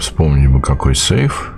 Вспомнить бы, какой сейф.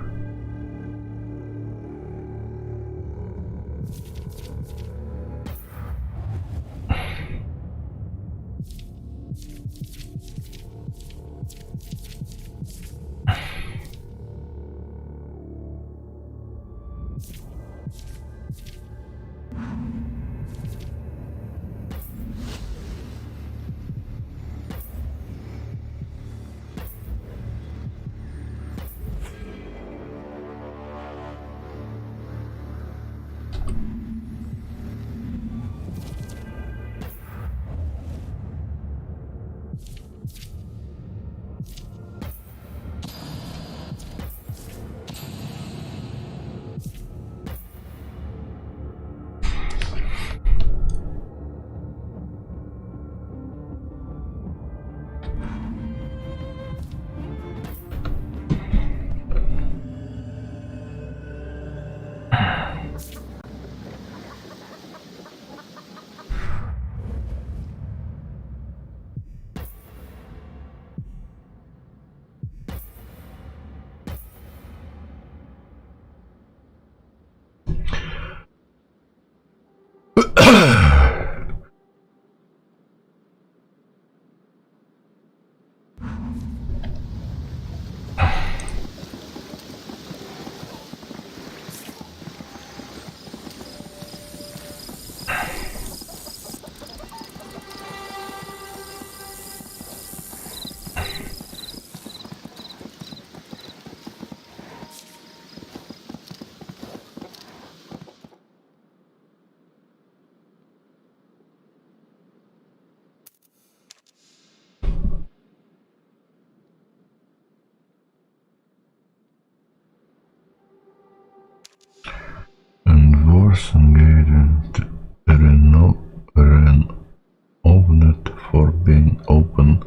Renoved for being open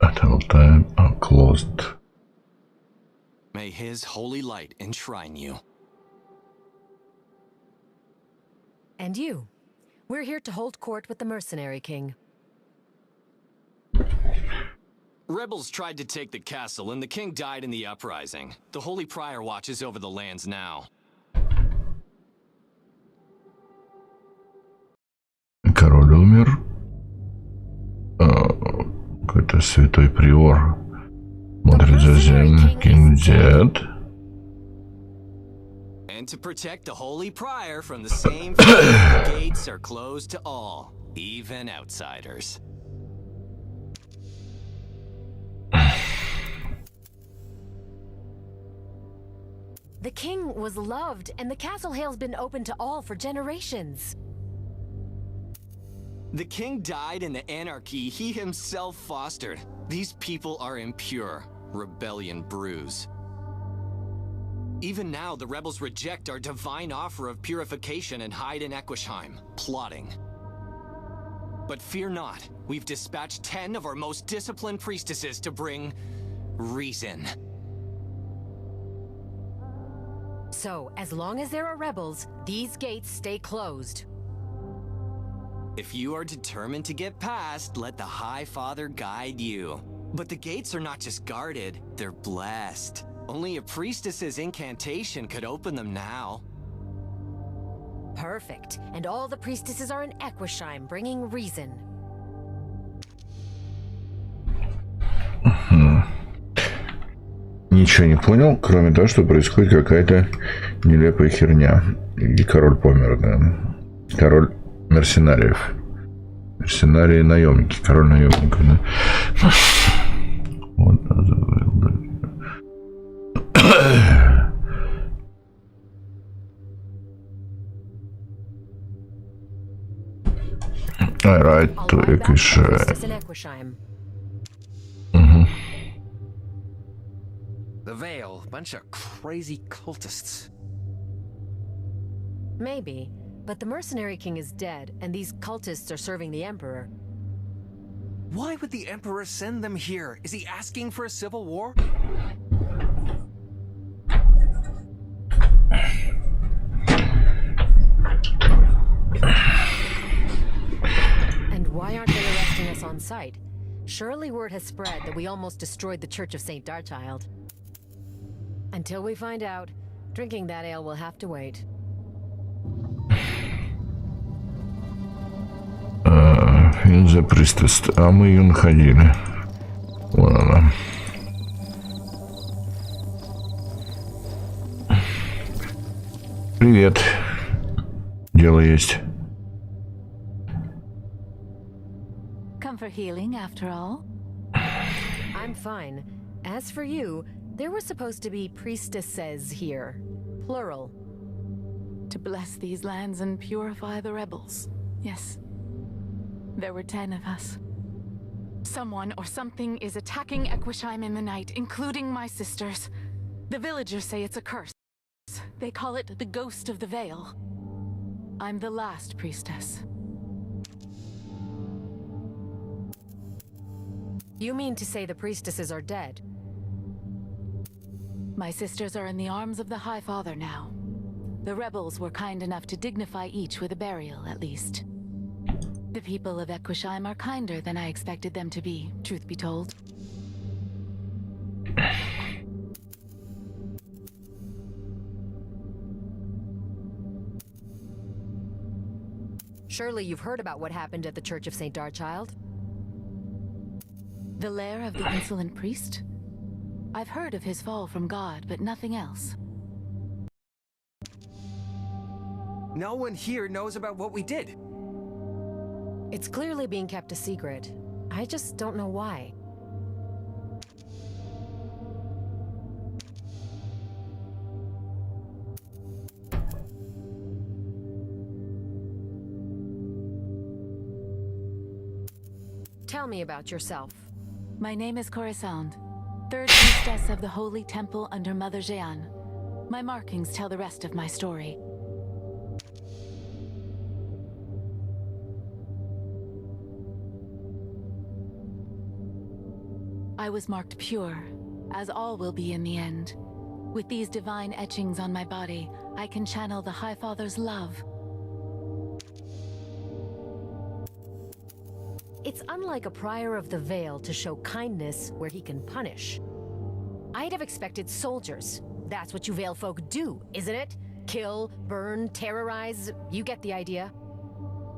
at all time are closed. May his holy light enshrine you. And you. We're here to hold court with the Mercenary King. Rebels tried to take the castle, and the king died in the uprising. The Holy Prior watches over the lands now. Король умер. Какой-то святой приор. Смотрит за землю. King dead. And to protect the Holy Prior from the same fate, the gates are closed to all, even outsiders. The king was loved, and the castle hale's been open to all for generations. The king died in the anarchy he himself fostered. These people are impure. Rebellion brews. Even now, the rebels reject our divine offer of purification and hide in Equisheim, plotting. But fear not, we've dispatched 10 of our most disciplined priestesses to bring reason. So, as long as there are rebels, these gates stay closed. If you are determined to get past, let the High Father guide you. But the gates are not just guarded, they're blessed. Only a priestess's incantation could open them now. Perfect. And all the priestesses are in Equisheim, bringing reason. Ничего не понял, кроме того, что происходит какая-то нелепая херня. И король помер, да. Король мерсенариев. Мерсенарии наемники. Король наемников, да. Вот, I right to Equisheim. The Veil, bunch of crazy cultists. Maybe, but the Mercenary King is dead, and these cultists are serving the Emperor. Why would the Emperor send them here? Is he asking for a civil war? And why aren't they arresting us on sight? Surely word has spread that we almost destroyed the Church of St. Darchild. Until we find out, drinking that ale will have to wait. Field the Priestess. А мы ее находили. Вон она. Привет. Дело есть. Come for healing, after all? I'm fine. As for you, there were supposed to be priestesses here. Plural. To bless these lands and purify the rebels. Yes. There were 10 of us. Someone or something is attacking Equisheim in the night, including my sisters. The villagers say it's a curse. They call it the Ghost of the Vale. I'm the last priestess. You mean to say the priestesses are dead? My sisters are in the arms of the High Father now. The rebels were kind enough to dignify each with a burial, at least. The people of Equisheim are kinder than I expected them to be, truth be told. Surely you've heard about what happened at the Church of St. Darchild? The lair of the insolent priest? I've heard of his fall from God, but nothing else. No one here knows about what we did. It's clearly being kept a secret. I just don't know why. Tell me about yourself. My name is Coruscant, 3rd priestess of the Holy Temple under Mother Jeanne. My markings tell the rest of my story. I was marked pure, as all will be in the end. With these divine etchings on my body, I can channel the High Father's love. It's unlike a prior of the Vale to show kindness where he can punish. I'd have expected soldiers. That's what you Vale folk do, isn't it? Kill, burn, terrorize, you get the idea.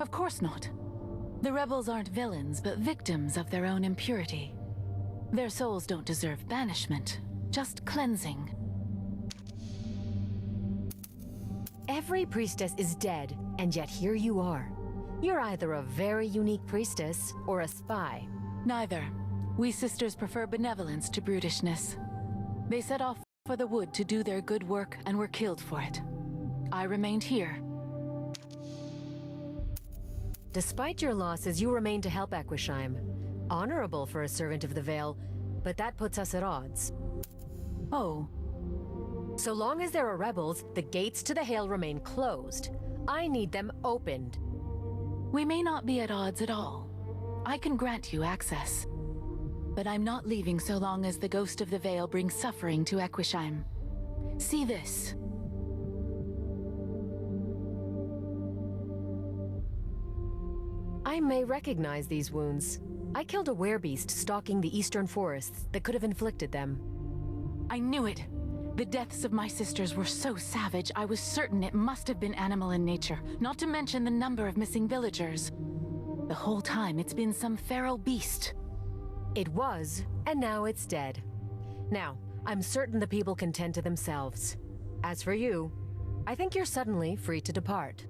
Of course not. The rebels aren't villains, but victims of their own impurity. Their souls don't deserve banishment, just cleansing. Every priestess is dead, and yet here you are. You're either a very unique priestess or a spy. Neither. We sisters prefer benevolence to brutishness. They set off for the wood to do their good work and were killed for it. I remained here. Despite your losses, you remain to help Equisheim. Honorable for a servant of the Vale, but that puts us at odds. Oh. So long as there are rebels, the gates to the Hail remain closed. I need them opened. We may not be at odds at all. I can grant you access. But I'm not leaving so long as the Ghost of the Vale brings suffering to Equisheim. See this. I may recognize these wounds. I killed a werebeast stalking the eastern forests that could have inflicted them. I knew it! The deaths of my sisters were so savage, I was certain it must have been animal in nature, not to mention the number of missing villagers. The whole time it's been some feral beast. It was, and now it's dead. Now, I'm certain the people can tend to themselves. As for you, I think you're suddenly free to depart.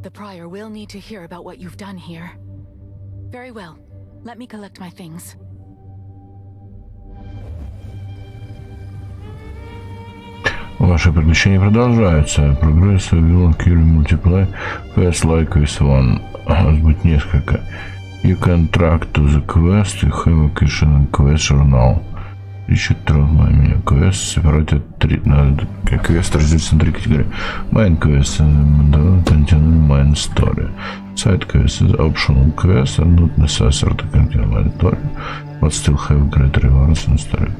The Prior will need to hear about what you've done here. Very well. Let me collect my things. Ваши приключения продолжаются. Прогресс Вавилон Кьюри Multiply. Quest like this one. У вас будет несколько. You can track to the quest. You have a question quest journal. Ищет трудно меня. Квест separated 3. Надо квест разделиться на 3 категории. Main quest, continue main story. Side quest is optional quest and not necessary to continue main story, but still have great rewards in story.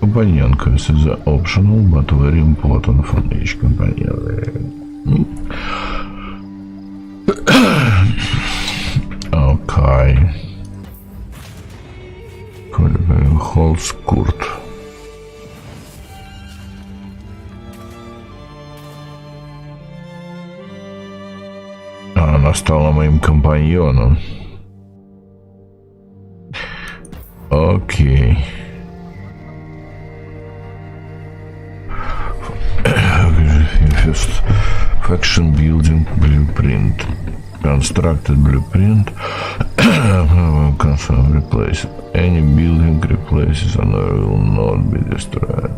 Companion quest is optional, but very important for each companion. Okay. Холскурт. Она стала моим компаньоном. Окей. Faction building blueprint. Constructed blueprint. Replace. Any building replaces another will not be destroyed.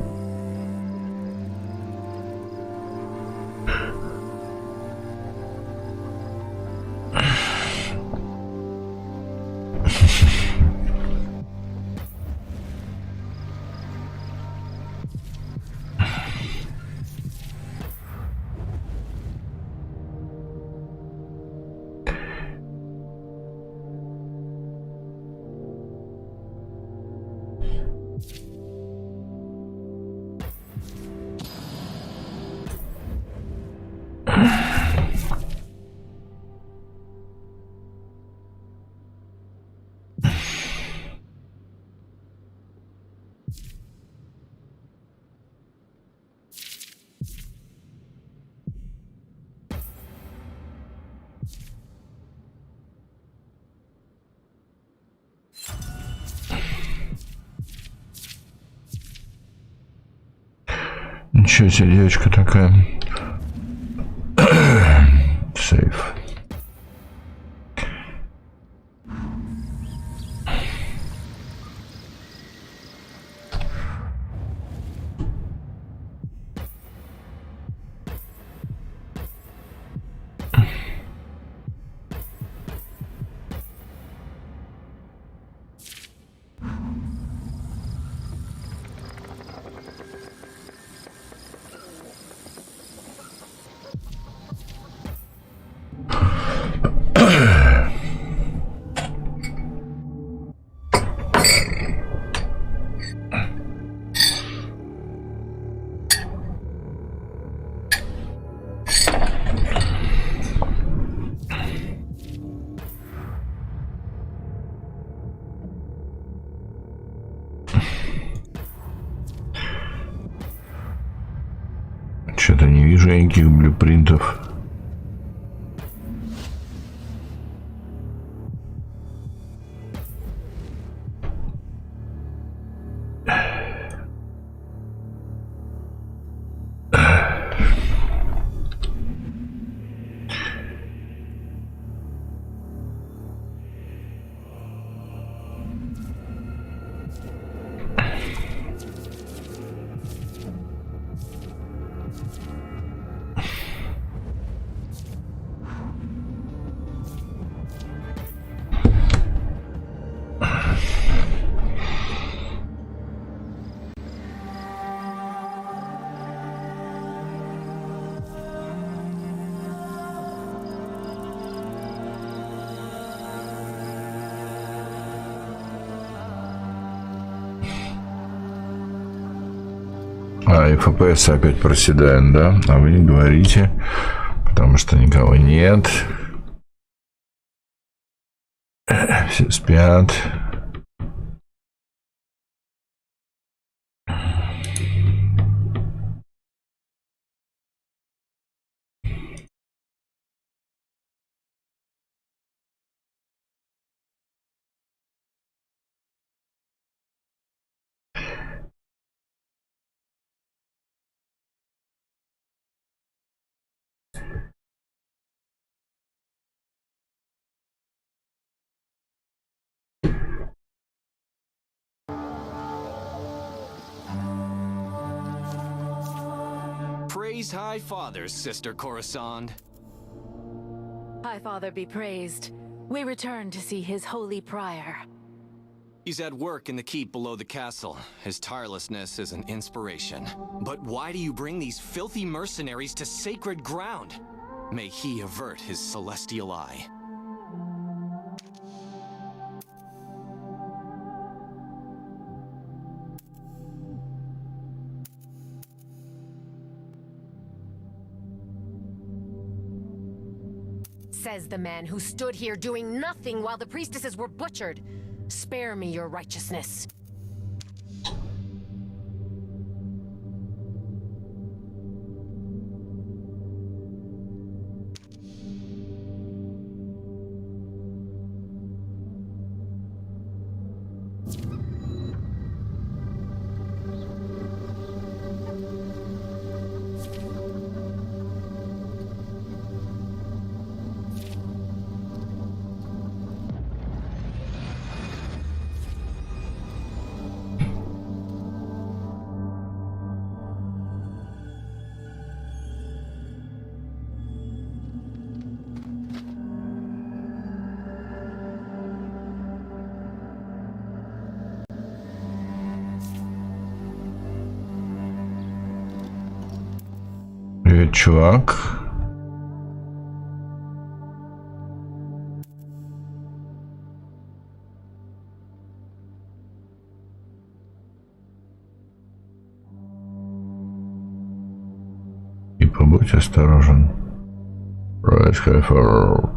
Ничего себе, девочка такая. Сейф. Что-то не вижу никаких блюпринтов. А, и FPS опять проседает, да? А вы не говорите, потому что никого нет. Все спят. Praise High Fathers, Sister Coruscant. High Father be praised. We return to see his holy prior. He's at work in the keep below the castle. His tirelessness is an inspiration. But why do you bring these filthy mercenaries to sacred ground? May he avert his celestial eye. Says the man who stood here doing nothing while the priestesses were butchered. Spare me your righteousness. Привет, чувак. И побудь осторожен. Right, Skyfall.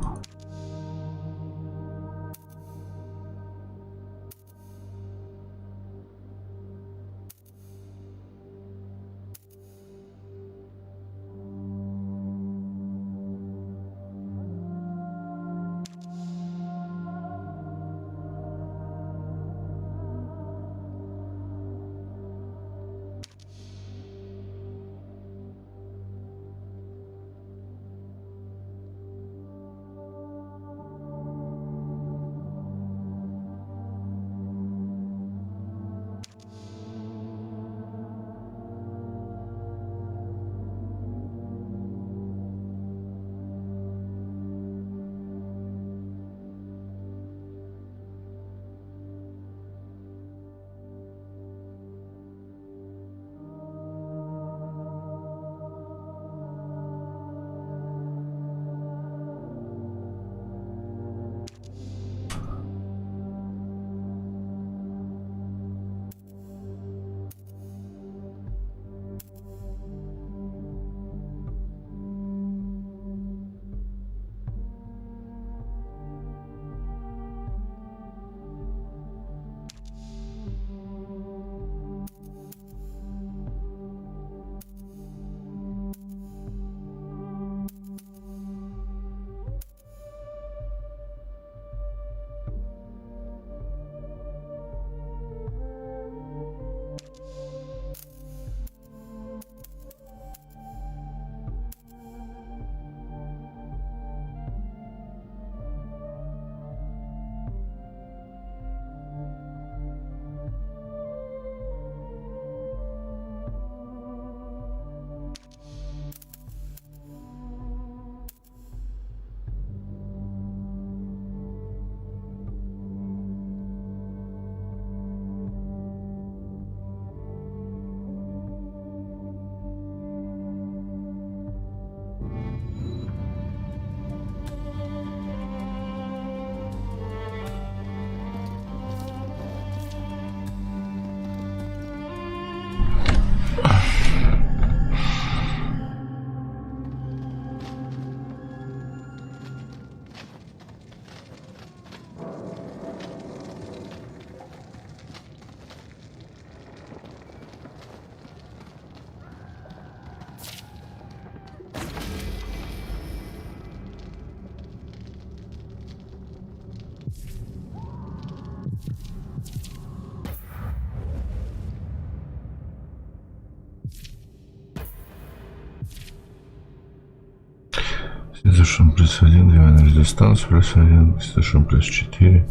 Шум плюс 1, двойная резистанция плюс 1, шум плюс 4.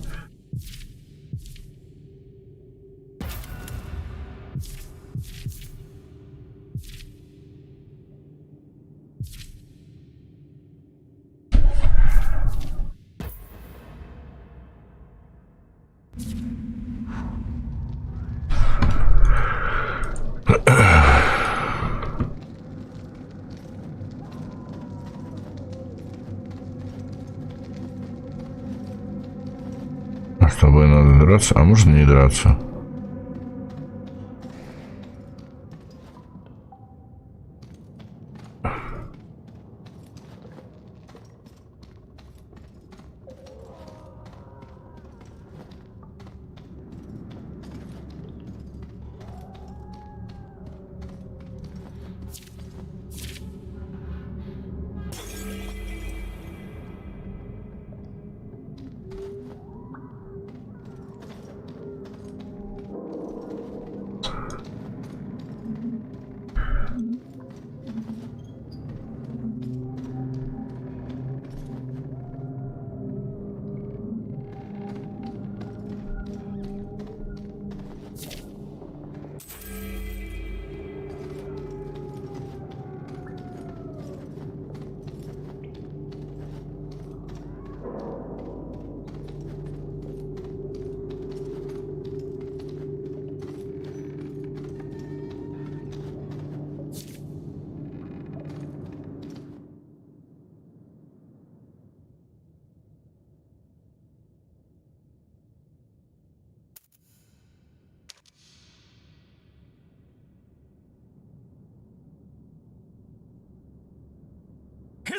С тобой надо драться, а можно не драться?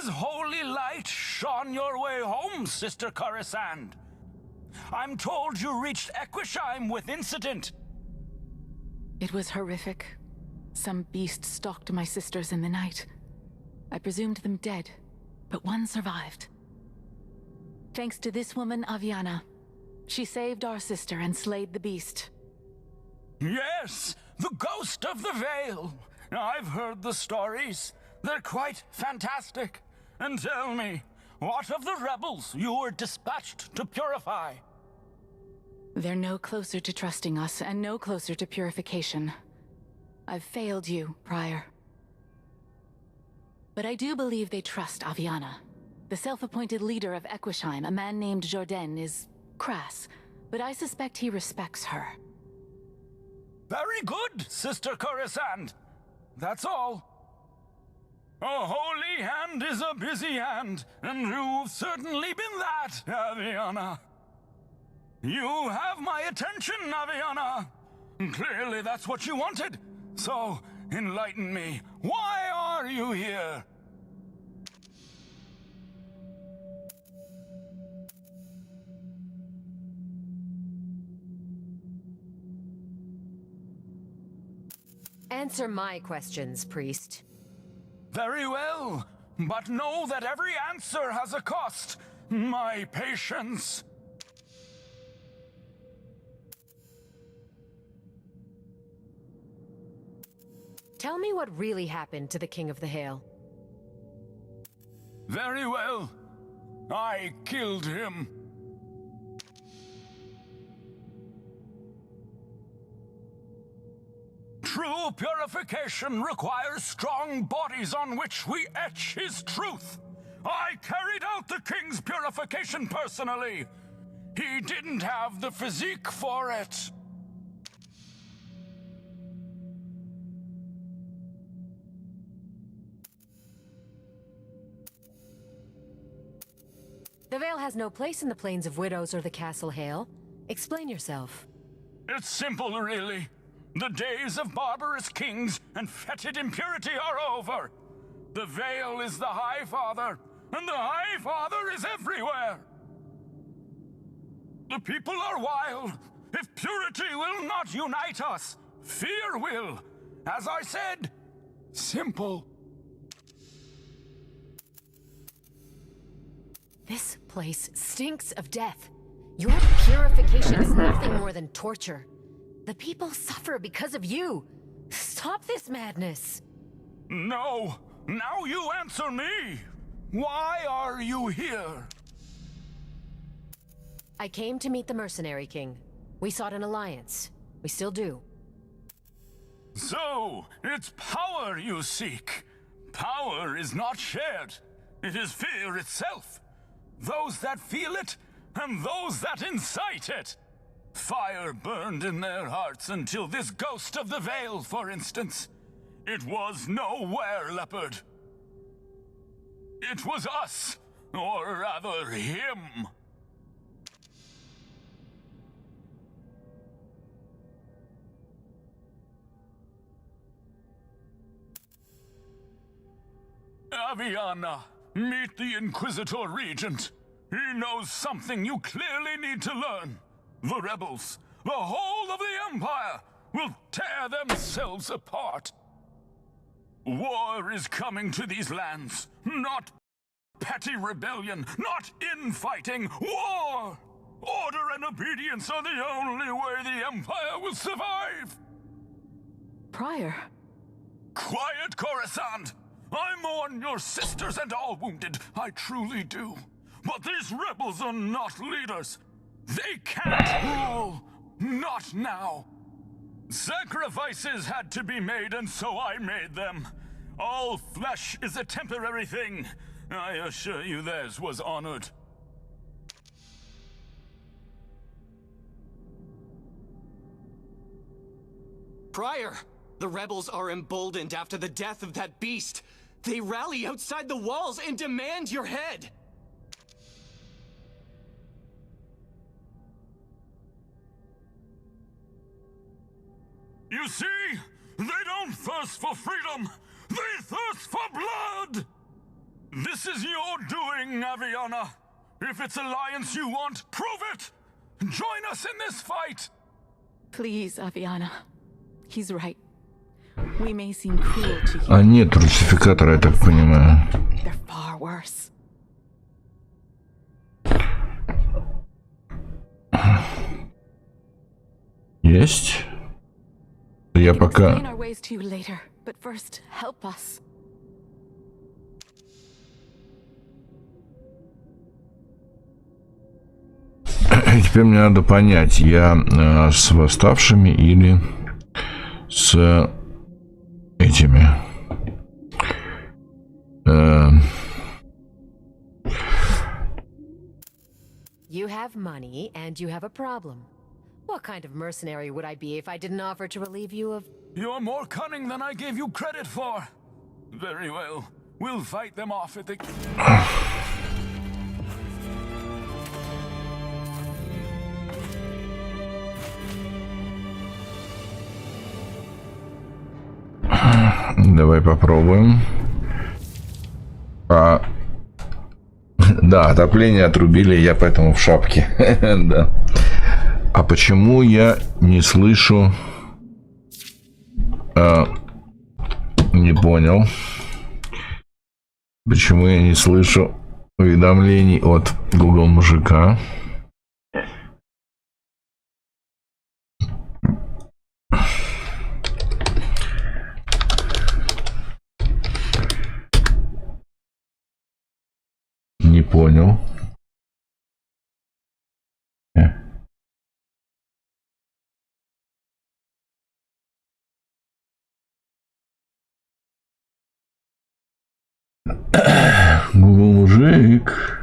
Has holy light shone your way home, Sister Coruscant? I'm told you reached Equishime with incident. It was horrific. Some beast stalked my sisters in the night. I presumed them dead, but one survived. Thanks to this woman, Aviana. She saved our sister and slayed the beast. Yes, the ghost of the Veil. I've heard the stories. They're quite fantastic. And tell me, what of the rebels you were dispatched to purify? They're no closer to trusting us, and no closer to purification. I've failed you, Prior. But I do believe they trust Aviana. The self-appointed leader of Equishime, a man named Jourdain, is crass, but I suspect he respects her. Very good, Sister Coruscant. That's all. A holy hand is a busy hand, and you've certainly been that, Aviana. You have my attention, Aviana. Clearly that's what you wanted. So, enlighten me. Why are you here? Answer my questions, priest. Very well, but know that every answer has a cost. My patience. Tell me what really happened to the King of the Hail. Very well. I killed him. True purification requires strong bodies on which we etch his truth. I carried out the king's purification personally. He didn't have the physique for it. The Veil has no place in the Plains of Widows or the Castle Hale. Explain yourself. It's simple, really. The days of barbarous kings and fetid impurity are over. The Veil is the High Father, and the High Father is everywhere. The people are wild. If purity will not unite us, fear will. As I said, simple. This place stinks of death. Your purification is nothing more than torture. The people suffer because of you. Stop this madness. No. Now you answer me. Why are you here? I came to meet the Mercenary King. We sought an alliance. We still do. So, it's power you seek. Power is not shared. It is fear itself. Those that feel it, and those that incite it. Fire burned in their hearts until this ghost of the Veil, for instance. It was no were-leopard. It was us, or rather him. Aviana, meet the Inquisitor Regent. He knows something you clearly need to learn. The rebels, the whole of the Empire, will tear themselves apart. War is coming to these lands. Not petty rebellion, not infighting. War! Order and obedience are the only way the Empire will survive. Prior. Quiet, Coruscant! I mourn your sisters and all wounded, I truly do. But these rebels are not leaders. They can't rule. Not now. Sacrifices had to be made, and so I made them. All flesh is a temporary thing. I assure you theirs was honored. Prior, the rebels are emboldened after the death of that beast. They rally outside the walls and demand your head. You see? They don't thirst for freedom. They thirst for blood! This is your doing, Aviana. If it's alliance you want, prove it! Join us in this fight! Please, Aviana. He's right. We may seem cruel to you. А нет русификатора, я так понимаю. They're far worse. Есть. Я пока... Explain our ways to you later, but first, help us. Теперь мне надо понять, я с восставшими или с этими. You have money and you have a problem. What kind of mercenary would I be if I didn't offer to relieve you of... You're more cunning than I gave you credit for. Very well. We'll fight them off at the... Давай попробуем. Да, отопление отрубили, я поэтому в шапке. Да. А почему я не слышу... Не понял. Почему я не слышу уведомлений от Google мужика? Не понял. Google мужик.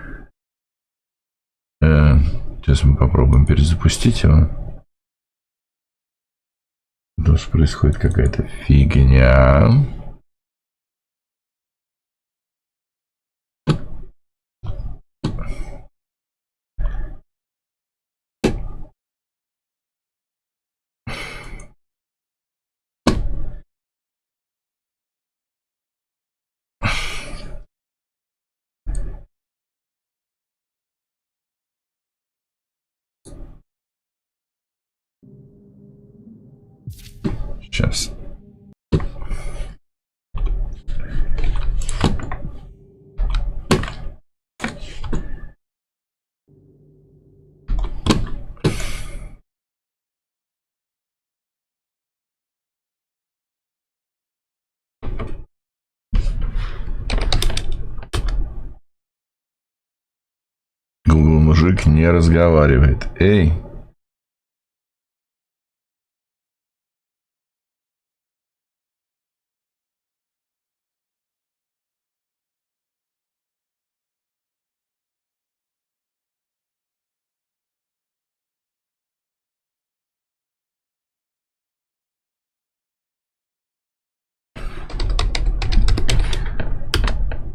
Сейчас мы попробуем перезапустить его. Тут происходит какая-то фигня. Сейчас. Google мужик не разговаривает. Эй!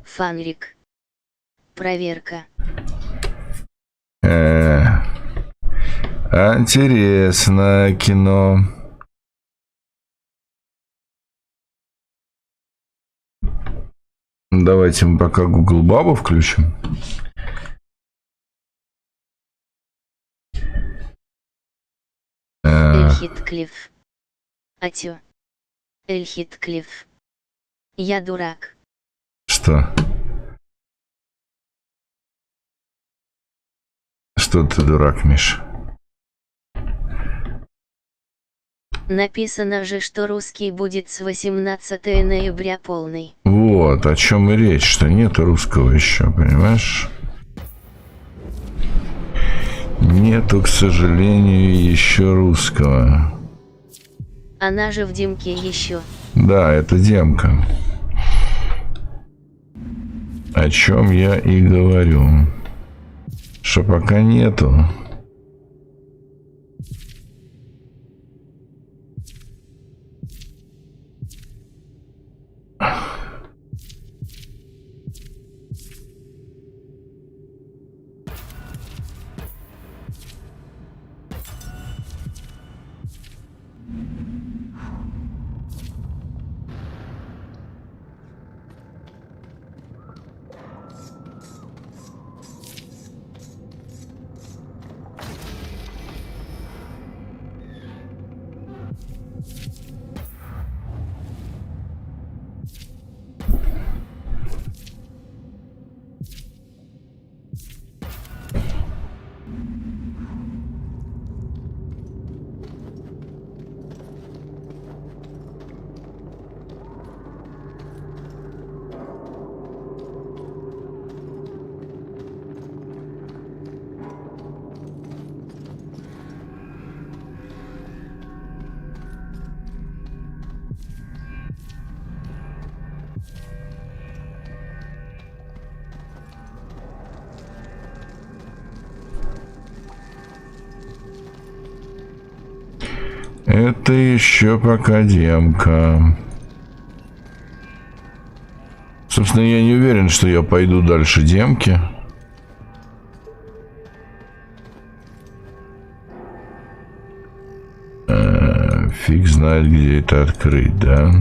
Фанрик. Проверка. Интересное кино. Давайте мы пока Google Бабу включим. Эльхитклифф. Атё. Эльхитклифф. Я дурак. Что? Что ты дурак, Миш? Написано же, что русский будет с 18 ноября полный. Вот, о чем и речь, что нет русского еще, понимаешь? Нету, к сожалению, еще русского. Она же в демке еще. Да, это демка. О чем я и говорю. Что пока нету. Это еще пока демка. Собственно, я не уверен, что я пойду дальше демки. Фиг знает, где это открыть, да?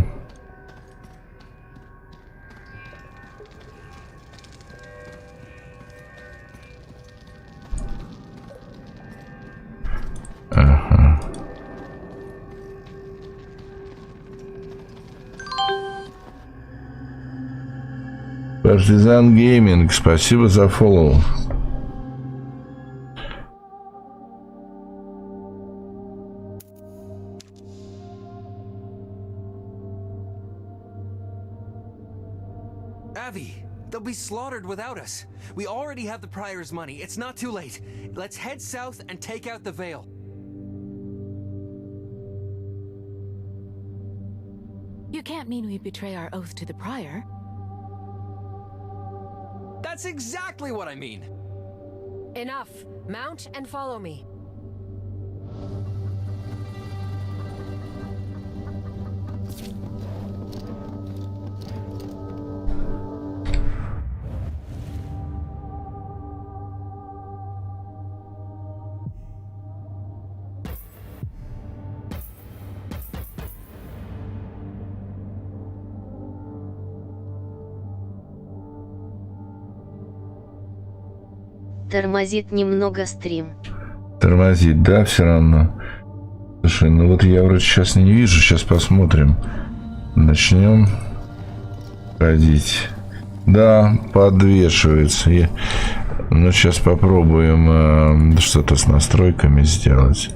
Ага. Партизан Гейминг, спасибо за фоллоу. Avi, they'll be slaughtered without us. We already have the Prior's money. It's not too late. Let's head south and take out the Veil. You can't mean we betray our oath to the Prior. That's exactly what I mean. Enough. Mount and follow me. Тормозит немного стрим. Тормозит, да, все равно. Слушай, ну вот я вроде сейчас не вижу. Сейчас посмотрим. Начнем ходить. Да, подвешивается. Ну, сейчас попробуем что-то с настройками сделать.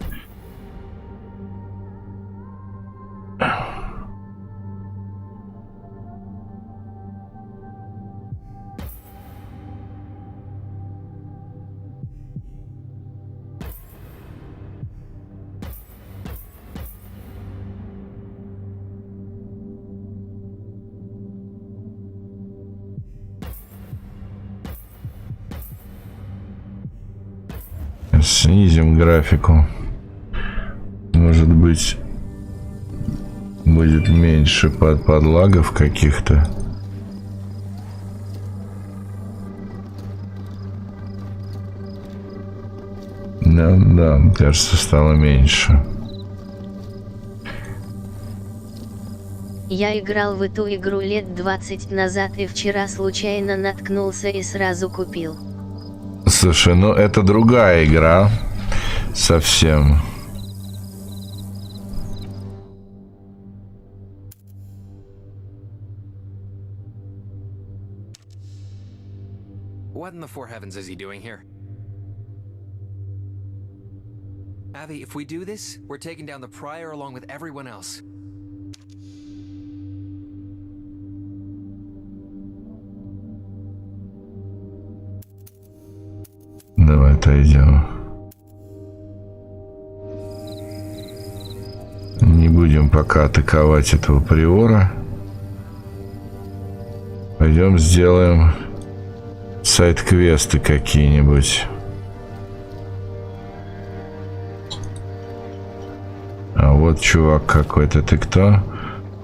Снизим графику. Может быть, будет меньше подлагов каких-то. Да, кажется, стало меньше. Я играл в эту игру лет 20 назад и вчера случайно наткнулся и сразу купил. Слушай, ну это другая игра. Совсем. What in the four heavens is he doing here? Avi, if we do this, we're taking down the Prior along with everyone else. Давай отойдем. Не будем пока атаковать этого приора. Пойдем сделаем сайд-квесты какие-нибудь. А вот чувак какой-то. Ты кто?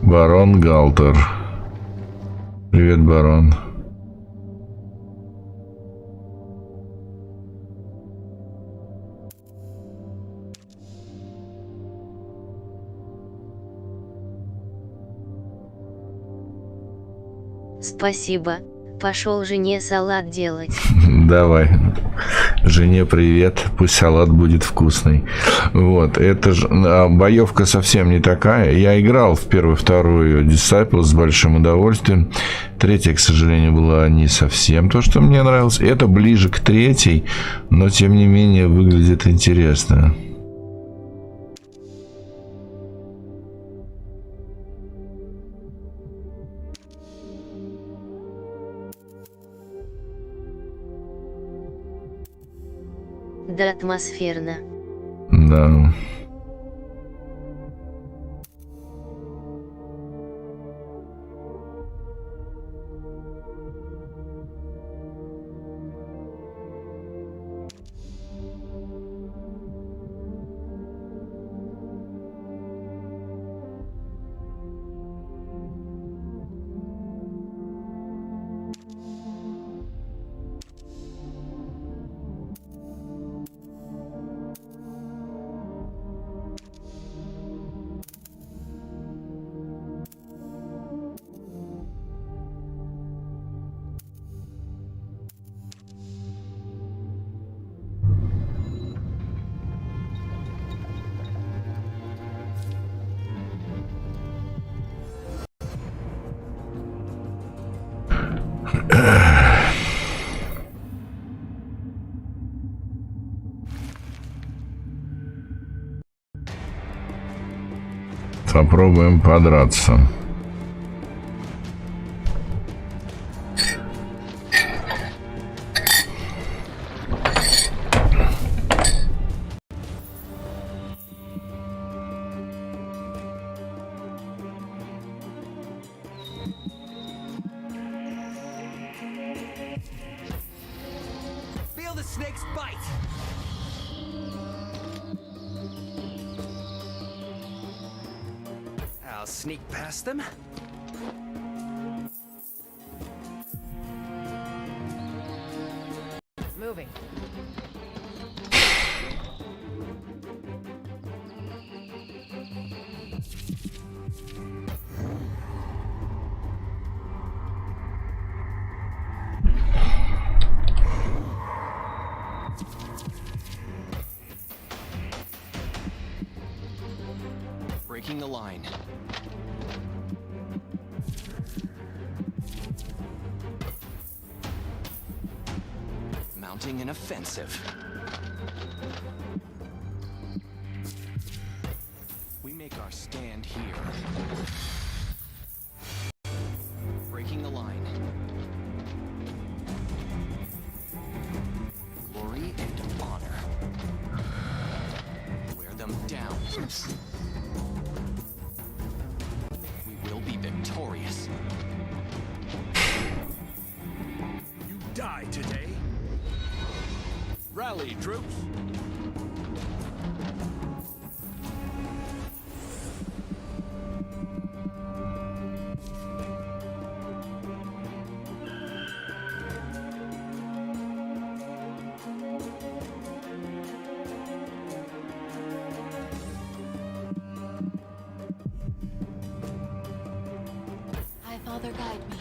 Барон Галтер. Привет, барон. Спасибо. Пошел жене салат делать. Давай. Жене привет. Пусть салат будет вкусный. Вот. Это же боевка совсем не такая. Я играл в первую, вторую Disciple с большим удовольствием. Третья, к сожалению, была не совсем то, что мне нравилось. Это ближе к третьей, но тем не менее выглядит интересно. Да, атмосферно. Да. Попробуем подраться. Feel the snake's bite. I'll sneak past them. Moving. Breaking the line. Mounting an offensive. We make our stand here. Breaking the line. Glory and honor. Wear them down. We will be victorious. You die today. Rally, troops. High Father, guide me.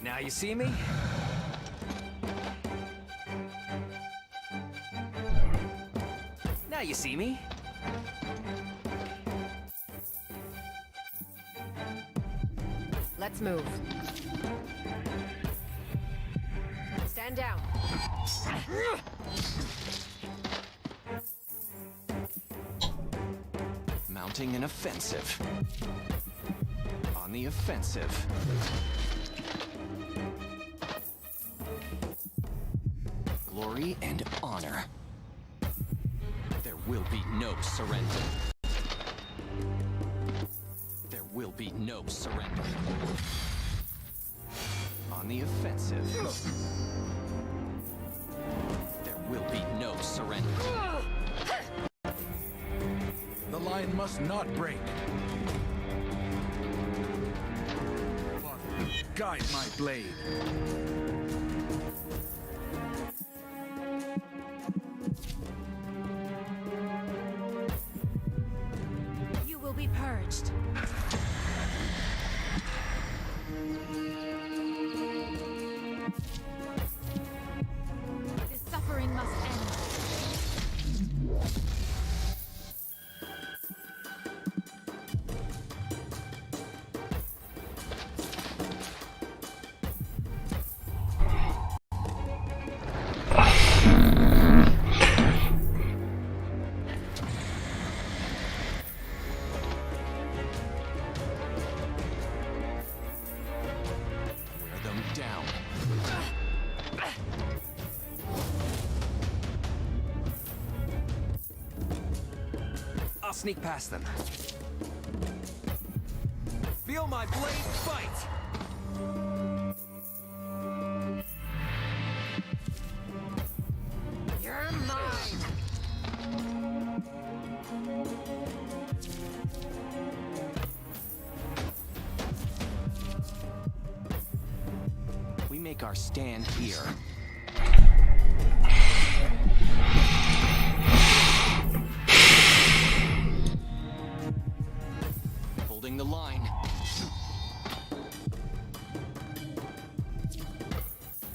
Now you see me? Now you see me? Let's move. Stand down. Mounting an offensive. On the offensive. Glory and honor. There will be no surrender. There will be no surrender. On the offensive. There will be no surrender. The line must not break. Father, guide my blade. You will be purged. This suffering must end. Wear them down. I'll sneak past them. Feel my blade bite! You're make our stand here. Holding the line.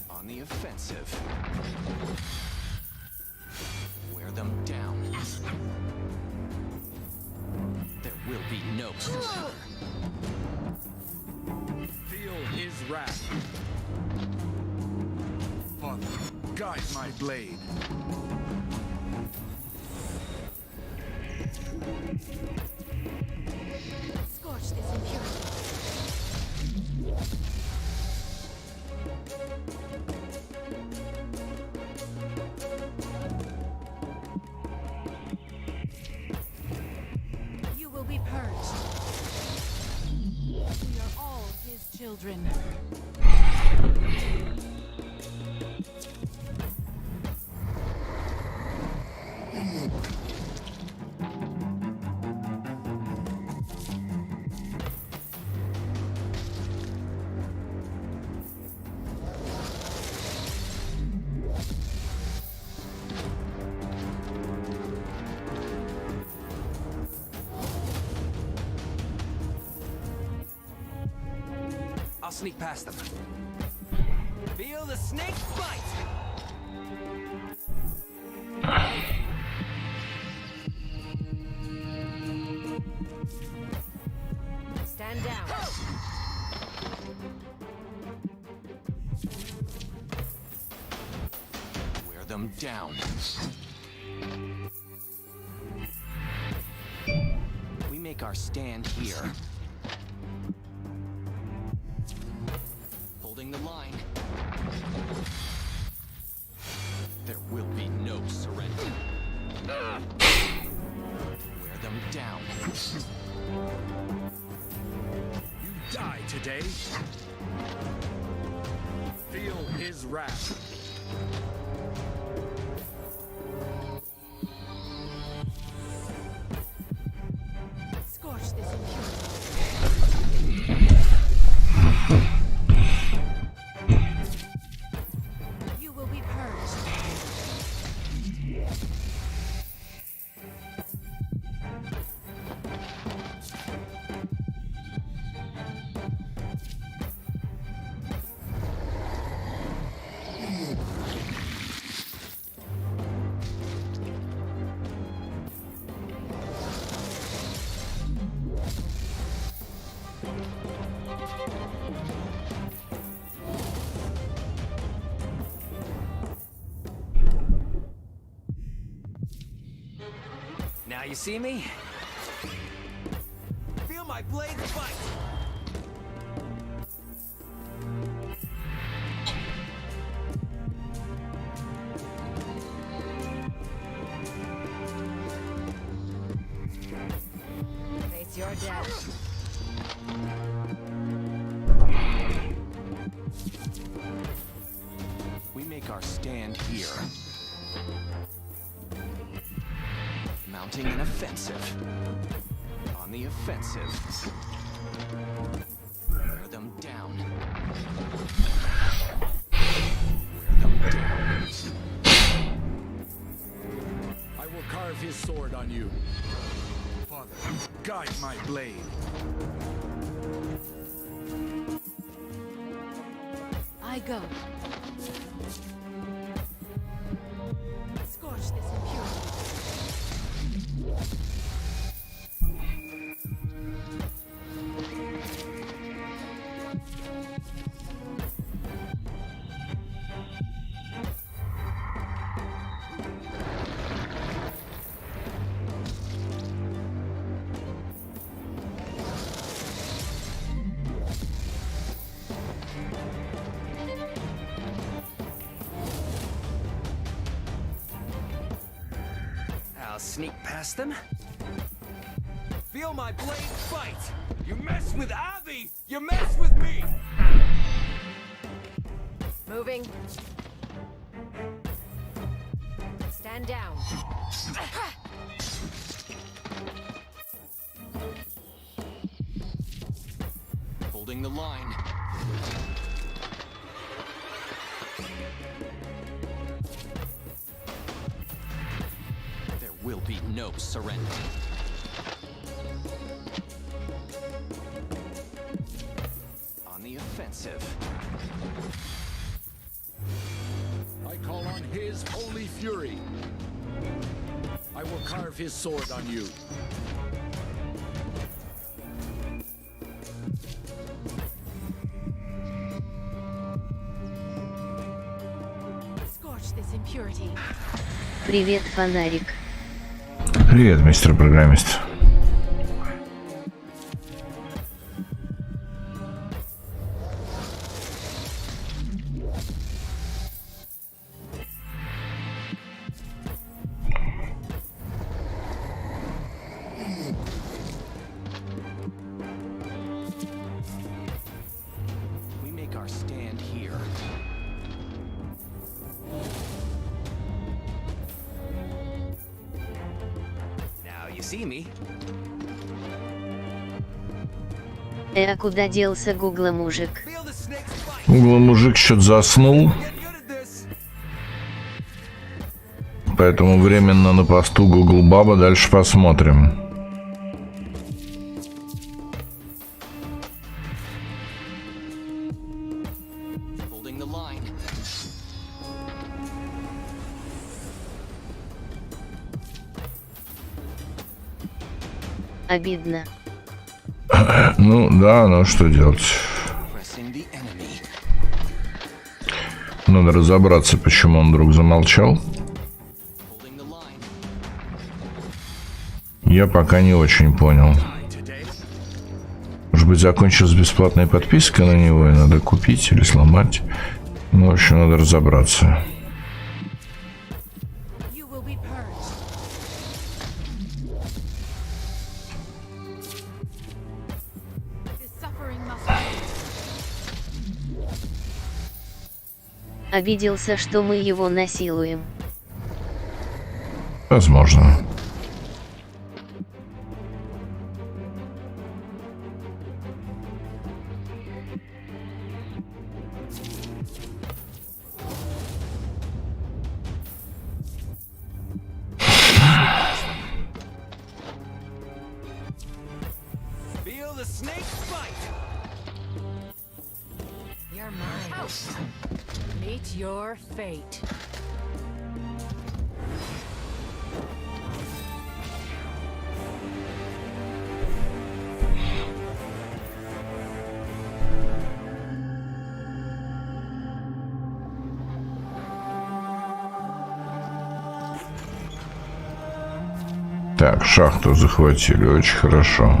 On the offensive. Wear them down. There will be no surrender. Feel his wrath. Father, guide my blade. Scorch this impurity. You will be purged. We are all his children. I'll sneak past them. Feel the snake bite! Stand down. Wear them down. We make our stand here. Holding the line. There will be no surrender. Wear them down. You die today. Feel his wrath. Scorch this impurity. You will be purged. Now you see me? Feel my blade bite! Face your death. We make our stand here. Mounting an offensive. On the offensive. Wear them down. Wear them down. I will carve his sword on you. Father, guide my blade. I go. Scorch this impurity. I'll sneak past them. Feel my blade bite! You mess with Abby, you mess with me! Moving. Stand down. Holding the line. will be no surrender. On the offensive. I call on his holy fury. I will carve his sword on you. Scorch this impurity. Привет, фонарик. Привет, мистер программист. We make our stand here. Now you see me. А куда делся Гугла мужик? Feel the snake's bite. Углом мужик что-то заснул, Get good at this. поэтому временно на посту Google Баба. Дальше посмотрим. Holding the line. Обидно. Ну да, ну что делать? Pressing the enemy. Надо разобраться, почему он вдруг замолчал. Holding the line. Я пока не очень понял. Может быть, закончилась бесплатная подписка на него, и надо купить или сломать. Ну, в общем, надо разобраться. You will be purged. This suffering must end. Обиделся, что мы его насилуем. Возможно. Feel the snake's bite. You're mine. Meet your fate. Так, шахту захватили, очень хорошо.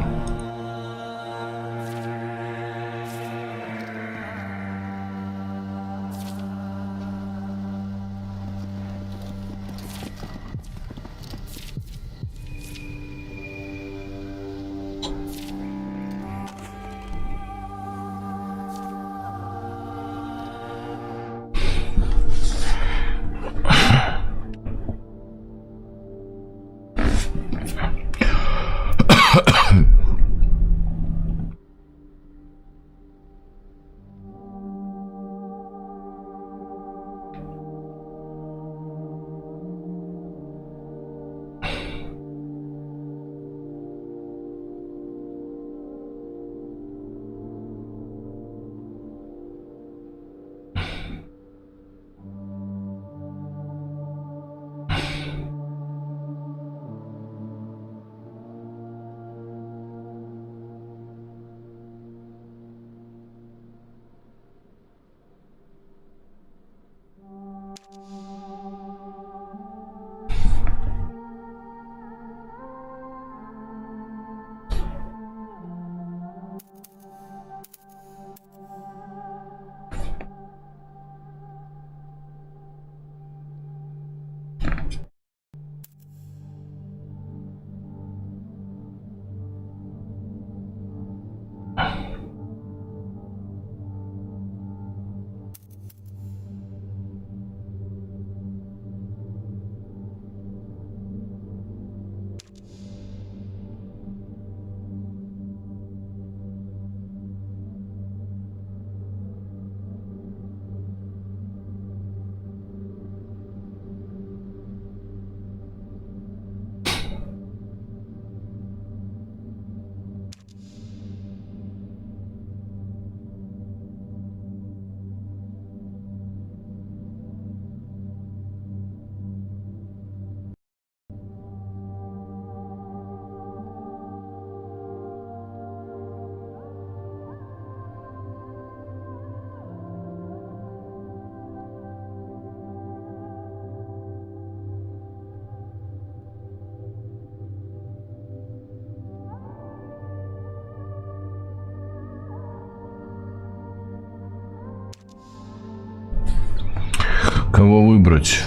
Кого выбрать?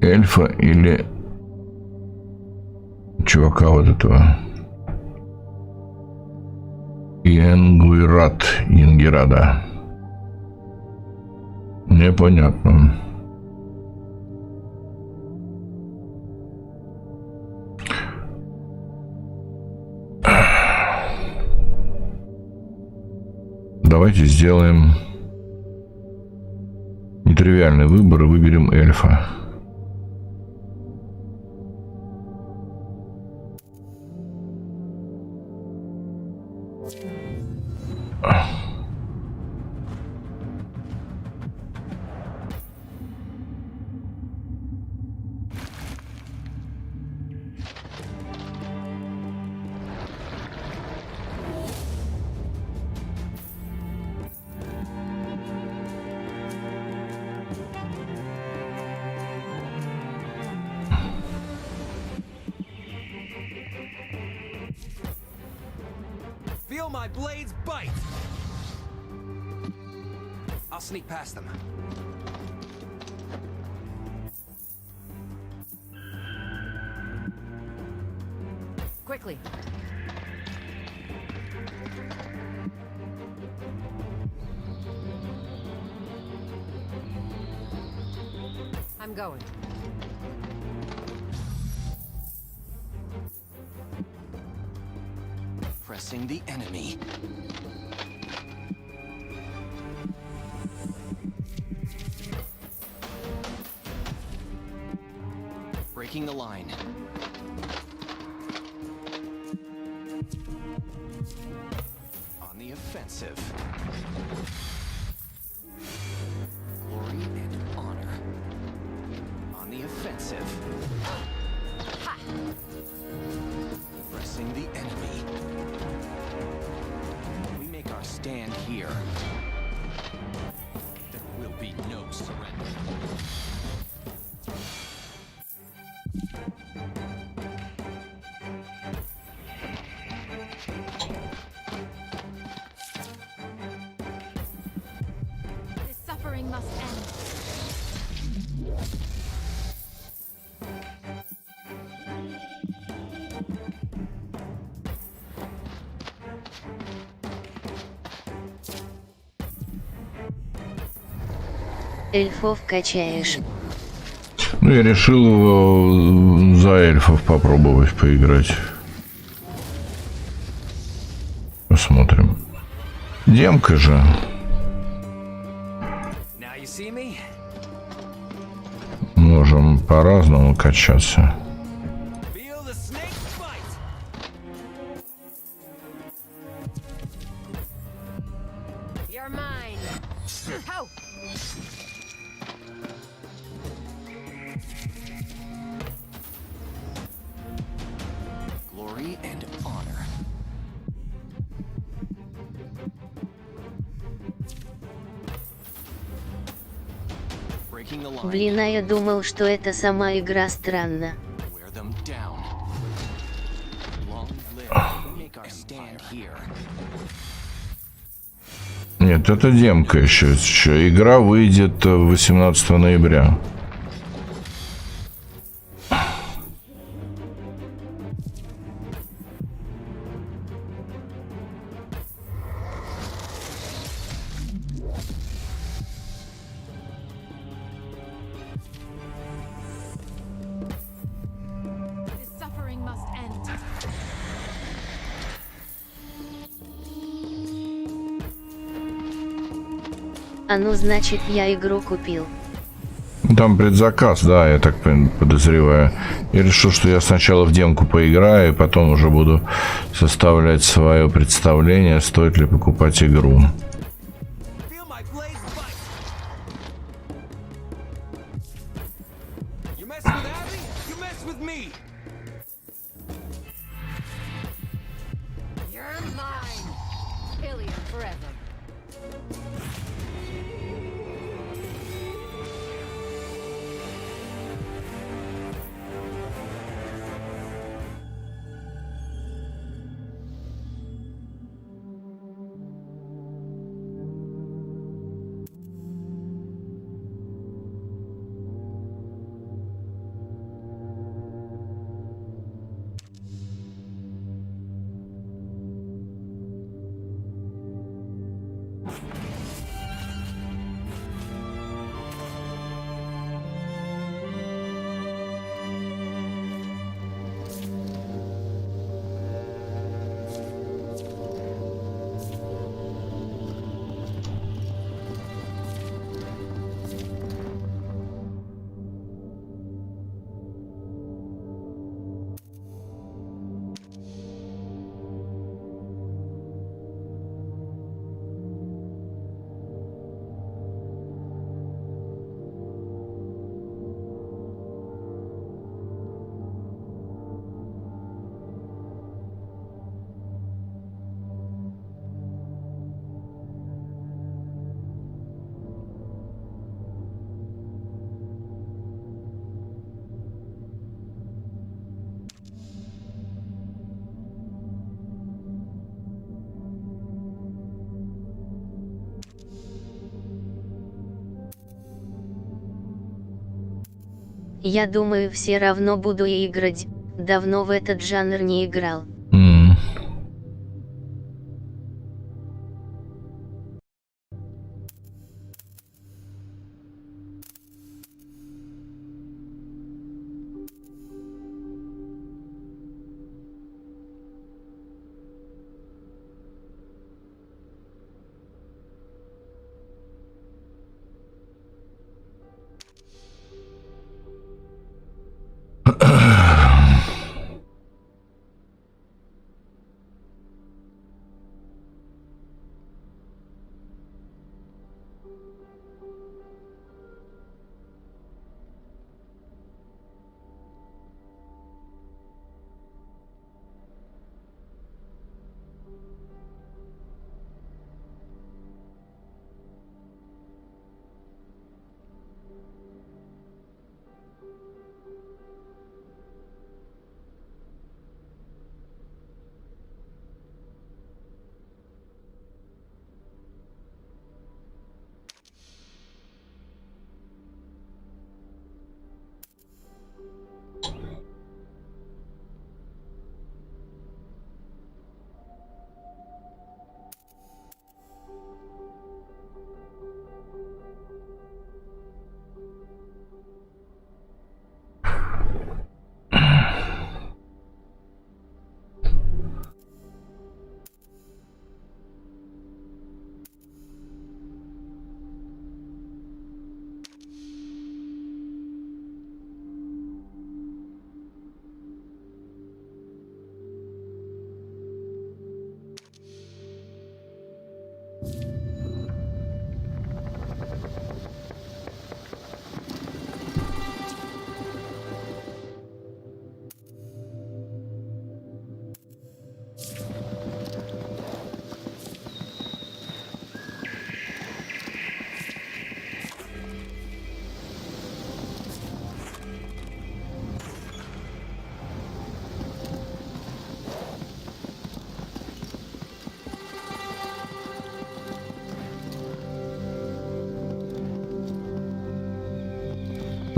Эльфа или чувака вот этого Ингирада. Непонятно. Давайте сделаем нетривиальный выбор и выберем эльфа. Feel my blades bite! I'll sneak past them. Quickly. I'm going. Pressing the enemy. Breaking the line. On the offensive. Glory and honor. On the offensive. Ha! Pressing the enemy. We make our stand here. There will be no surrender. This suffering must end. Эльфов качаешь. Ну, я решил за эльфов попробовать поиграть. Посмотрим. Демка же. Now you see me? Можем по-разному качаться. Feel the snake bite! You're mine. Ho! Glory and honor. Breaking the line. Блин, а я думал, что это сама игра странна. Wear them down. Long live. We make our stand here. Нет, это демка еще. Игра выйдет 18 ноября. This suffering must end. А ну значит я игру купил. Там предзаказ, да, я так подозреваю. Я решил, что я сначала в демку поиграю, и потом уже буду составлять свое представление, стоит ли покупать игру. Feel my blades bite! You mess with Abby, you mess with me! forever. Я думаю, все равно буду играть. Давно в этот жанр не играл.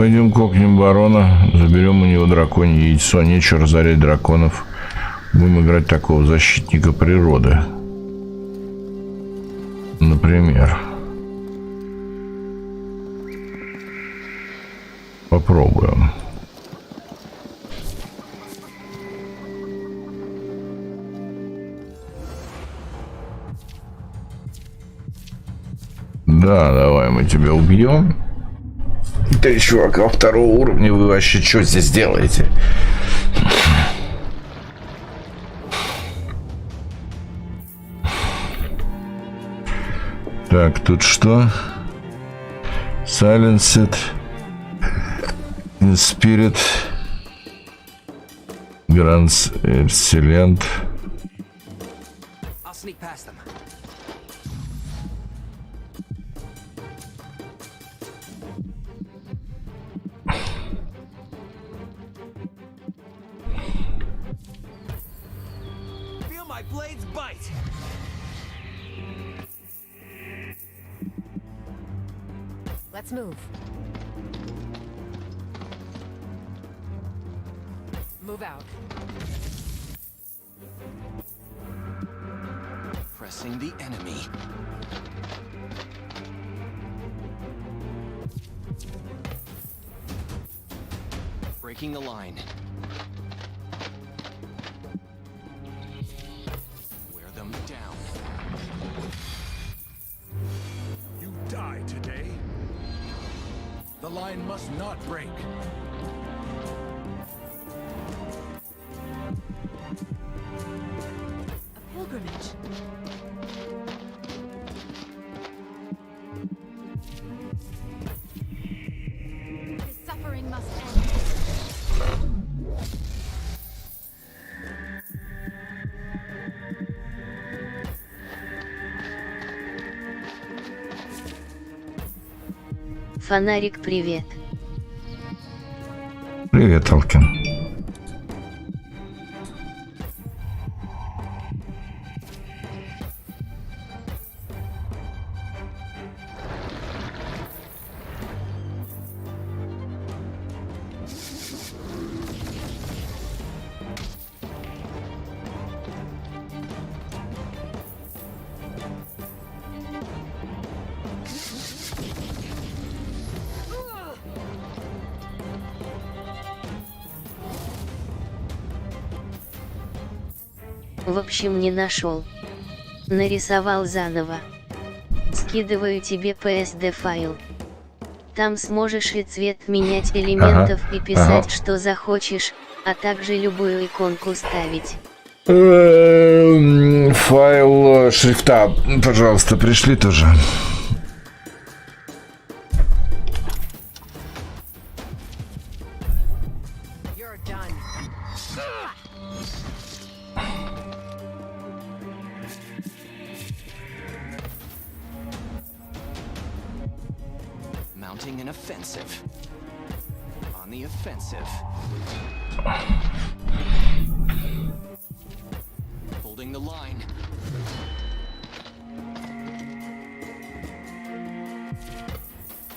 Пойдем кокнем барона, заберем у него драконье яйцо. Нечего разорять драконов. Будем играть такого защитника природы. Например. Попробуем. Да, давай мы тебя убьем. Ты, чувака, второго уровня, вы вообще что здесь делаете? Так, тут что? Silenced. In Spirit. Grants Excellent. I'll sneak past them. Let's move. Move out. Pressing the enemy. Breaking the line. Wear them down. You die today. The line must not break. A pilgrimage. His suffering must end. Фонарик, привет. Привет, Алкин. В общем, не нашел. Нарисовал заново. Скидываю тебе PSD файл. Там сможешь и цвет менять элементов и писать, что захочешь, а также любую иконку ставить. Файл шрифта, пожалуйста, пришли тоже. You're done. Mounting an offensive. On the offensive. Holding the line.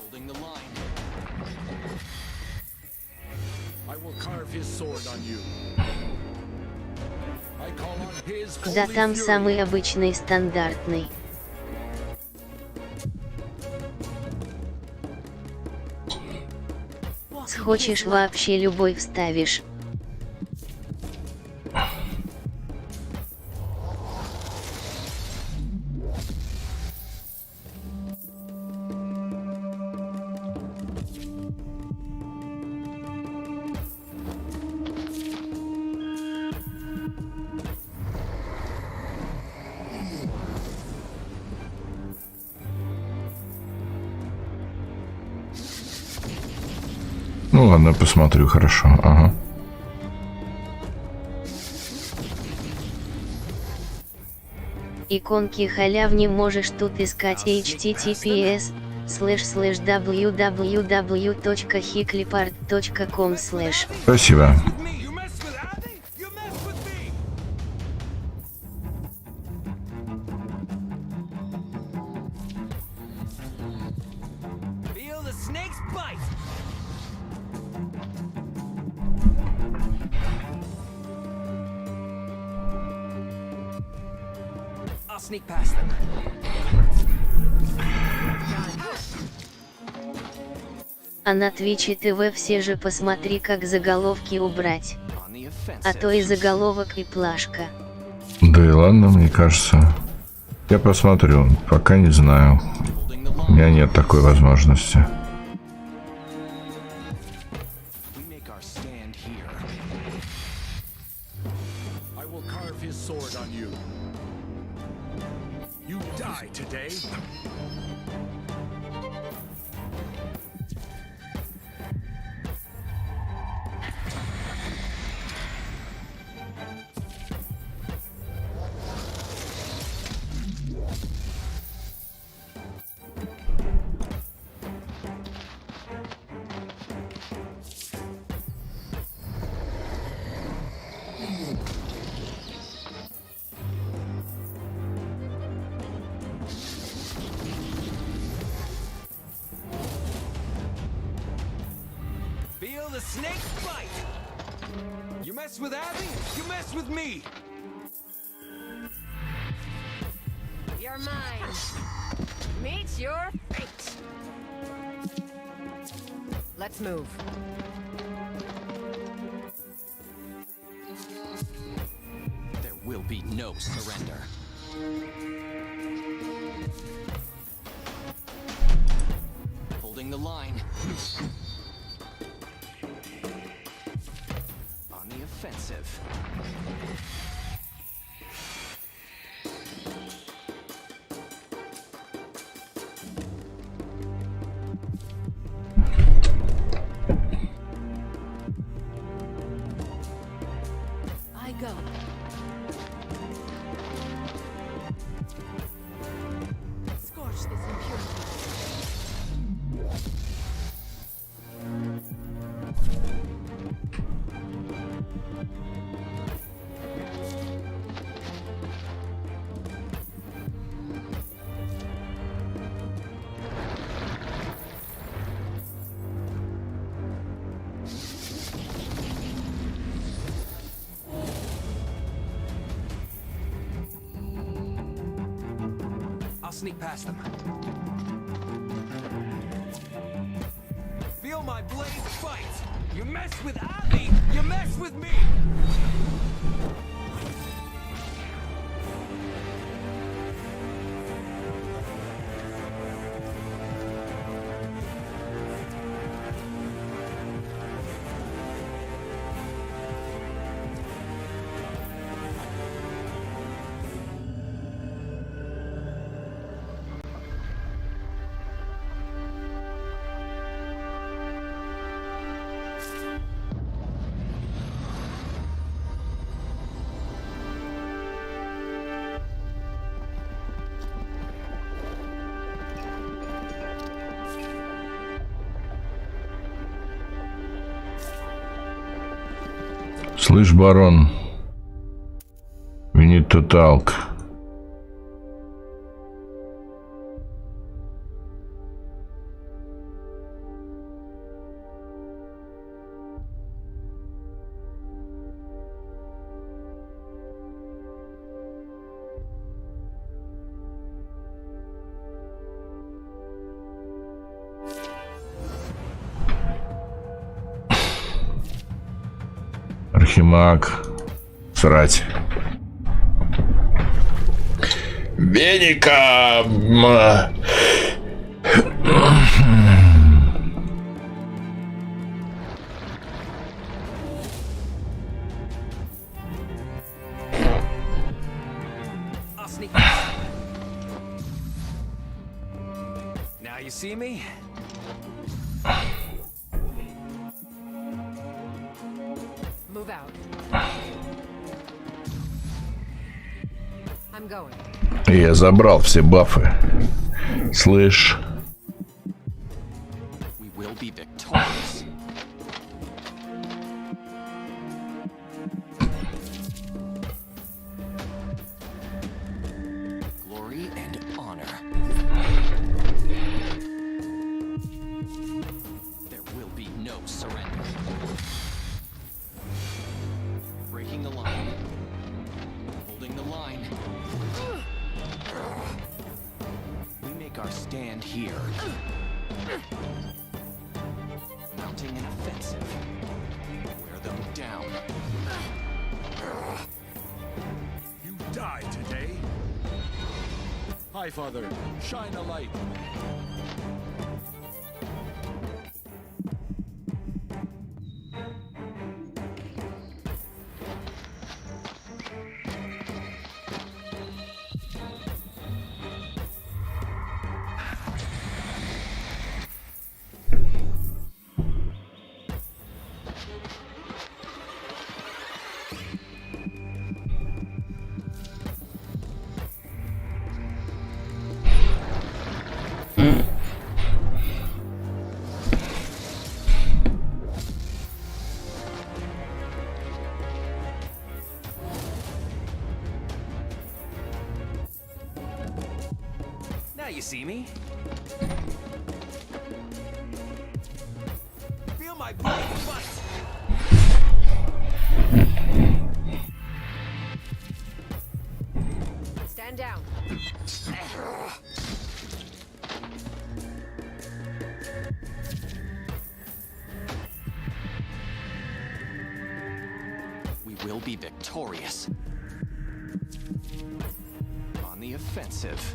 Holding the line. I will carve his sword on you. I call on his Да holy там fury. самый обычный стандартный. Схочешь вообще любой вставишь. Ну ладно, посмотрю, хорошо. Ага. Иконки халявни можешь тут искать https://www.hicklipart.com/ Спасибо. You mess with Abby? You mess with me! Feel the snake's bite! I'll sneak past them. А на Twitch TV все же посмотри, как заголовки убрать. On the А то и offensive. заголовок и плашка. Да и ладно, мне кажется. Я посмотрю, пока не знаю. Holding the У меня line. нет такой возможности. We make our stand here. I will carve his sword on you. You die today. the snake bite! You mess with Abby, you mess with me! You're mine. Meet your fate. Let's move. There will be no surrender. Holding the line. On the offensive. I go. Scorch this impurity. I'll sneak past them. Feel my blade fight! You mess with Abby, you mess with me! Слышь, барон, we need to talk. Архимаг. Срать. Веником! I'll sneak past them. Now you see me? Move out. I'm going. Я забрал все бафы. Слышь. We will be victorious. Glory and honor. There will be no surrender. Breaking the line. Holding the line. We make our stand here. Mounting an offensive. Wear them down. You die today. Hi, Father. Shine a light. Now you see me. Feel my my blade fight! Stand down. We will be victorious. On the offensive.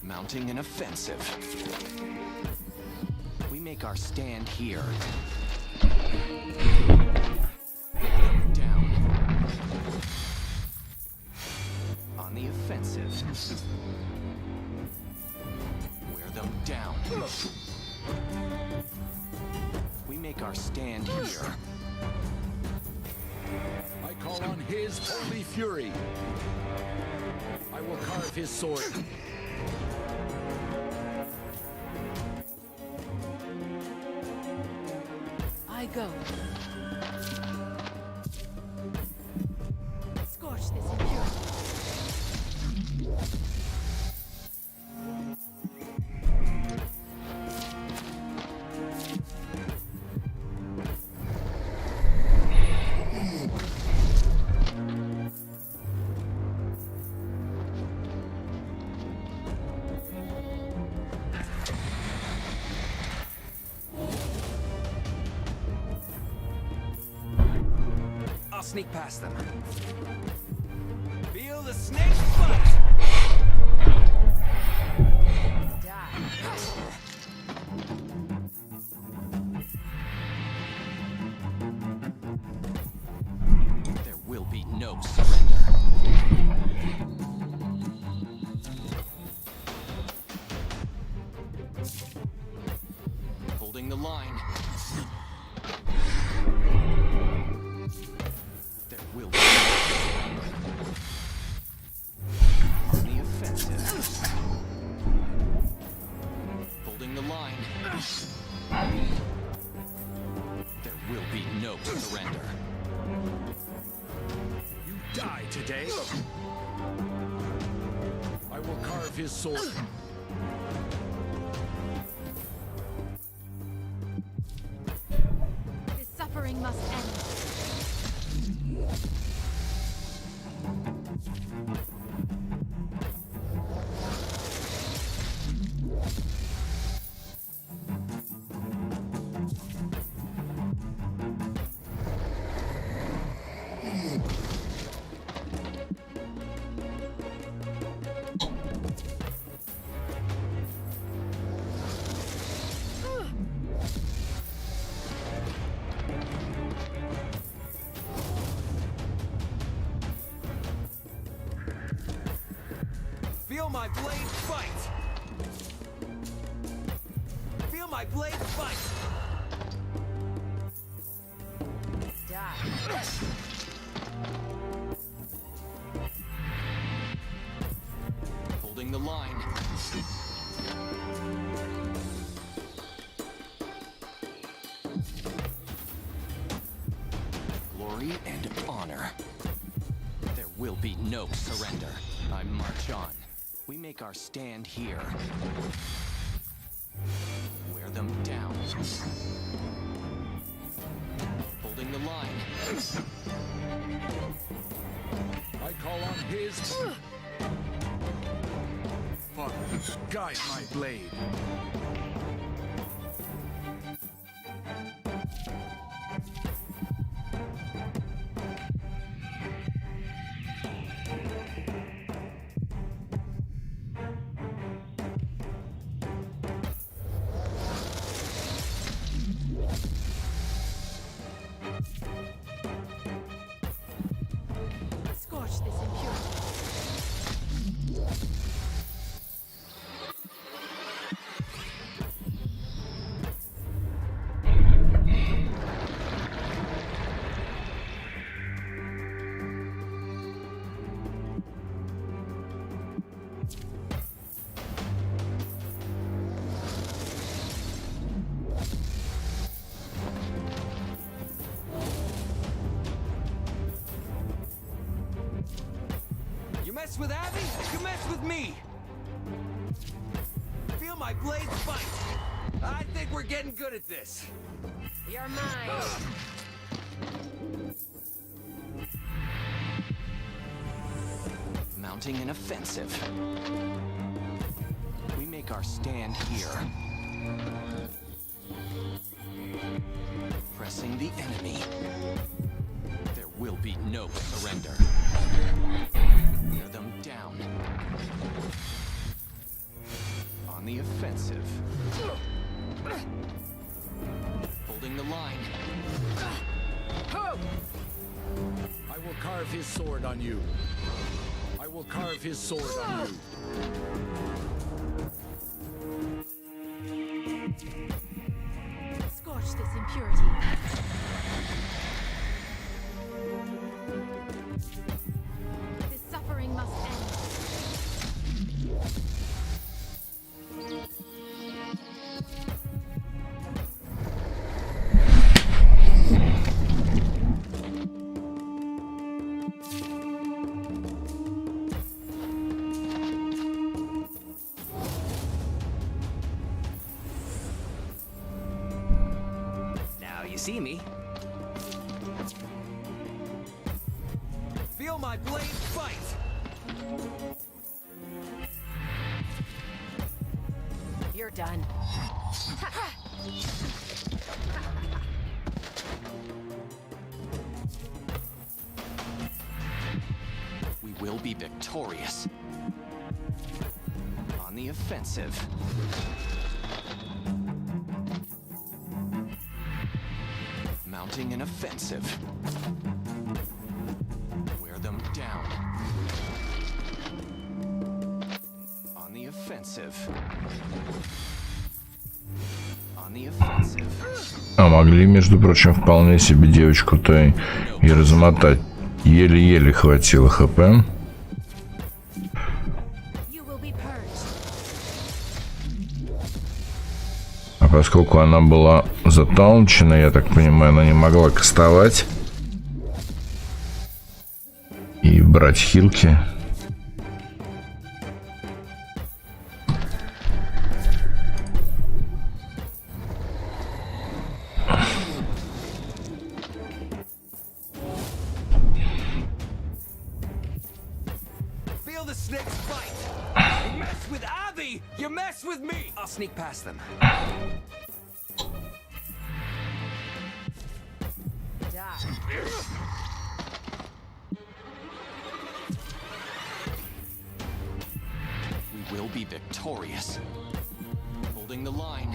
Mounting an offensive. We make our stand here. Down. On the offensive. Wear them down. We make our stand here. I call on his holy fury. I will carve his sword. I go. Scorch this impurity. I'll sneak past them. Feel the snake bite! There will be no surrender. Holding the line. There will be no surrender. On the offensive. Holding the line. There will be no surrender. You die today. I will carve his sword. This suffering must end. Feel my blade fight! Feel my blade fight! Holding the line. Glory and honor. There will be no surrender. I march on. We make our stand here. Wear them down. Holding the line. I call on his. Fathers, guide my blade. Scorch this impurity. You mess with Abby, you mess with me! Feel my blades bite. I think we're getting good at this. You're mine. Mounting an offensive. We make our stand here. Pressing the enemy. There will be no surrender. Wear them down. On the offensive. Holding the line. I will carve his sword on you. I will carve his sword on you. Scorch this impurity. This suffering must end. Now you see me. Feel my blade bite. You're done. We will be victorious. On the offensive. Mounting an offensive. Wear them down. On the offensive. On the offensive. А могли, между прочим, вполне себе девочку-то и размотать. Еле-еле хватило хп. You will be purged. А поскольку она была затаунчена, я так понимаю, она не могла кастовать и брать хилки. Feel the snake's bite. You mess with Abby, you mess with me. I'll sneak past them. We will be victorious. Holding the line.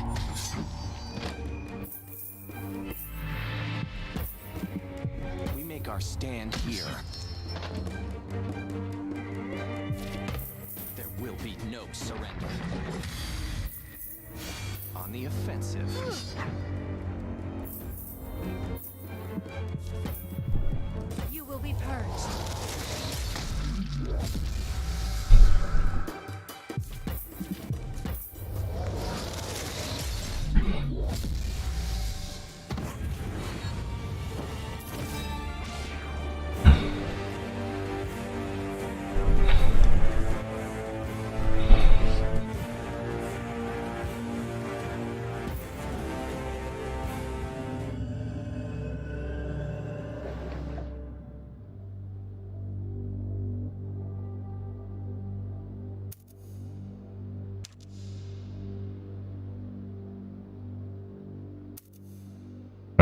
We make our stand here. There will be no surrender. On the offensive. You will be purged.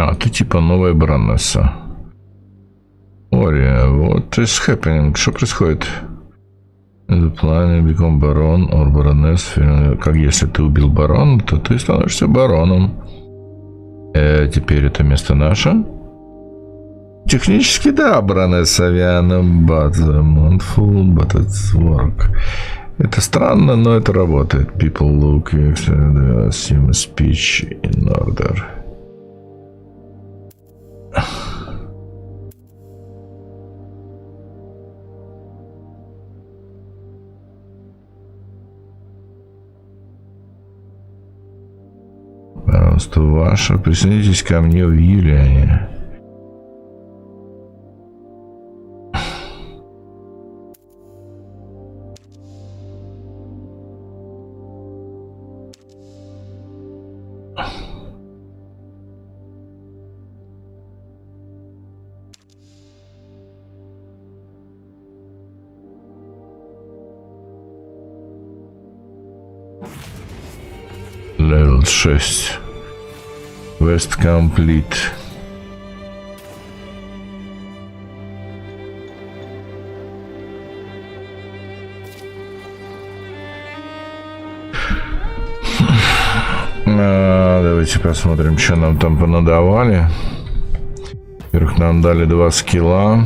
А, ты типа новая баронесса. Ори, what is happening? Что происходит? The plan become baron or baroness. Как если ты убил барона, то ты становишься бароном. Теперь это место наше? Технически да, баронесса Виана, but the monthful, but it's work. Это странно, но это работает. People look, assume speech in order. Пожалуйста, ваше. Присоединитесь ко мне в Юлиане. Level 6. Quest complete. Давайте посмотрим, что нам там понадавали. Во-первых, нам дали 2 скилла.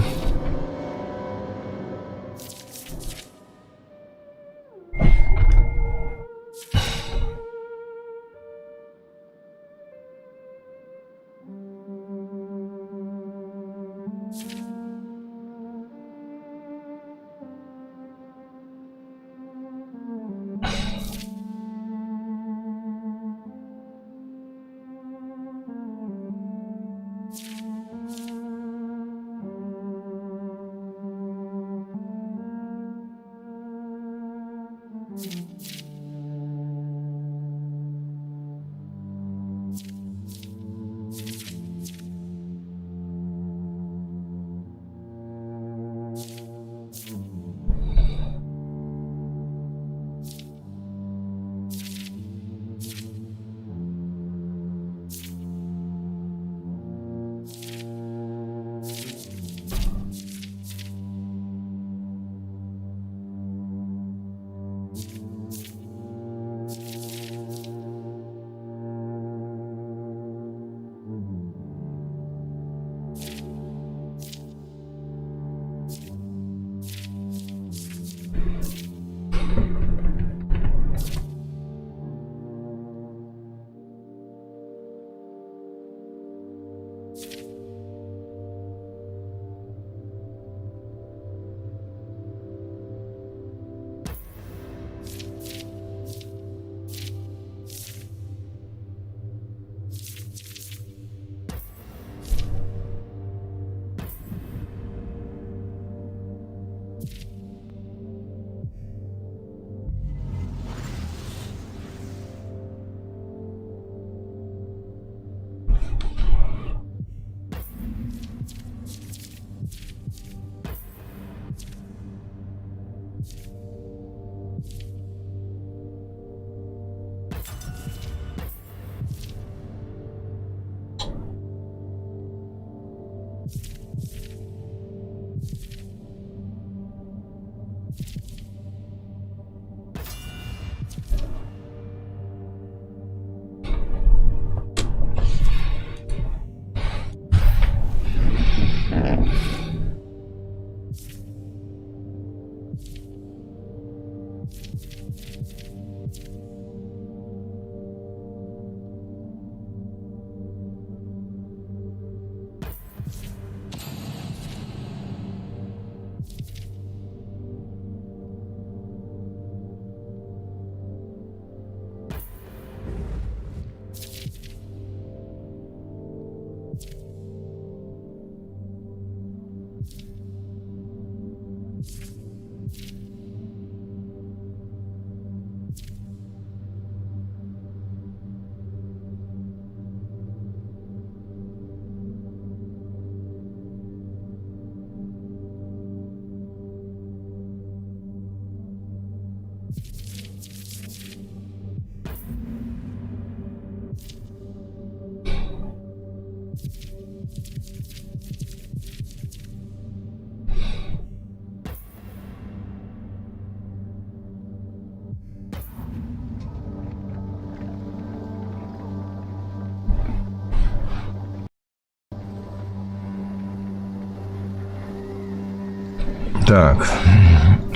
Так,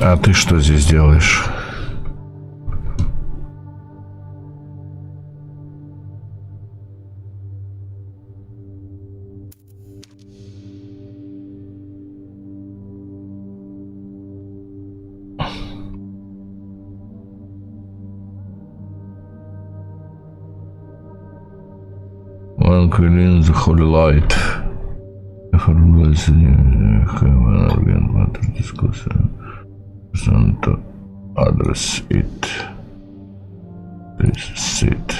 а ты что здесь делаешь? One clean the holy light. To address it. This is it.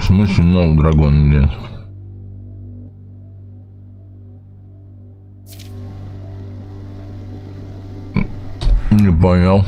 смысле новый дракон, нет? Не понял.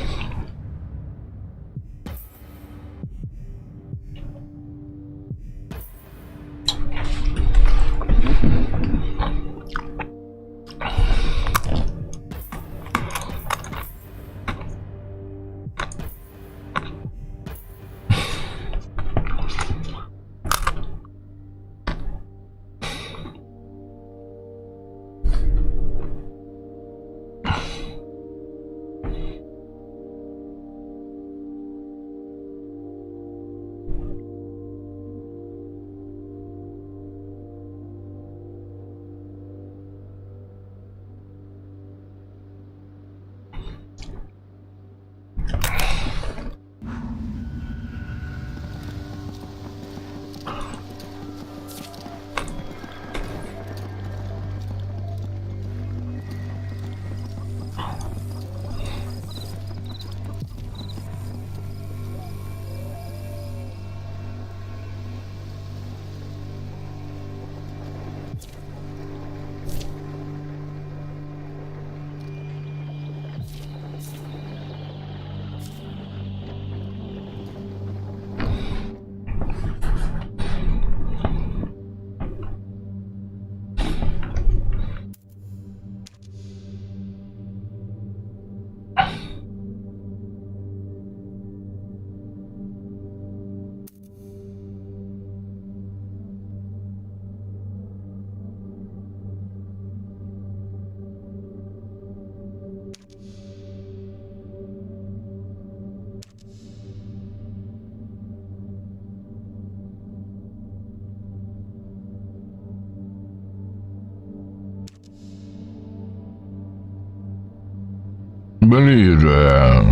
Ближе.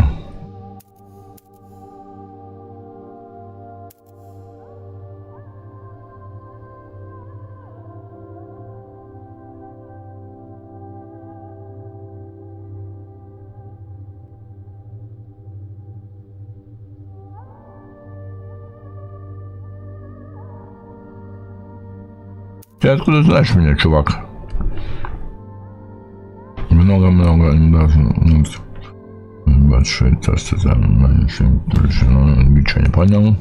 Ты откуда знаешь меня, чувак? Много-много большой тесты там, ничего не понял.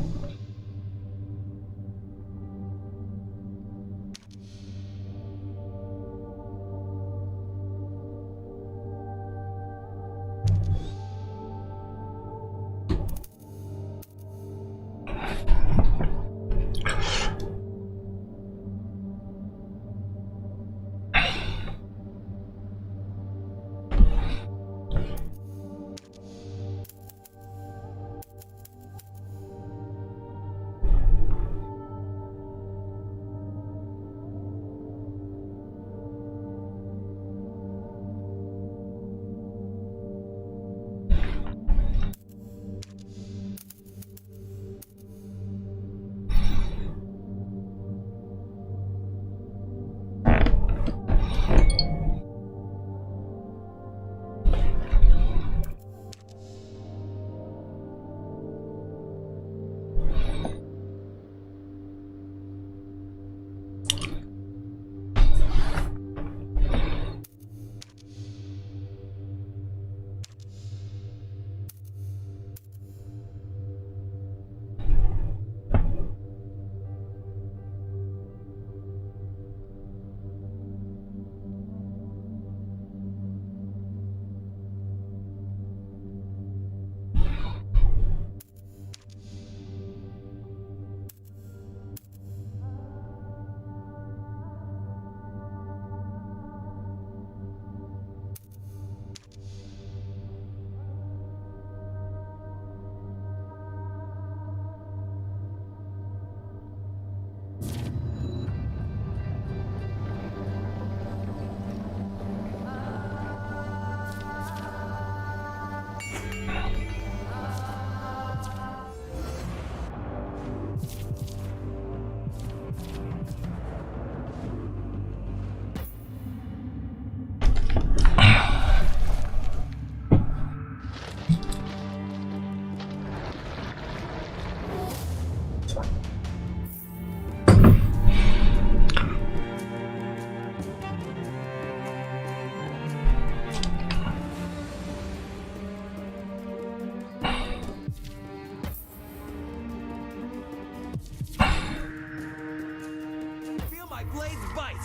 blades bite!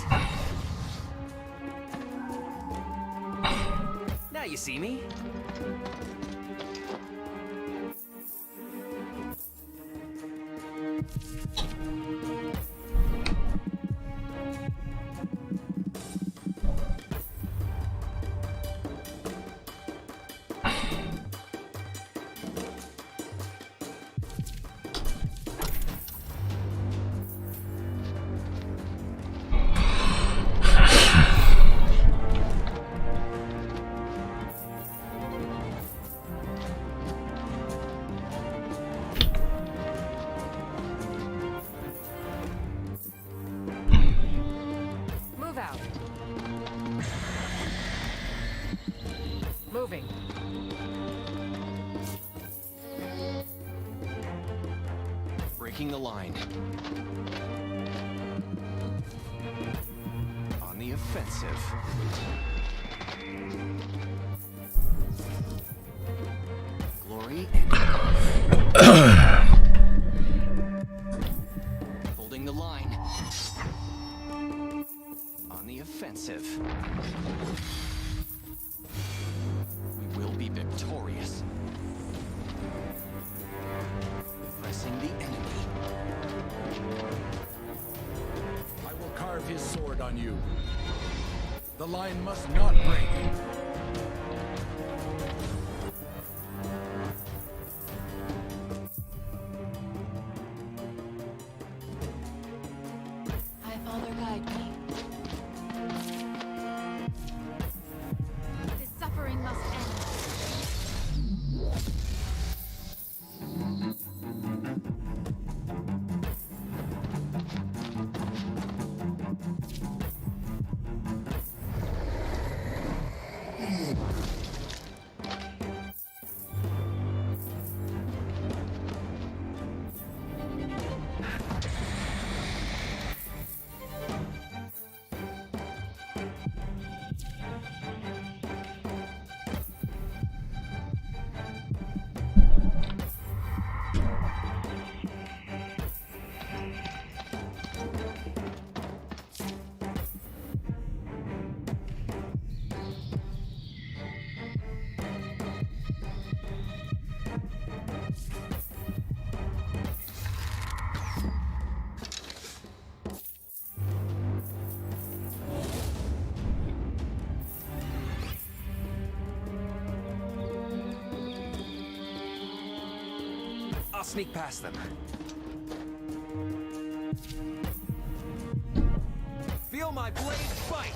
Now you see me. Move out. Moving. Breaking the line. On the offensive. Glory and holding the line. On the offensive. We will be victorious. Pressing the enemy. I will carve his sword on you. The line must not break. High Father, guide me. This suffering must end. I'll sneak past them. Feel my blade bite!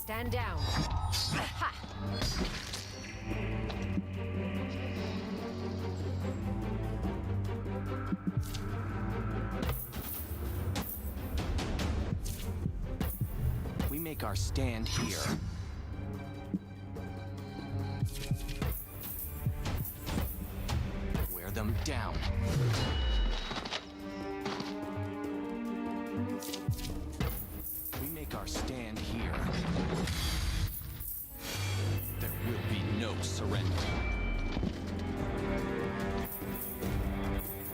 Stand down. Ha! we make our stand here. Wear them down. We make our stand here. There will be no surrender.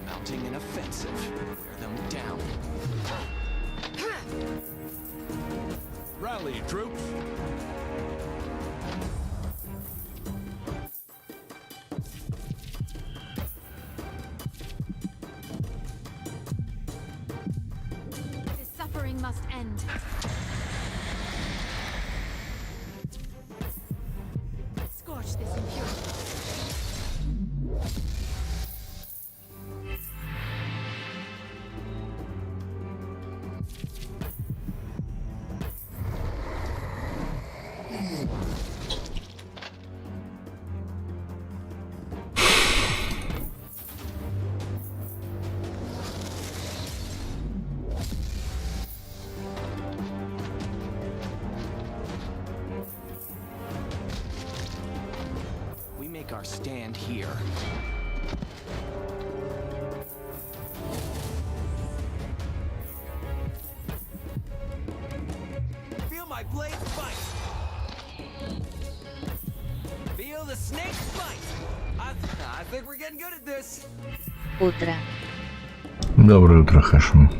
Mounting an offensive. Wear them down. Rally, troops! This suffering must end. make our stand here. Feel my blade bite. Feel the snake bite. I think we're getting good at this. Утро. Доброе утро, Хэшем.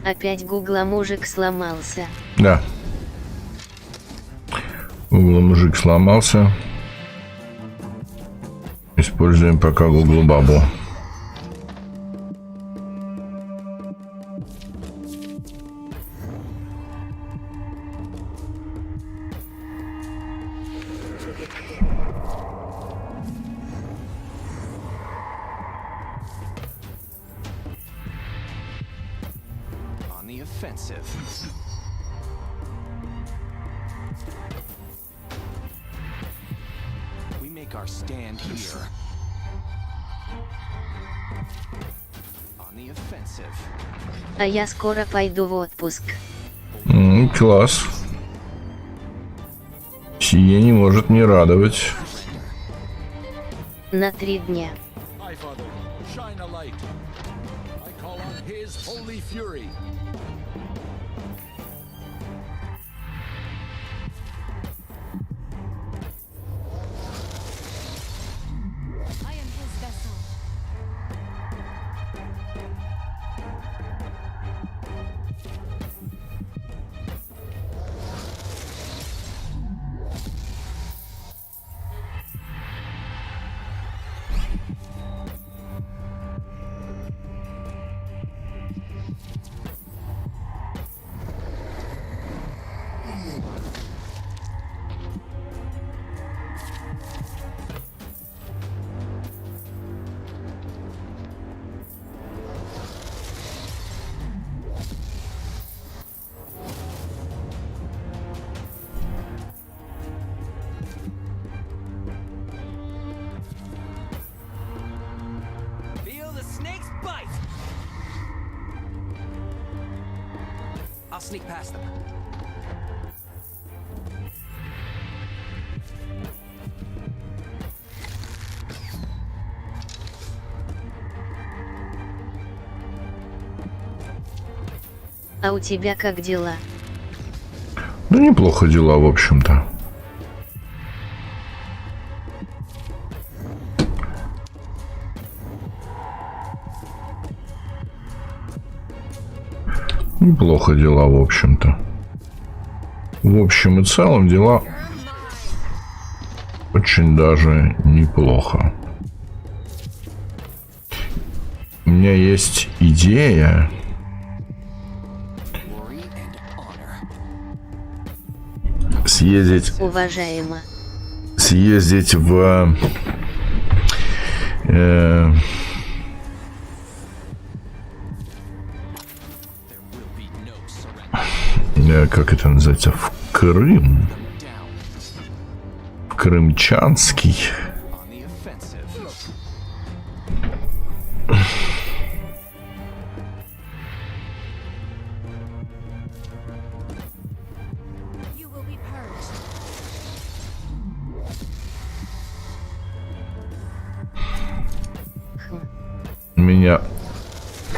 Опять гугла мужик сломался. Да. Гугла мужик сломался. Используем пока гуглу бабу. On the offensive. We make our stand here. On the offensive. А я скоро пойду в отпуск. Класс. Сие не может не радовать. На 3 дня. My father, shine a light. I call on his holy fury. I am his vessel. Feel the snake's bite. I'll sneak past them. А у тебя как дела? Да неплохо дела, в общем-то. Неплохо дела, в общем-то. В общем и целом дела очень даже неплохо. У меня есть идея Glory and honor. съездить Уважаемо. в There will be no surrender. как это называется, в Крым, Down. в Крымчанский. On the offensive. You will be purged. Меня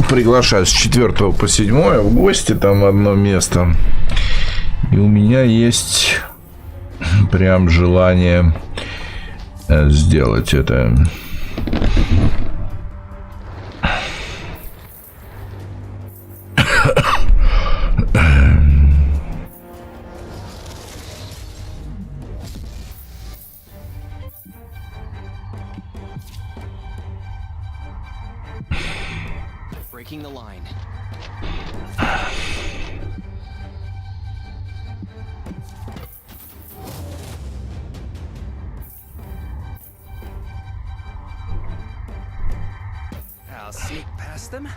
приглашают с 4 по 7 в гости, там одно место. И у меня есть прям желание сделать это. Breaking the line. I'll sneak past them.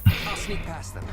I'll sneak past them.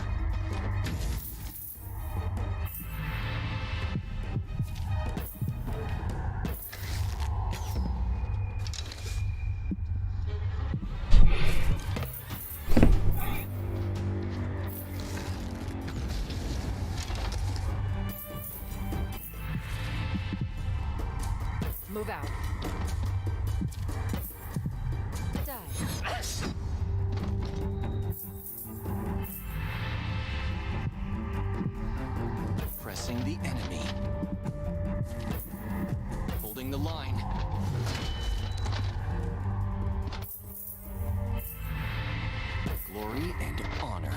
and honor.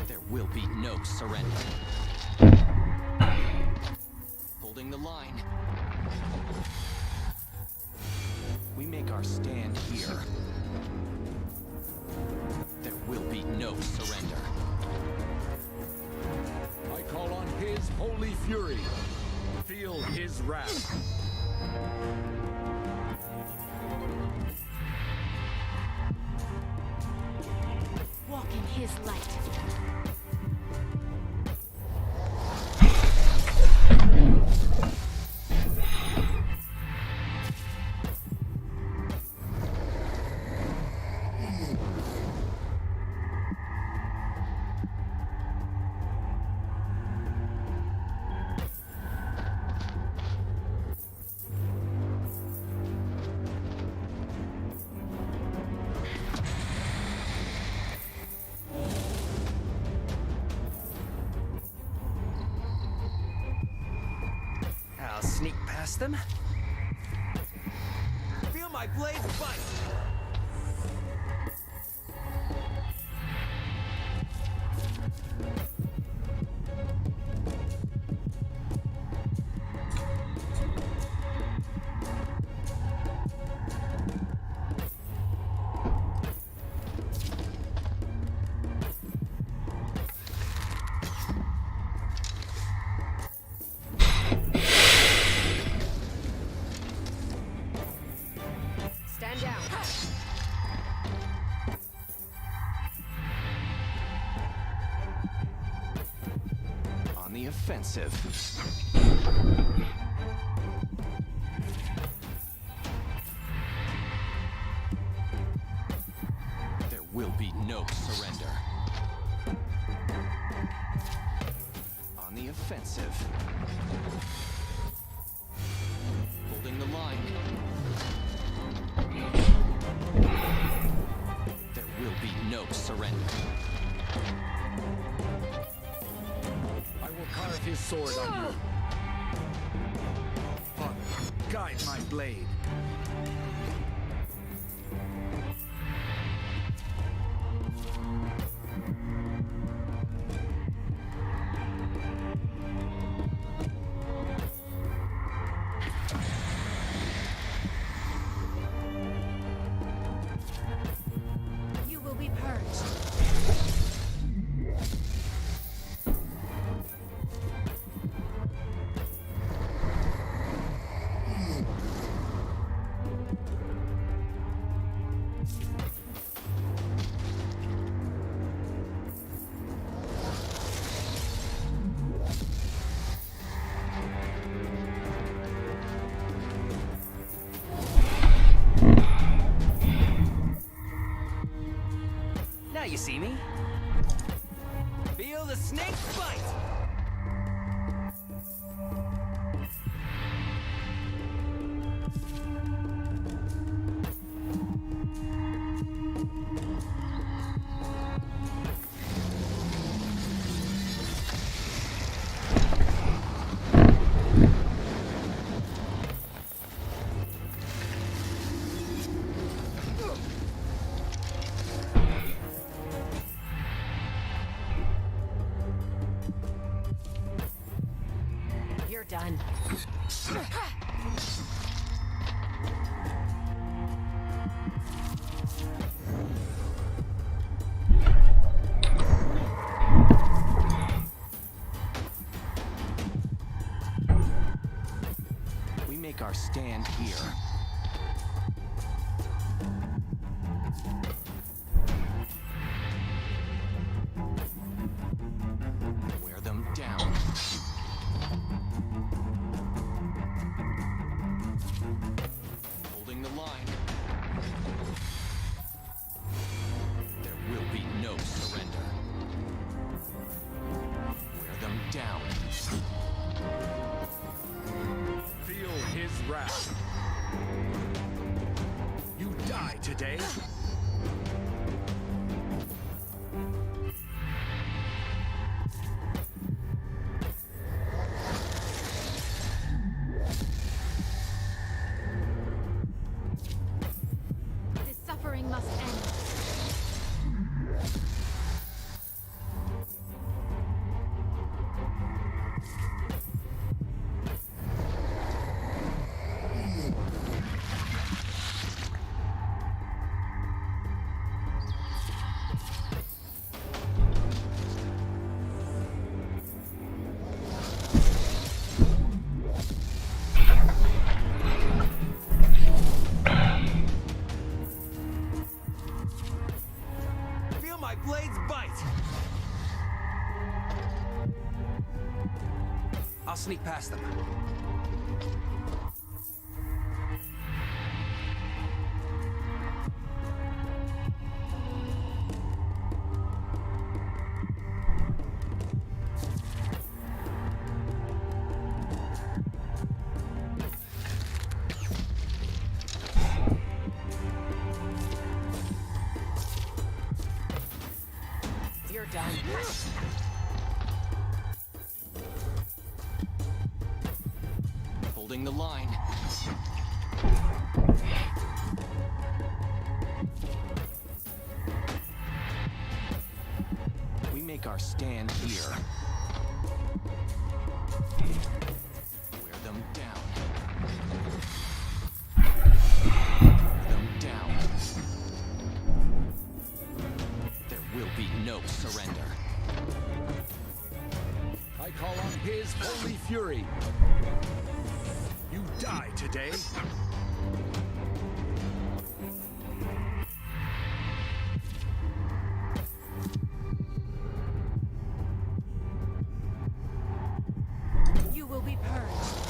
There will be no surrender. Holding the line. We make our stand here. There will be no surrender. I call on his holy fury. Feel his wrath. Walk in his light. I'll sneak past them. Feel my blade bite! Stand down. On the offensive. There will be no surrender. On the offensive. Holding the line. There will be no surrender. I will carve his sword on you. Father, guide my blade. You will be purged. Now you see me. Feel the snake bite! You're done. We make our stand here. Wear them down. Holding the line. There will be no surrender. Wear them down. Feel his wrath. You die today. This suffering must sneak past them. You're done. Holding the line. We make our stand here. Wear them down. Wear them down. There will be no surrender. I call on his holy fury. You die today. You will be purged.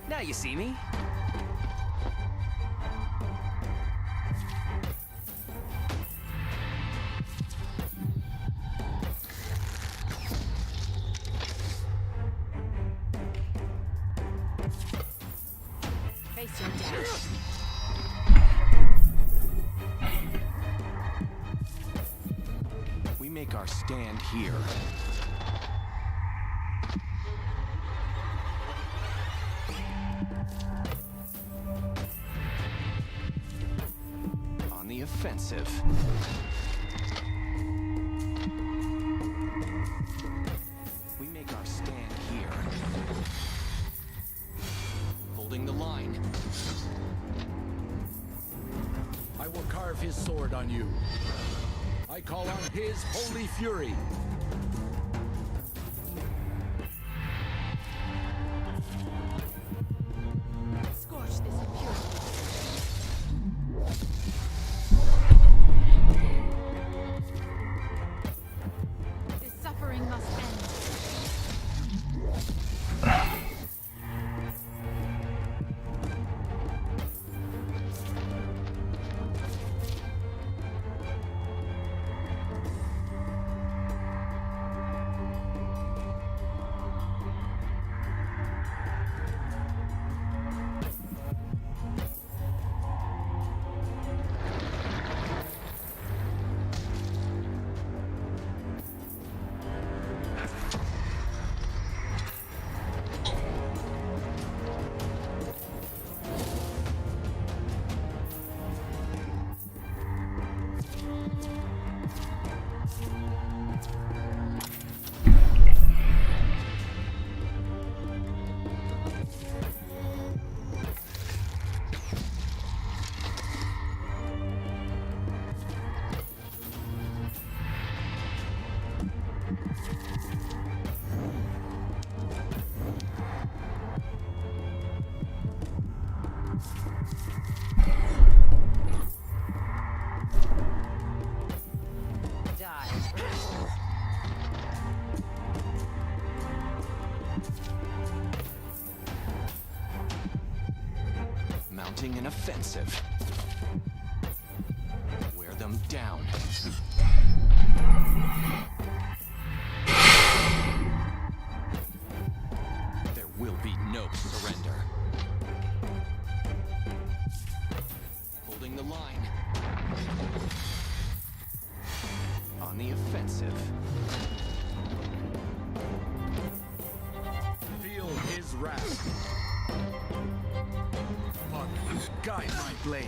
Now you see me. Face your death. We make our stand here. On the offensive. We make our stand here. Holding the line. I will carve his sword on you. I call on his holy fury. Scorch this impurity. This suffering must end. Mounting an offensive. Wear them down. There will be no surrender. Holding the line. On the offensive. Feel his wrath. Upon blade.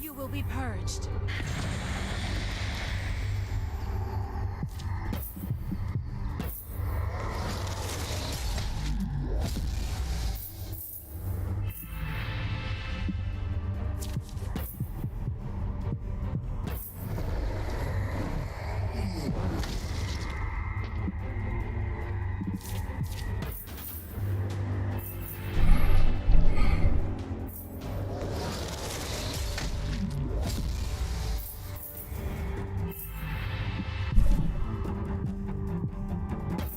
You will be purged.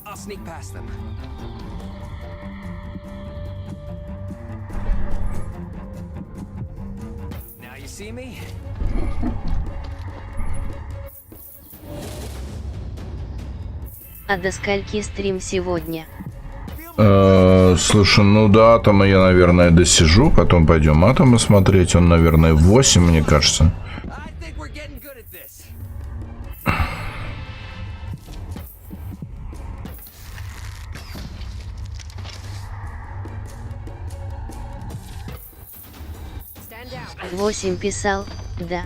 I'll sneak past them. Now you see me? А до скольки стрим сегодня? Слушай, ну до атома я, наверное, досижу. Потом пойдем атомы смотреть. Он, наверное, 8, мне кажется. I think we're getting good at this. Stand down. 8 писал, да.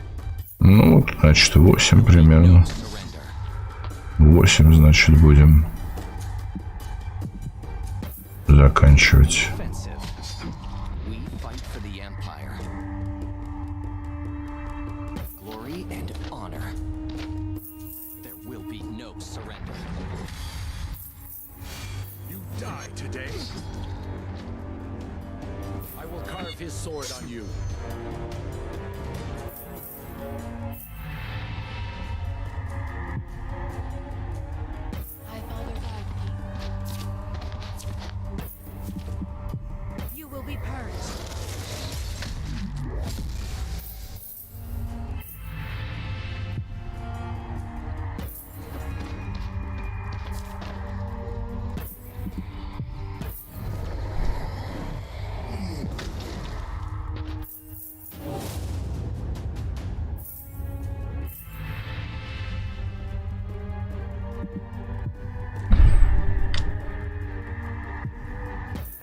Ну, вот, значит, 8 примерно. Surrender. 8, значит, будем заканчивать. Offensive. We fight for the Empire. Glory and honor. There will be no surrender. You die today. I will carve his sword on you. My father guide me. You will be purged.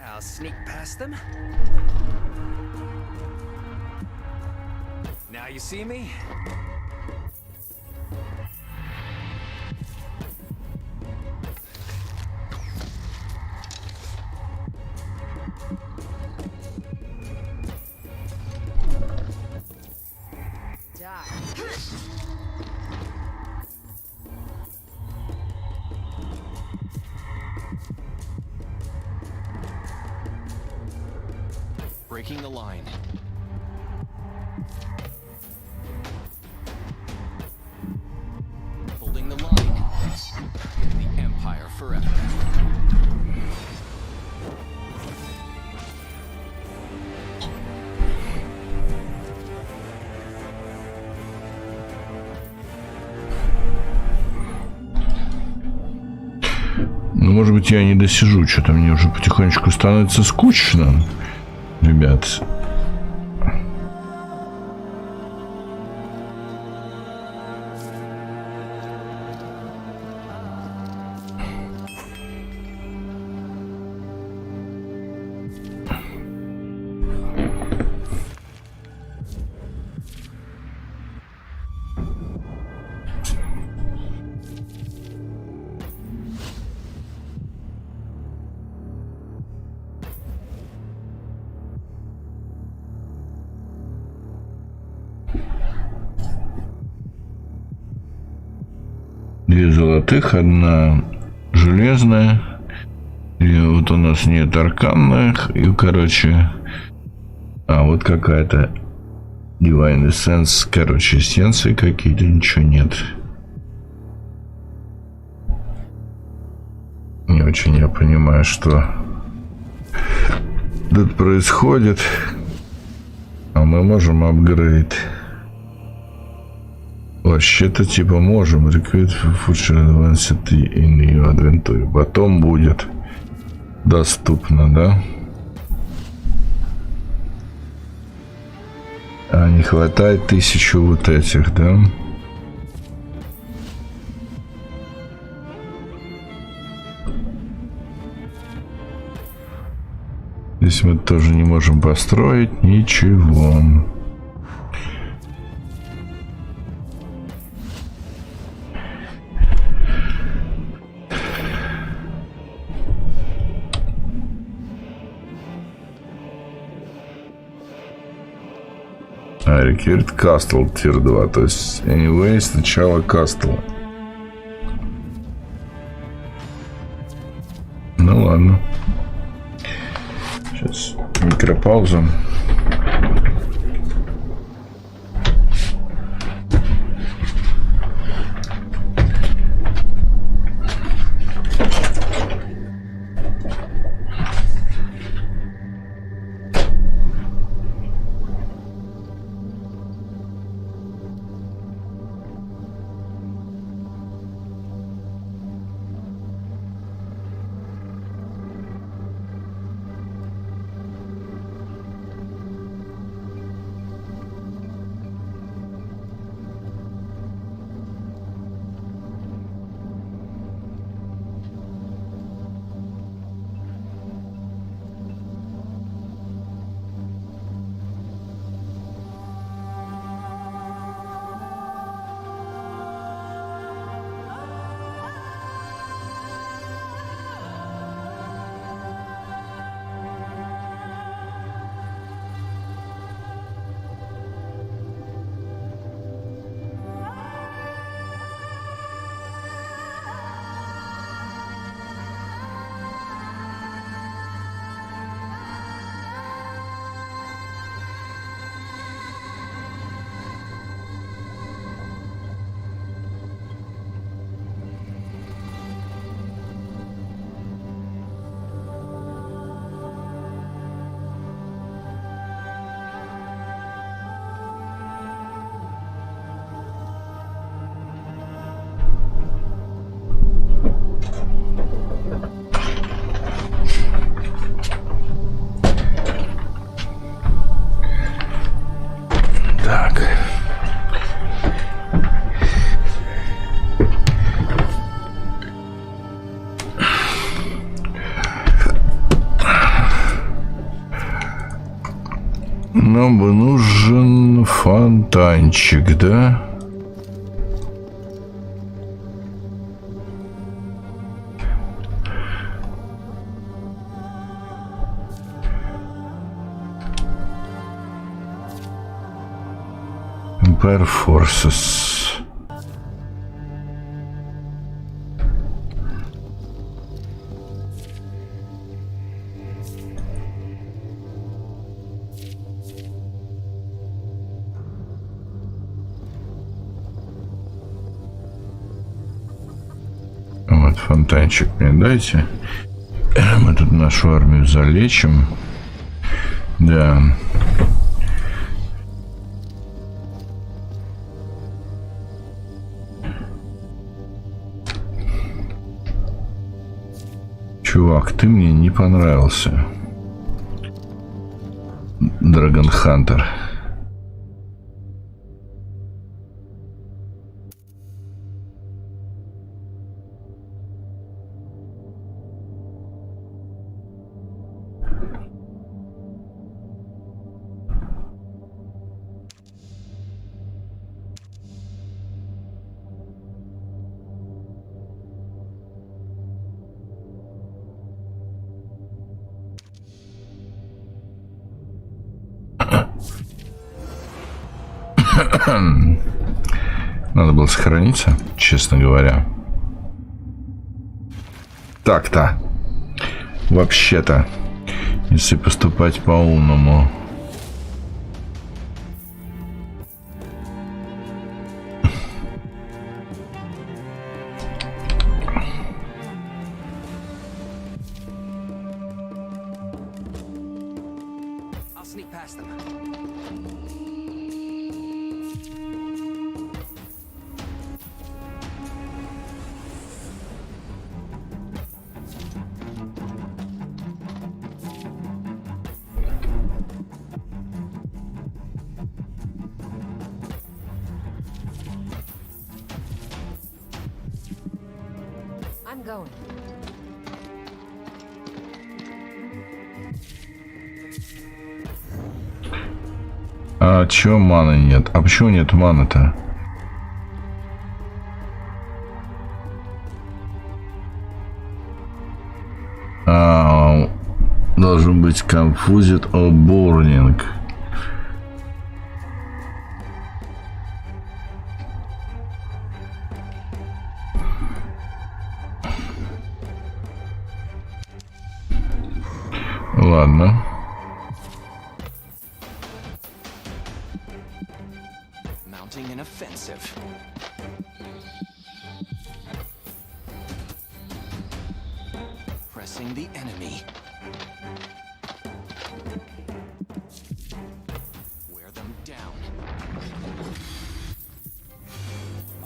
I'll sneak past them. Now you see me? Breaking the line. Holding the line. The Empire forever. Ну, может быть, я не досижу. Что-то мне уже потихонечку становится скучно. Ребят. Две золотых, одна железная. И вот у нас нет арканных. И, короче... А, вот какая-то Divine Essence. Короче, эссенции какие-то, ничего нет. Не очень я понимаю, что тут происходит. А мы можем апгрейд. Вообще-то типа можем. Recruit for future advanced in your adventure. Потом будет. доступно, да? А не хватает 1000 вот этих, да? Здесь мы тоже не можем построить ничего. Required Castle Tier 2. То есть, anyway, сначала Castle. Ну ладно. Сейчас микропауза. Нам бы нужен фонтанчик, да? Empire Forces. Вот фонтанчик мне дайте. Мы тут нашу армию залечим. Да. Чувак, ты мне не понравился. Драгон Хантер. Надо было сохраниться, честно говоря. Так-то. Вообще-то, если поступать по-умному. I'll sneak past them. I'm going. А чё маны нет? А почему нет маны-то? Должен быть confused or burning. Ладно. Mounting an offensive. Pressing the enemy. Wear them down.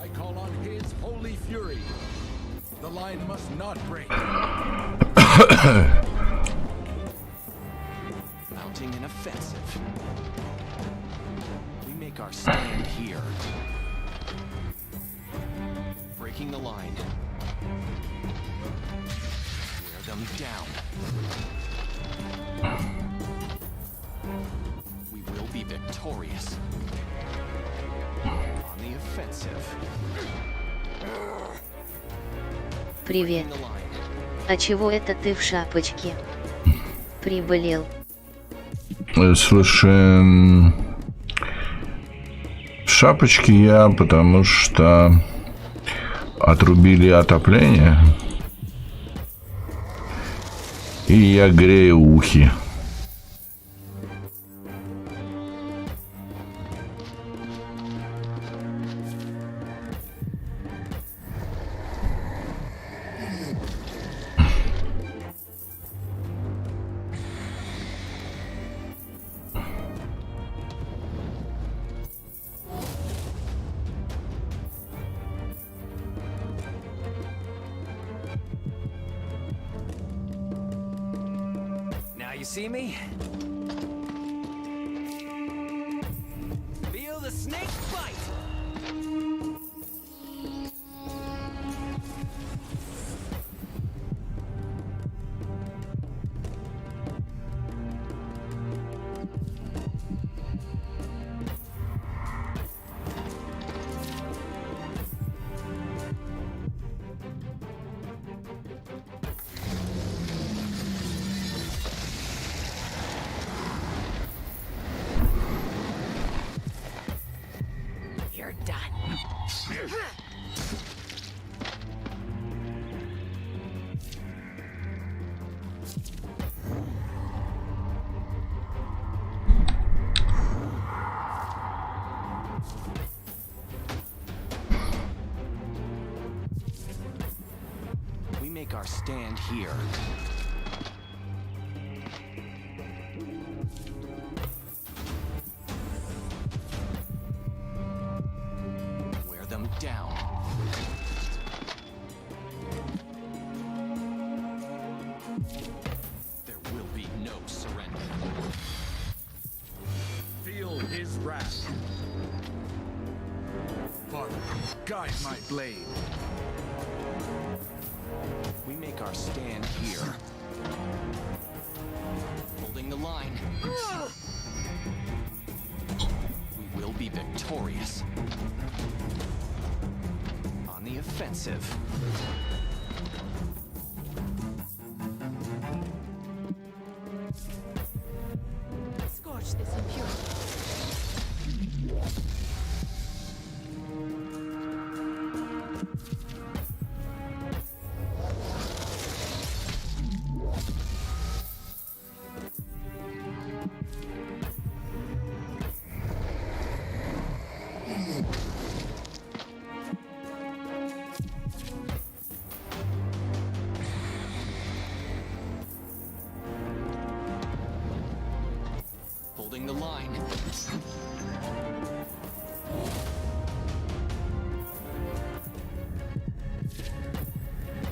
I call on his holy fury. The line must not break. Mounting an offensive. We make our stand here. Breaking the line. Wear them down. We will be victorious. On the offensive. Привет. Breaking the line. А чего это ты в шапочке? Приболел. Слушай, в шапочке я, потому что отрубили отопление, и я грею ухи. Now you see me? Feel the snake bite! You're done. We make our stand here. Wear them down. There will be no surrender. Feel his wrath. Father, guide my blade. We make our stand here. Holding the line. We will be victorious. On the offensive. Scorch this impurity. Holding the line.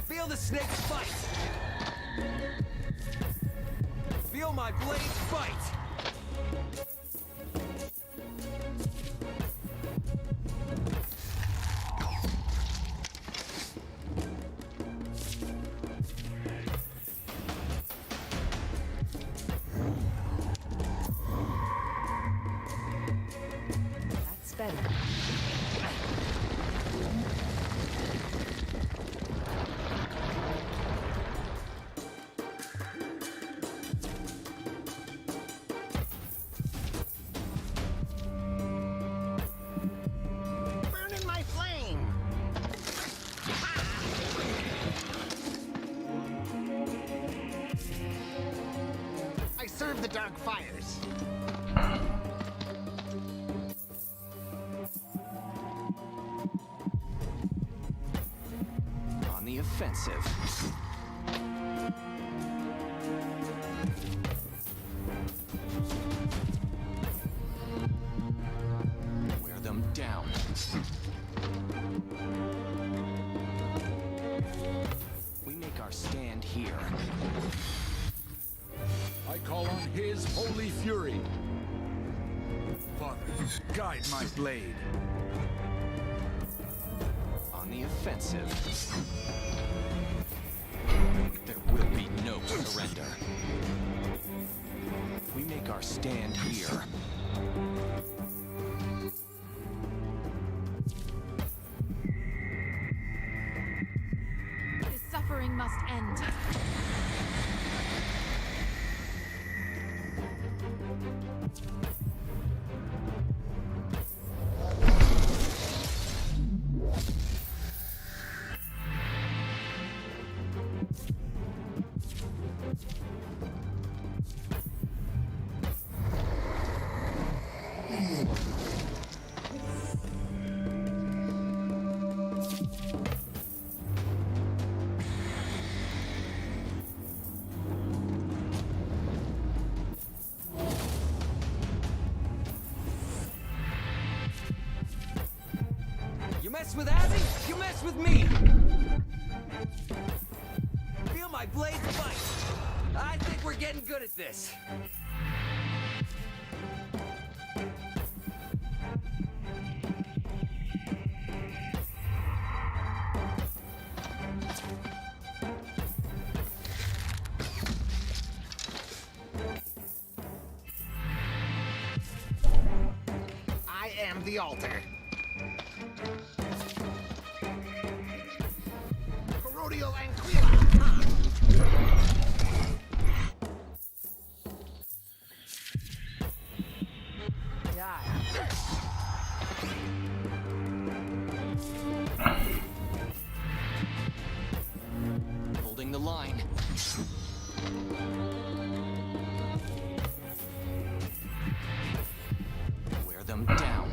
Feel the snake's bite! Feel my blade bite! the dark fires. On the offensive. Wear them down. We make our stand here. I call on his holy fury. Father, guide my blade. On the offensive. There will be no surrender. We make our stand here. This suffering must end. You mess with Abby, you mess with me! Feel my blades bite! I think we're getting good at this. I am the altar. Corrodial Anquila. Holding the line. Wear them down.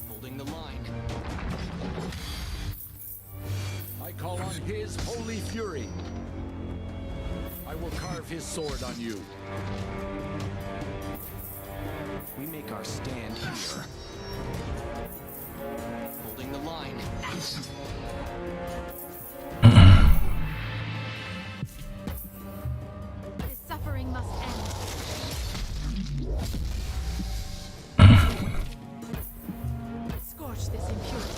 Holding the line. I call on his holy fury. I will carve his sword on you. We make our stand here. Holding the line. This suffering must end. Scorch this impurity.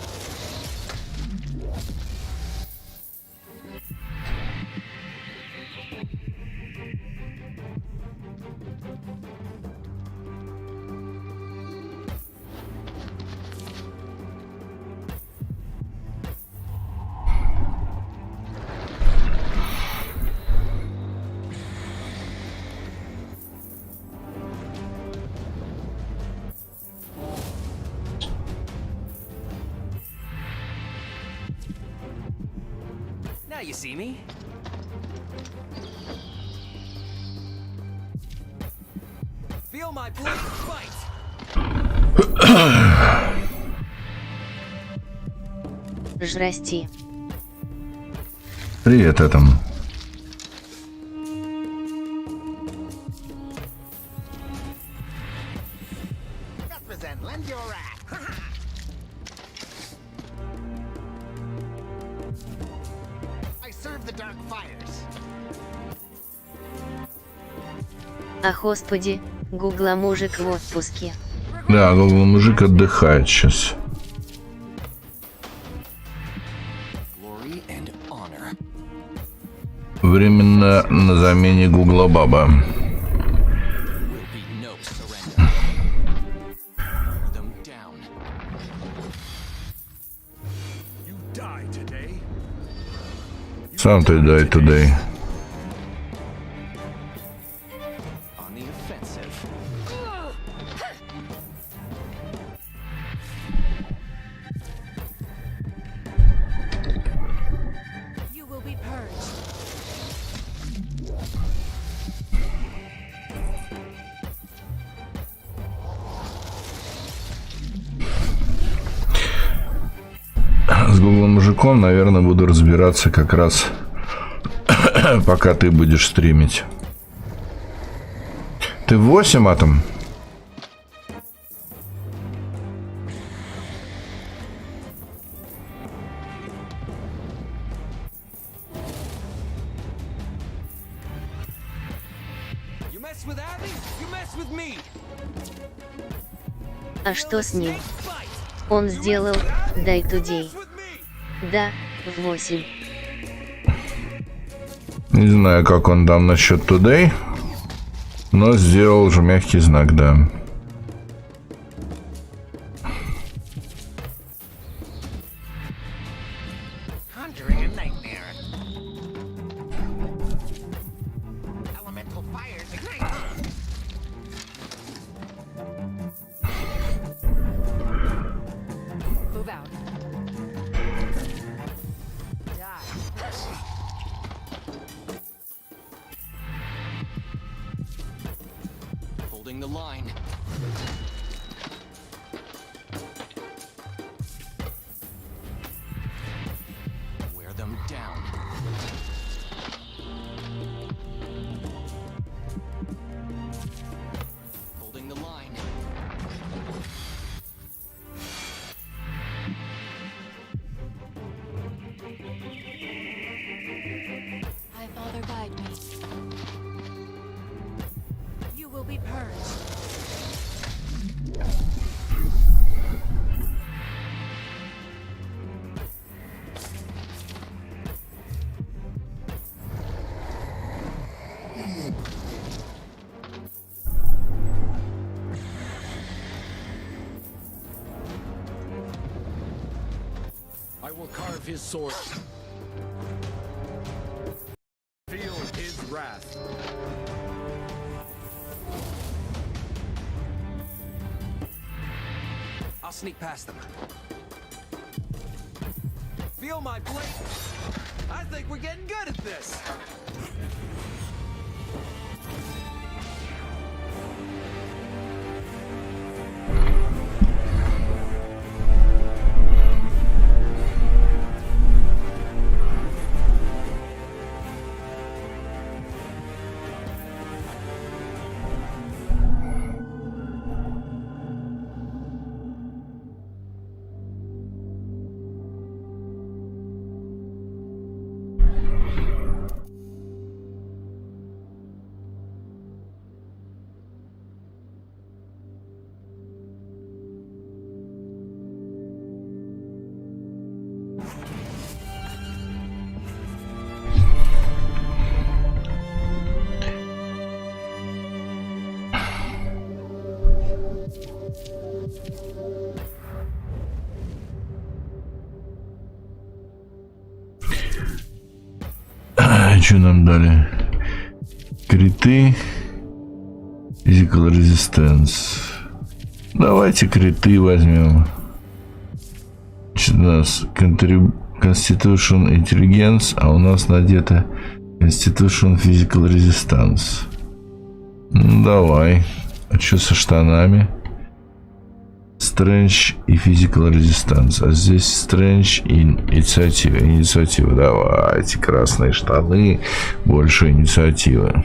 Now you see me. Feel my blades bite! Жрасти. Привет, Этому. Represent, lend your rat. I serve the dark fires. А господи, Гугла мужик в отпуске. Да, Google мужик отдыхает сейчас. Glory and honor. Временно на замене Гугла баба. Will be no surrender. Wear them down. You die today. Сам ты дай тудей. On the offensive. You will be purged. с Гуглом мужиком, наверное, буду разбираться как раз пока ты будешь стримить. Ты в 8 атом? You mess with Abby, you mess with me. А что с ним? Он сделал «Дай тудей». Да, в 8. Не знаю, как он там насчет today, но сделал уже мягкий знак, да. Conjuring a nightmare. Elemental fires ignite. Move out. Die. Holding the line. Wear them down. Holding the line. High Father, guide me. You will be purged. I will carve his sword. Feel his wrath. I'll sneak past them. Feel my blade. I think we're getting good at this. Что нам дали? Криты. Physical Resistance. Давайте криты возьмем. Что у нас? Constitution Intelligence, а у нас надето Constitution Physical Resistance. Ну, давай. А что со штанами? Strange и Physical Resistance. А здесь Strange и инициатива. Инициатива. Давайте. Красные штаны. Больше инициативы.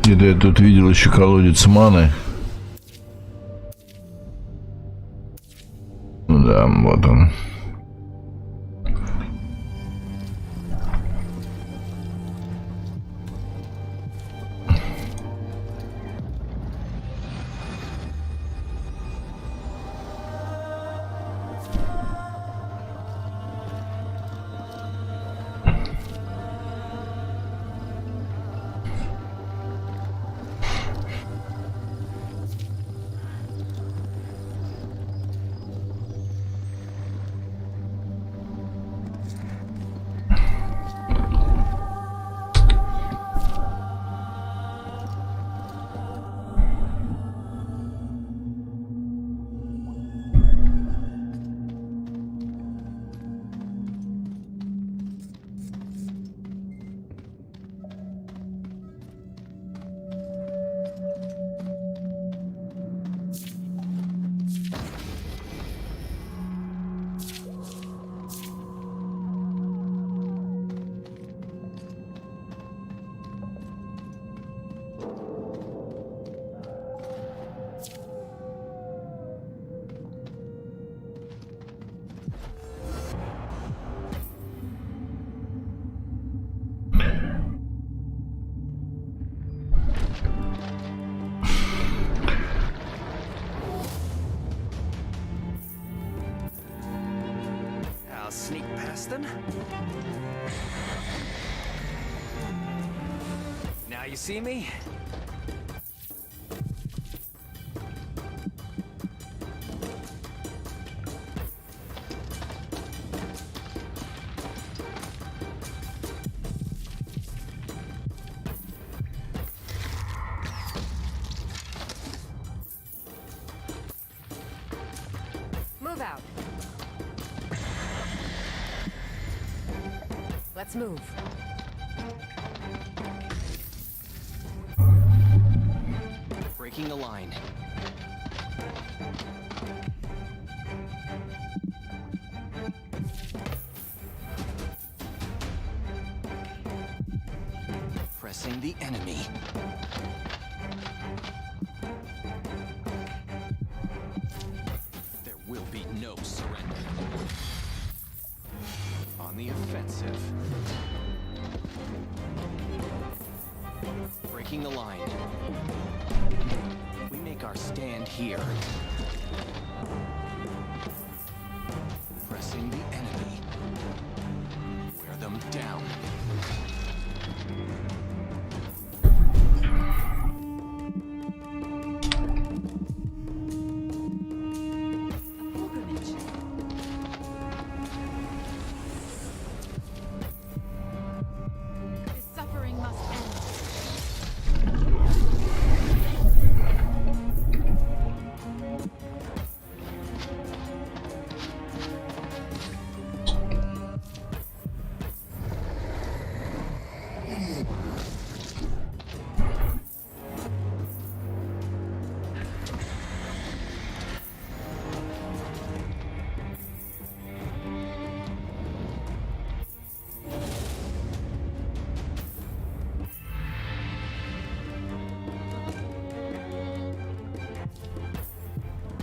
Где-то я тут видел еще колодец маны. Да, вот он. I'll sneak past them. Now you see me? Move out. Let's move. Breaking the line. Pressing the enemy. There will be no surrender. On the offensive. Breaking the line. We make our stand here. Pressing the enemy. Wear them down. His suffering must end.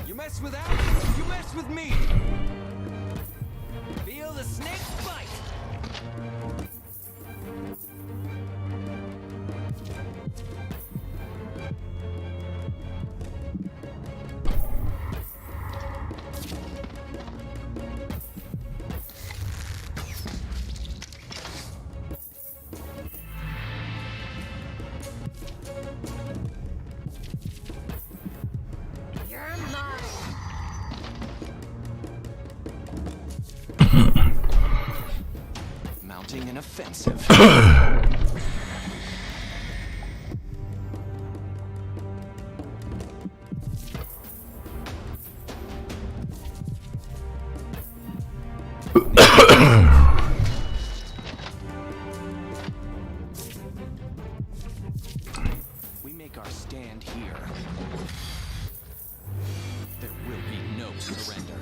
You mess with Abby, you mess with me. Feel the snake bite. You're mine. Mounting an offensive. We make our stand here. There will be no surrender.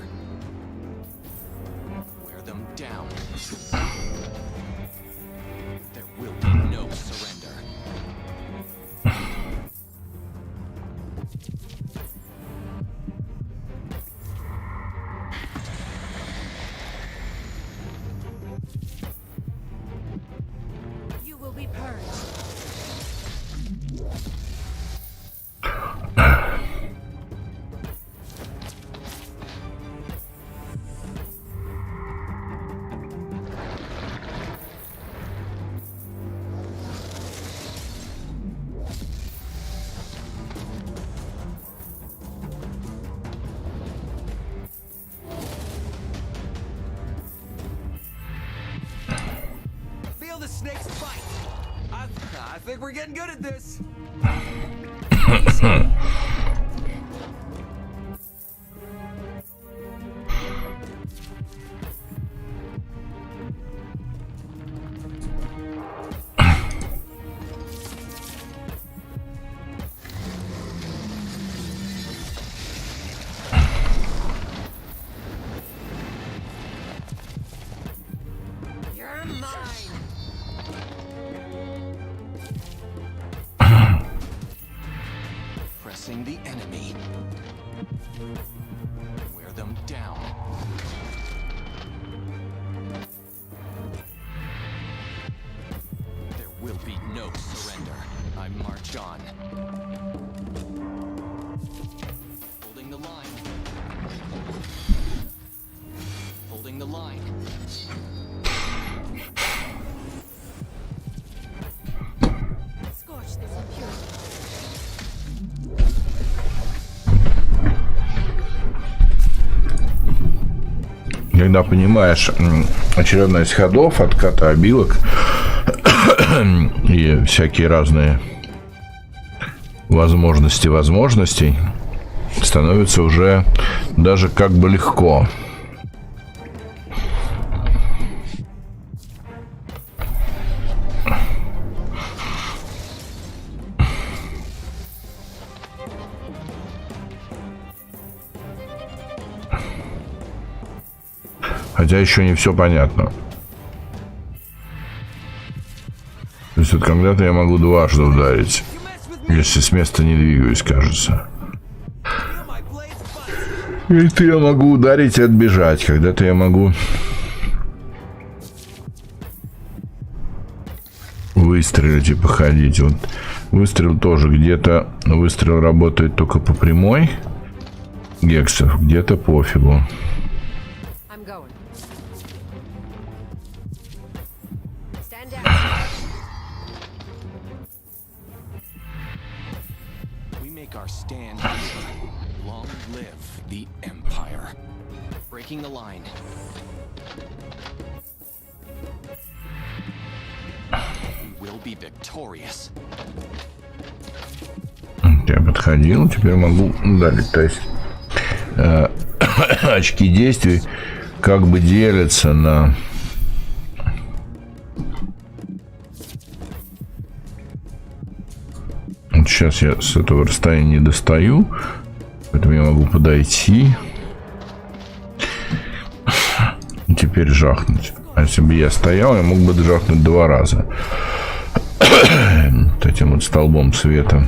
Wear them down. There will be no surrender. snake's bite. I think we're getting good at this. You're mine. Pressing the enemy. Wear them down. There will be no surrender. I march on. Holding the line. Holding the line. Scorch this impurity. Когда понимаешь очередность ходов, отката обилок и всякие разные возможностей, становится уже даже как бы легко. Хотя еще не все понятно. То есть вот когда-то я могу дважды ударить, если с места не двигаюсь, кажется. И-то я могу ударить и отбежать. Когда-то я могу выстрелить и походить. Вот выстрел тоже где-то. Выстрел работает только по прямой гексов, где-то пофигу. I'm going. Stand down. We make our stand here. Long live the Empire. Breaking the line. We will be victorious. Я подходил, теперь могу ударить. То есть очки действий как бы делятся на... Вот сейчас я с этого расстояния не достаю, поэтому я могу подойти и теперь жахнуть. А если бы я стоял, я мог бы жахнуть 2 раза вот этим вот столбом света.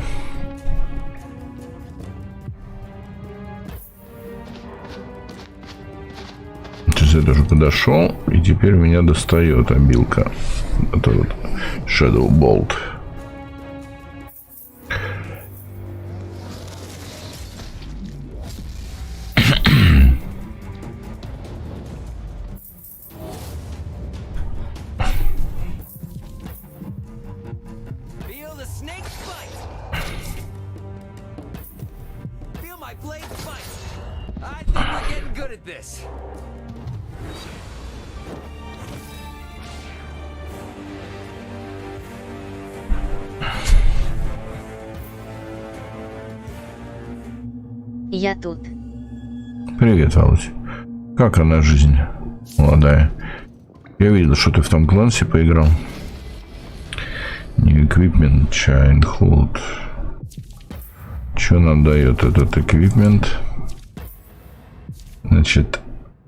Сейчас я тоже подошел, и теперь меня достает обилка. Это вот Shadow Bolt. Feel the snake's bite. Feel my blade bite. I think we're getting good at this. Я тут. Привет, Алыч. Как она, жизнь молодая? Я видел, что ты в том классе поиграл. New equipment, childhood. Что нам дает этот equipment? Значит,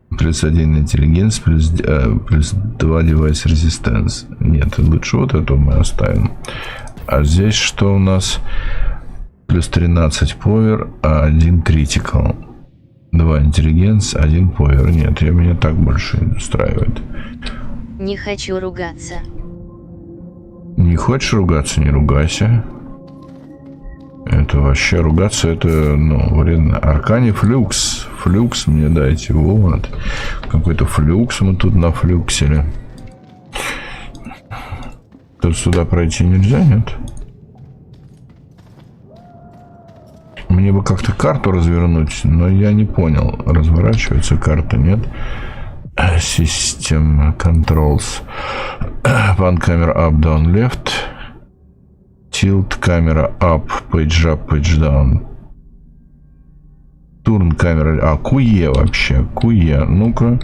плюс 1 интеллигенс, плюс 2 девайс резистанс. Нет, лучше вот это мы оставим. А здесь что у нас? Плюс 13 повер, а 1 критикал. 2 интеллигенс, 1 повер. Нет, меня так больше устраивает. Не хочу ругаться. Не хочешь ругаться, не ругайся. Это вообще ругаться, это, ну, вредно. Аркани флюкс. Флюкс мне дайте. Вот. Какой-то флюкс мы тут нафлюксили. Тут сюда пройти нельзя, нет? Мне бы как-то карту развернуть, но я не понял. Разворачивается карта, нет? System controls. One camera up, down, left. Tilt camera up, page down. Turn камера... А, QE вообще. QE. Ну-ка.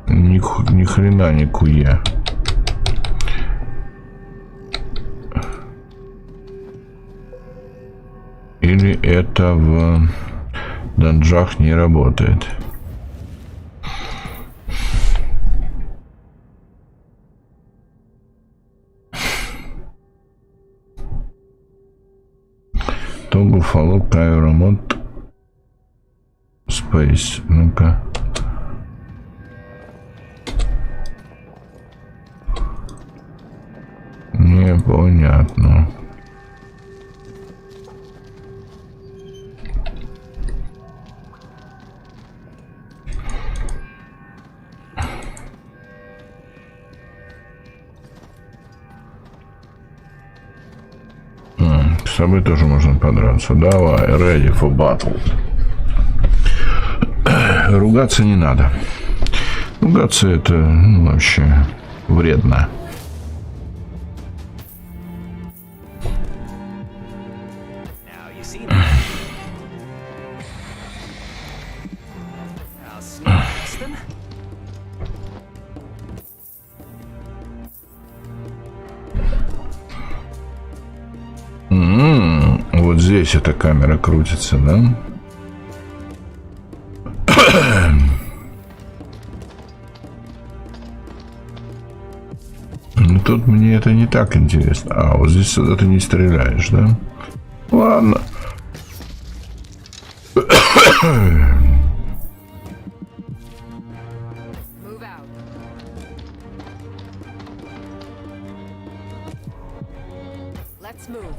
Ни хрена не QE. Или это в данжах не работает. Toggle follow camera mode space. Ну-ка. Непонятно. С тобой тоже можно подраться. Давай, ready for battle. Ругаться не надо. Ругаться это вообще вредно. Вот здесь эта камера крутится, да? Ну тут мне это не так интересно. А, вот здесь ты не стреляешь, да? Ладно. Let's move.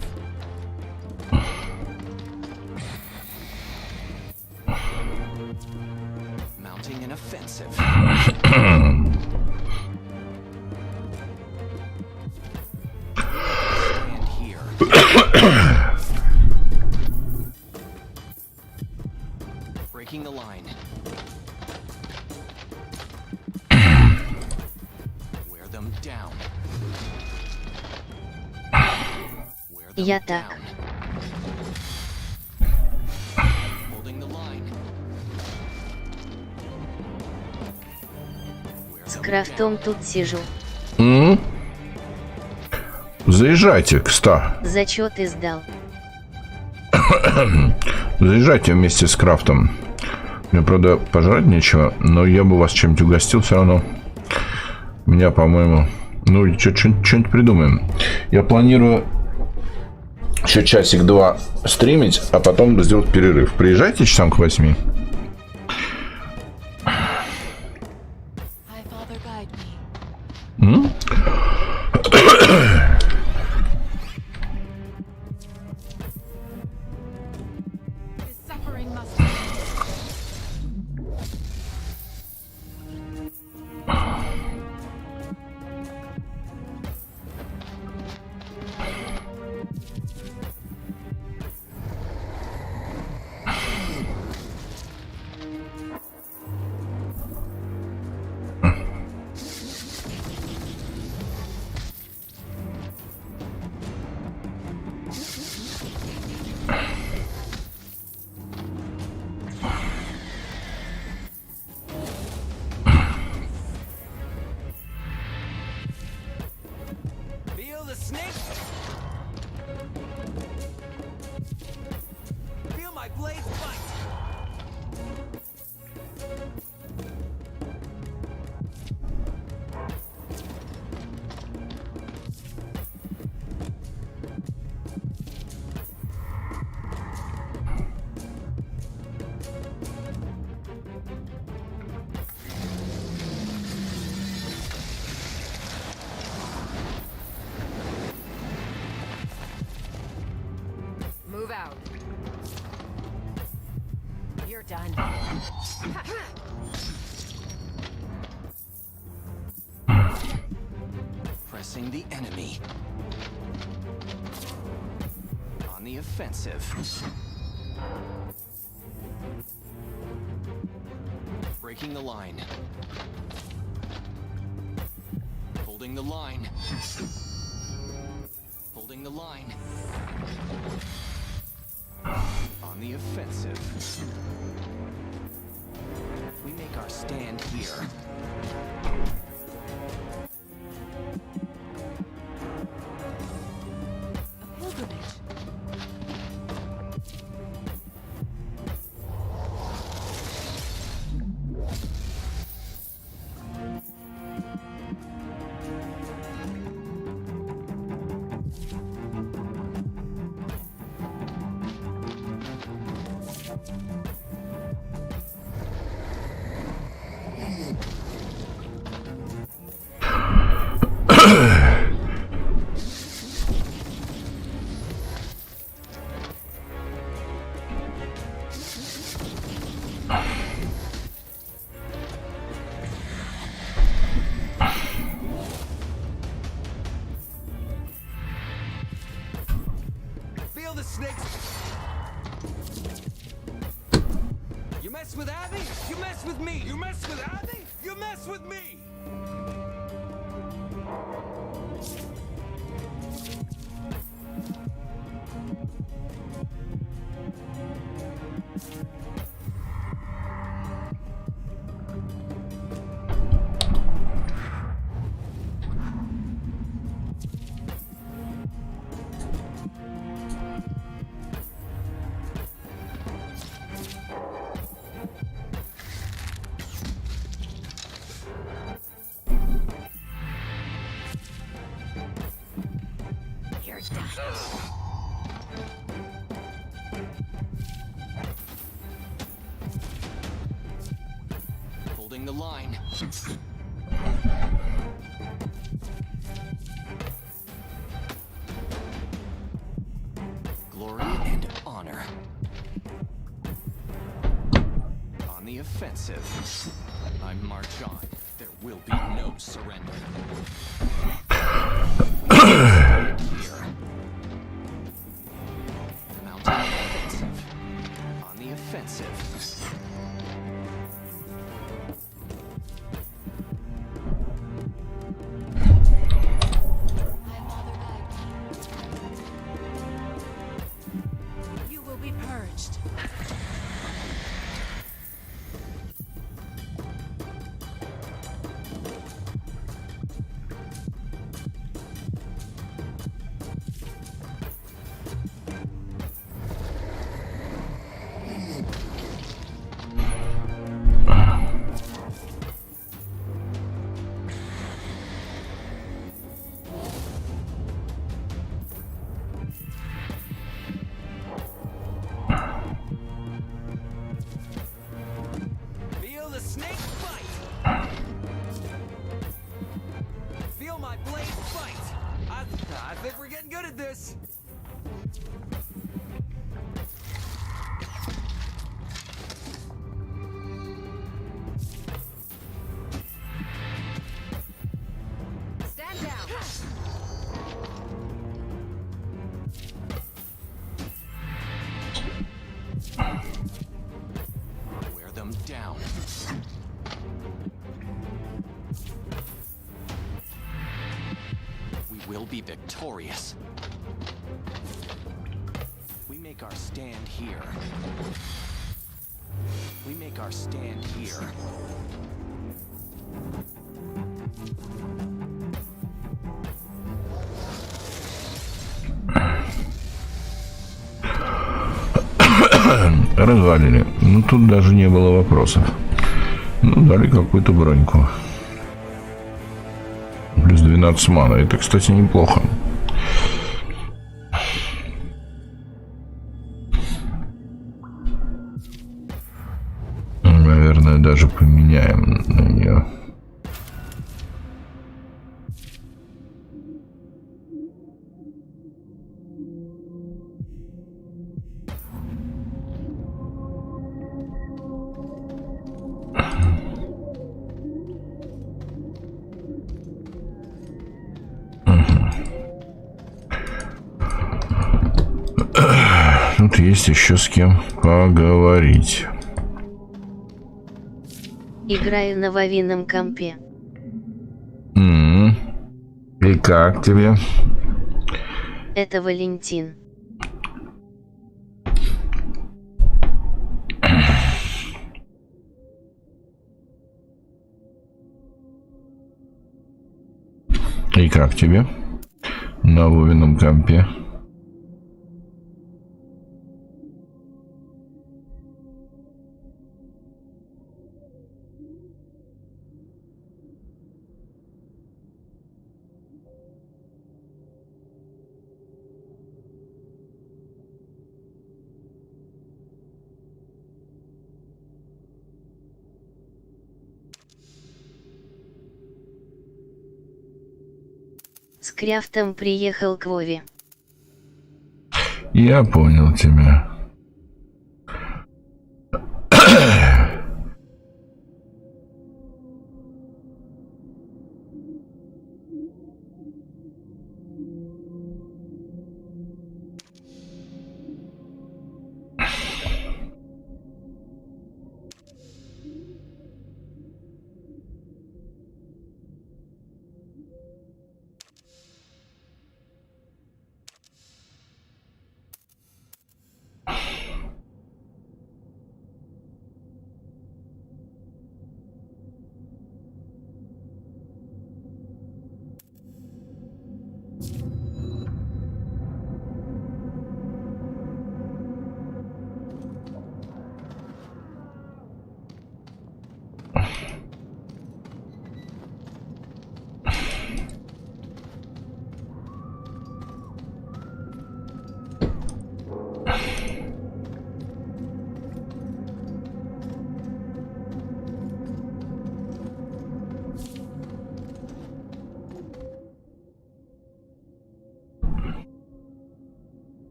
Mounting an offensive. Stand here. Breaking the line. Wear them down. Я так. Holding the line. С крафтом тут сижу. Заезжайте к 100. Зачеты сдал. Заезжайте вместе с крафтом. Мне, правда, пожрать нечего, но я бы вас чем-нибудь угостил все равно. Меня, по-моему... Ну, что-нибудь придумаем. Я планирую еще часик-два стримить, а потом сделать перерыв. Приезжайте часам к 8. Feel the snake? Feel my blades bite! Move out. You're done. Pressing the enemy. On the offensive. Breaking the line. Holding the line. Holding the line. On the offensive. We make our stand here. A pilgrimage. Feel the snakes. You mess with Abby, you mess with me. You mess with Abby, you mess with me. You're done. Holding the line. Glory and honor. On the offensive. I march on. There will be no surrender. Here. Mounting offensive. On the offensive. You will be purged. Feel the snake bite. Feel my blade fight. I think we're getting good at this. Stand down. Wear them down. We will be victorious. We make our stand here. We make our stand here. Развалили. Ну, тут даже не было вопросов. Ну, дали какую-то броньку. Плюс 12 мана. Это, кстати, неплохо. Наверное, даже поменяем на нее. Тут есть еще с кем поговорить. Играю на Вовином компе. И как тебе? Это Валентин. И как тебе? На Вовином компе. С Кряфтом приехал к Вове. Я понял тебя.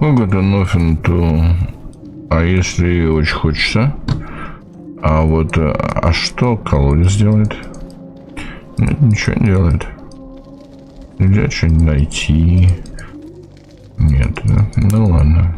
Погода Ноффин, а если очень хочется? А вот, а что колодец делает? Нет, ничего не делает. Нельзя что-нибудь найти. Нет, да? Ну ладно.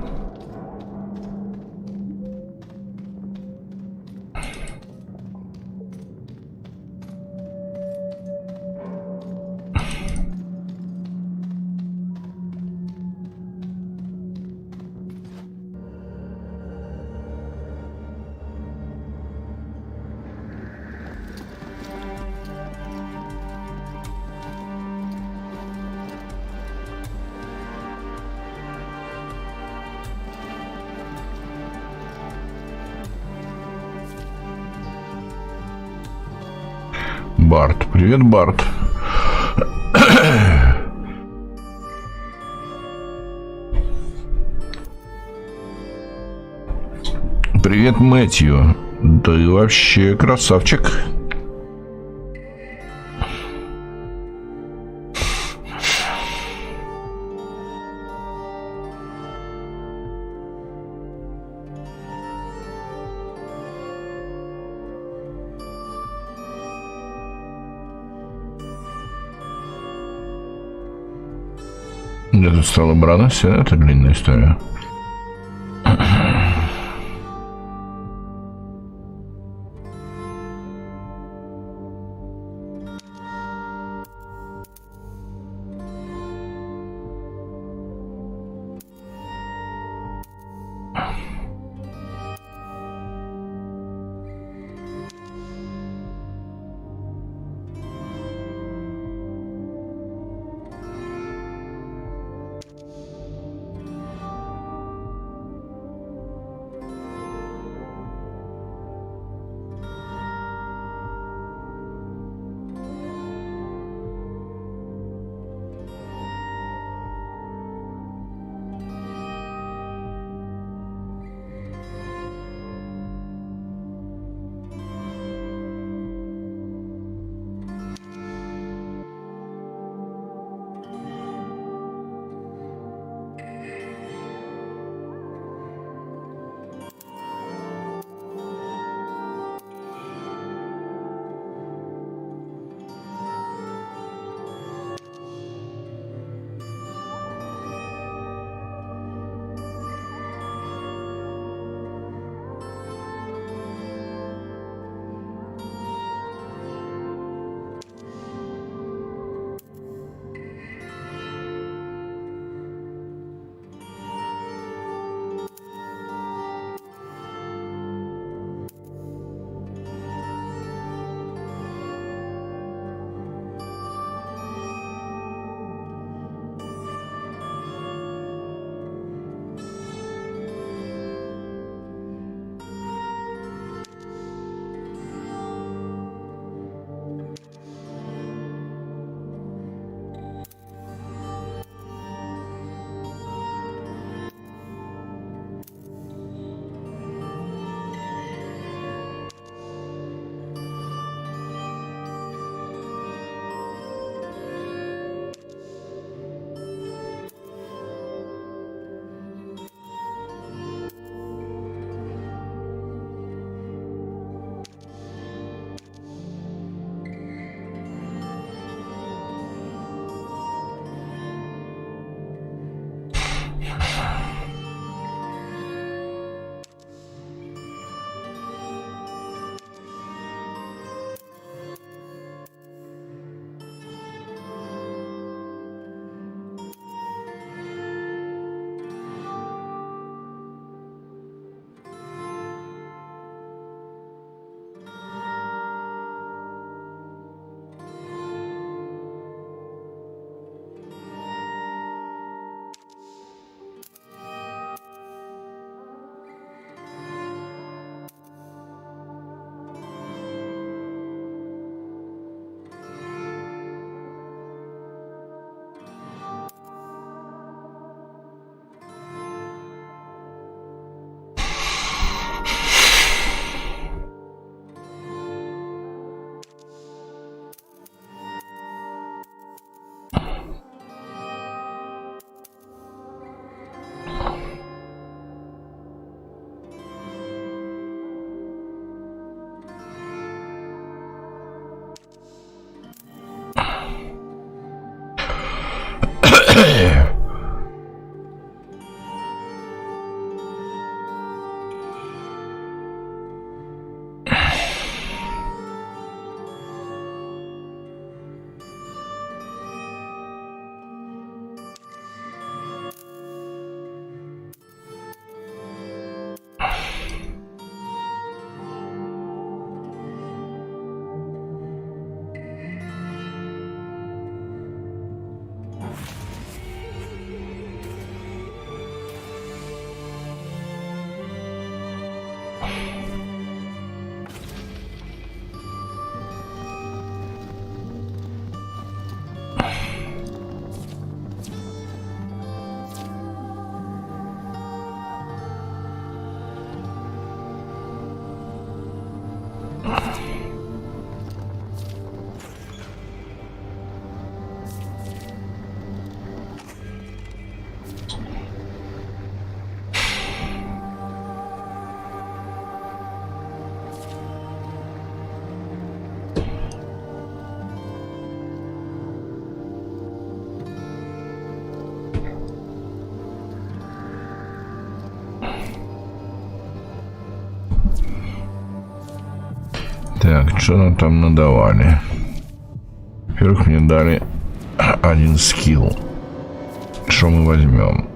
Барт. Привет, Барт. Привет, Мэтью. Ты вообще красавчик. Где-то стала бороться, это длинная история. Так, что нам там надавали? Во-первых, мне дали один скилл. Что мы возьмем?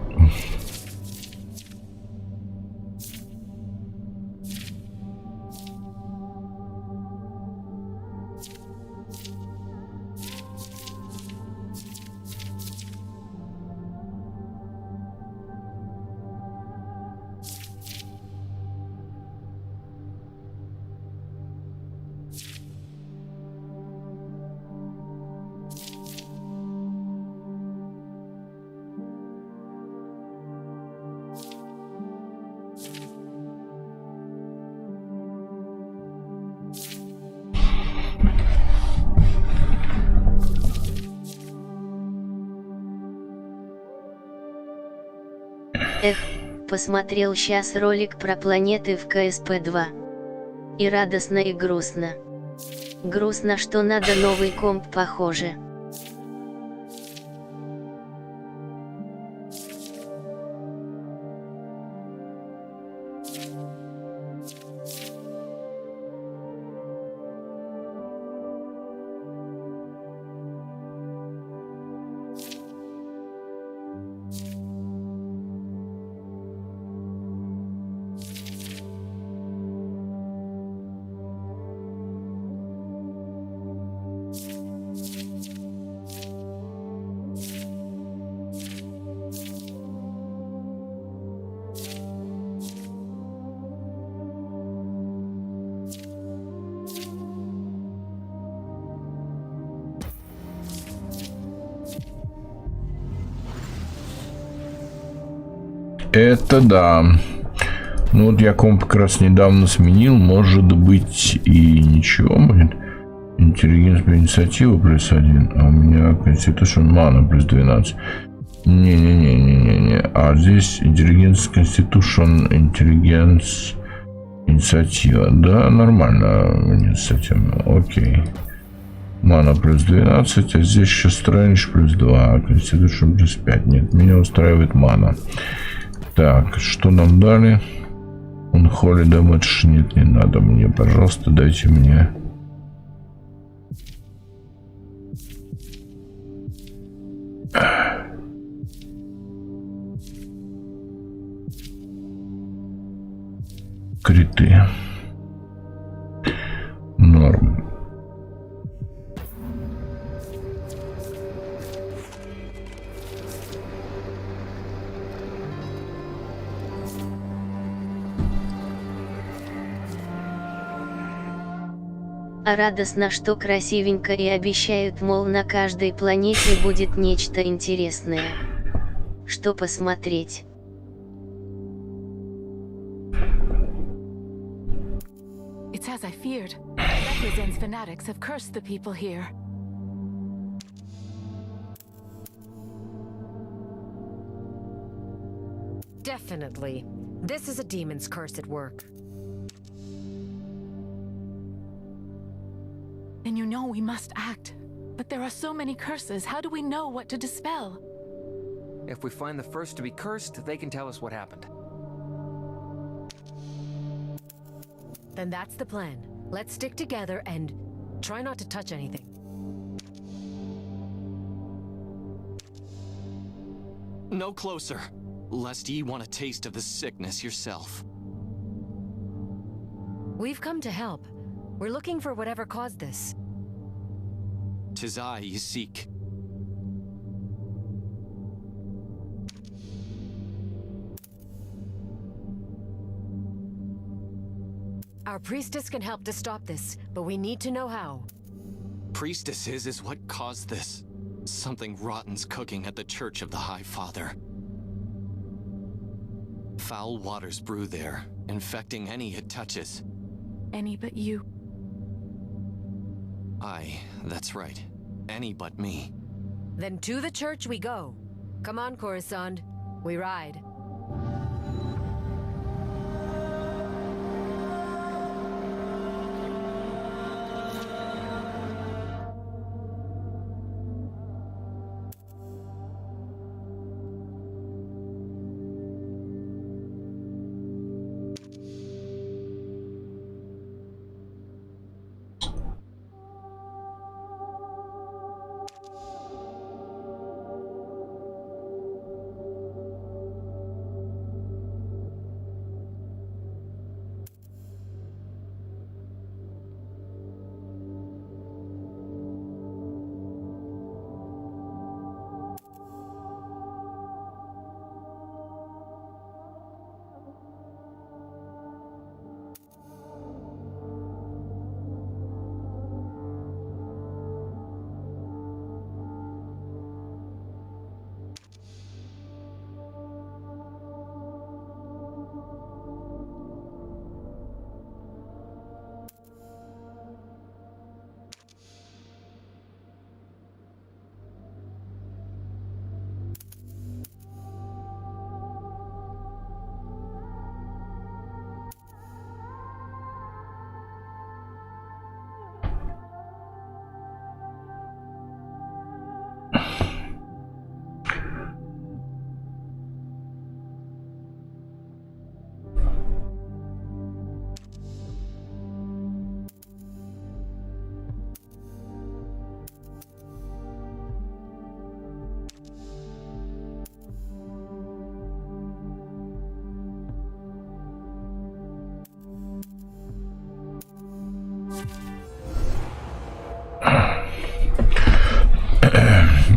Эх, посмотрел щас ролик про планеты в КСП-2. И радостно, и грустно. Грустно, что надо новый комп, похоже. Это да. Ну вот я комп как раз недавно сменил. Может быть и ничего будет. Интеллигенс по инициативу плюс 1. А у меня Constitution Mana плюс 12. Не-не-не-не-не-не. А здесь интеллигенс Constitution, интеллигенс инициатива. Да, нормально инициатива. Окей. Мана плюс 12, а здесь еще Strange плюс 2, Constitution плюс 5. Нет, меня устраивает мана. Так, что нам дали? Unholy Damage. Нет, не надо мне. Пожалуйста, дайте мне. Криты. Норм. А радостно, что красивенько, и обещают, мол, на каждой планете будет нечто интересное. Что посмотреть. It's as I feared. Represents fanatics have cursed the people here. Definitely. This is a demon's curse at work. And you know we must act. But there are so many curses, how do we know what to dispel? If we find the first to be cursed, they can tell us what happened. Then that's the plan. Let's stick together and try not to touch anything. No closer, lest ye want a taste of the sickness yourself. We've come to help. We're looking for whatever caused this. 'Tis I ye seek. Our priestess can help to stop this, but we need to know how. Priestesses is what caused this. Something rotten's cooking at the Church of the High Father. Foul waters brew there, infecting any it touches. Any but you. Aye, that's right. Any but me. Then to the church we go. Come on, Coruscant. We ride.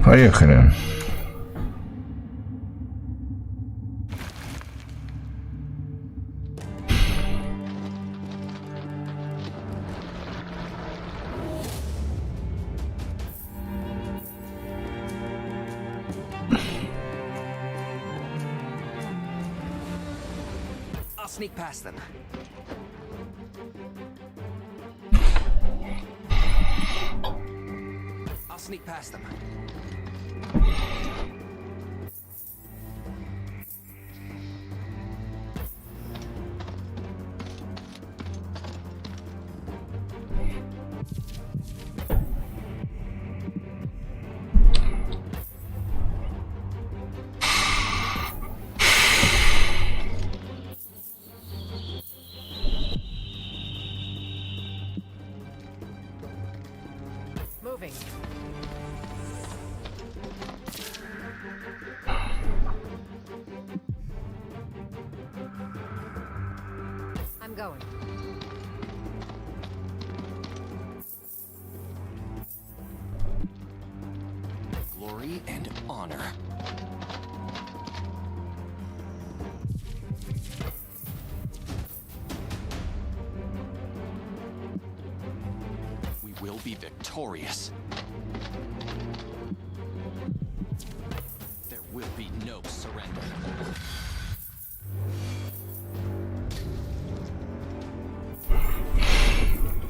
Поехали. I'll sneak past them. I'll sneak past them. Moving. I'm going. Glory and honor. We will be victorious. There will be no surrender.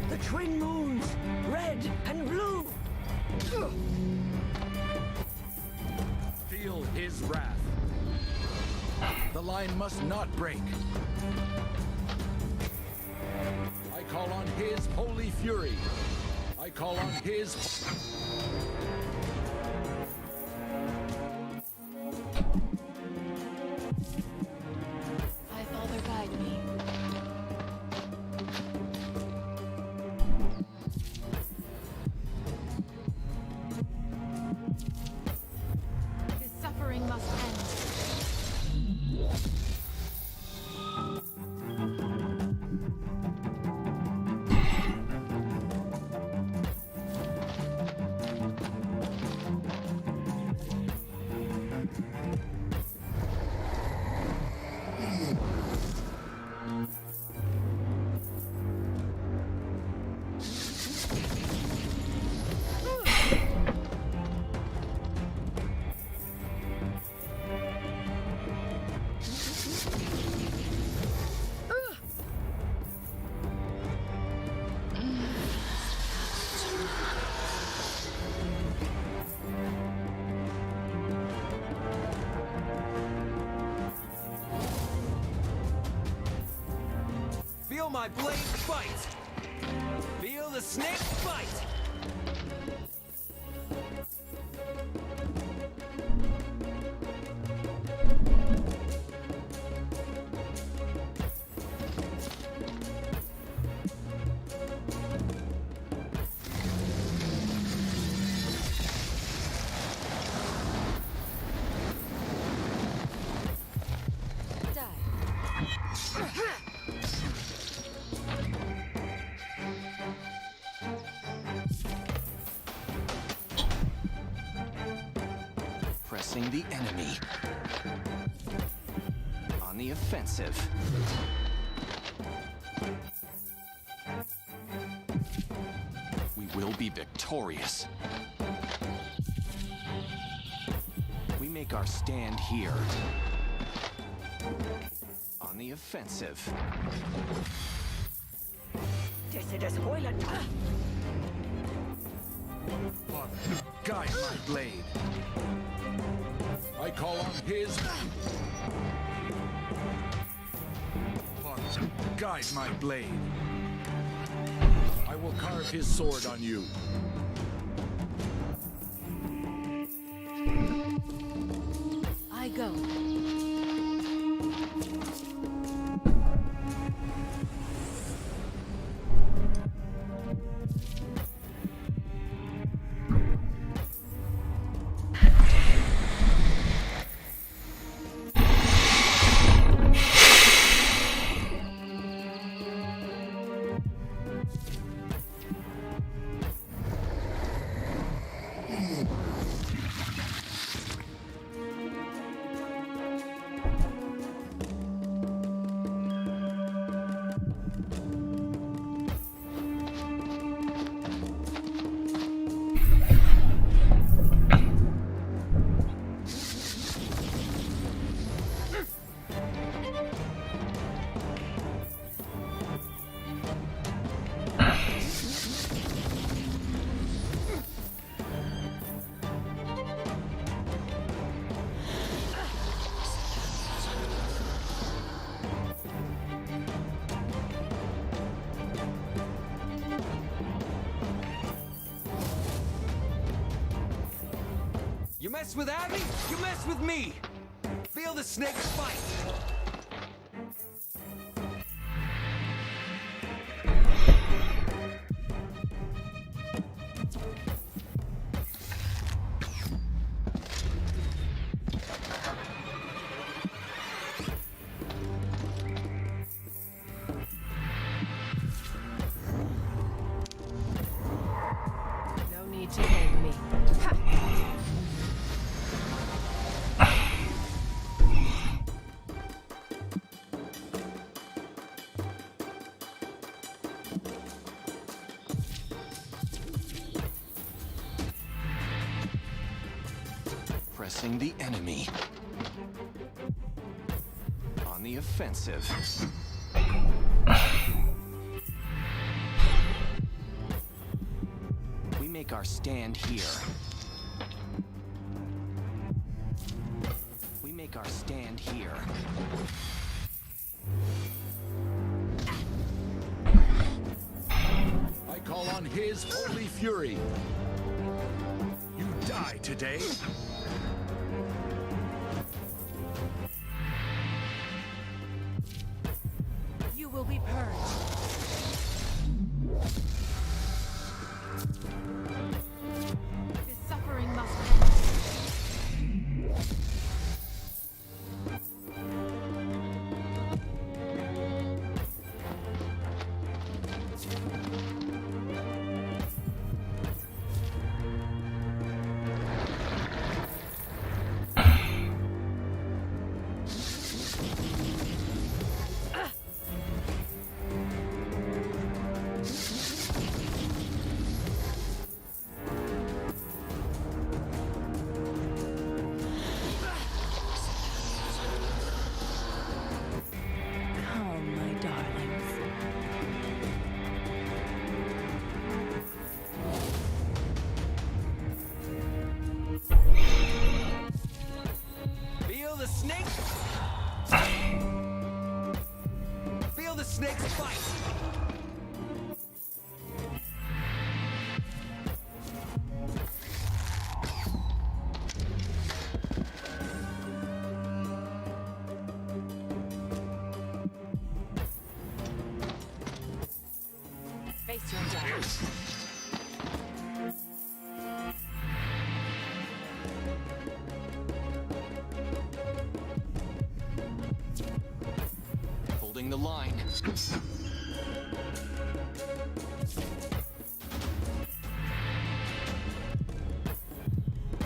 The twin moons, red and blue. Feel his wrath. The line must not break. I call on his holy fury. I call on his... Feel my blade bite! Feel the snake bite! Pressing the enemy. On the offensive. We will be victorious. We make our stand here. On the offensive. Father, guide my blade. I call on his... Father, guide my blade. I will carve his sword on you. I go. You mess with Abby, you mess with me! Feel the snake's bite! No need to thank me. Ha! Pressing the enemy. On the offensive. We make our stand here. We make our stand here. I call on his holy fury. You die today. You will be purged. This suffering must end. next fight! Face your death. Holding the line.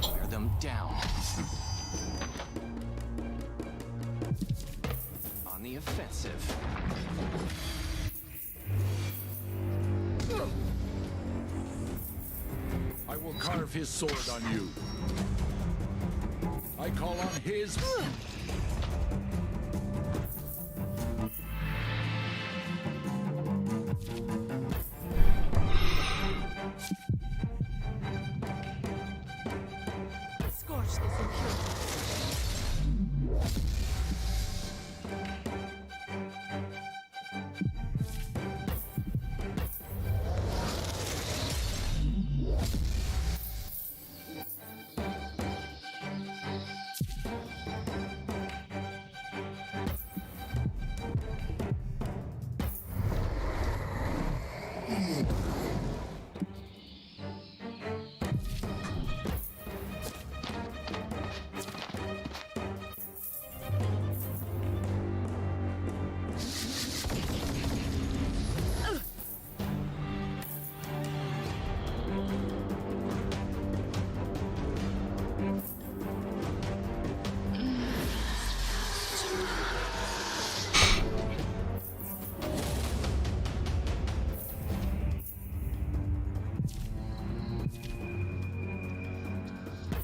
Wear them down. On the offensive. I will carve his sword on you. I call on his... Scorch this impurity.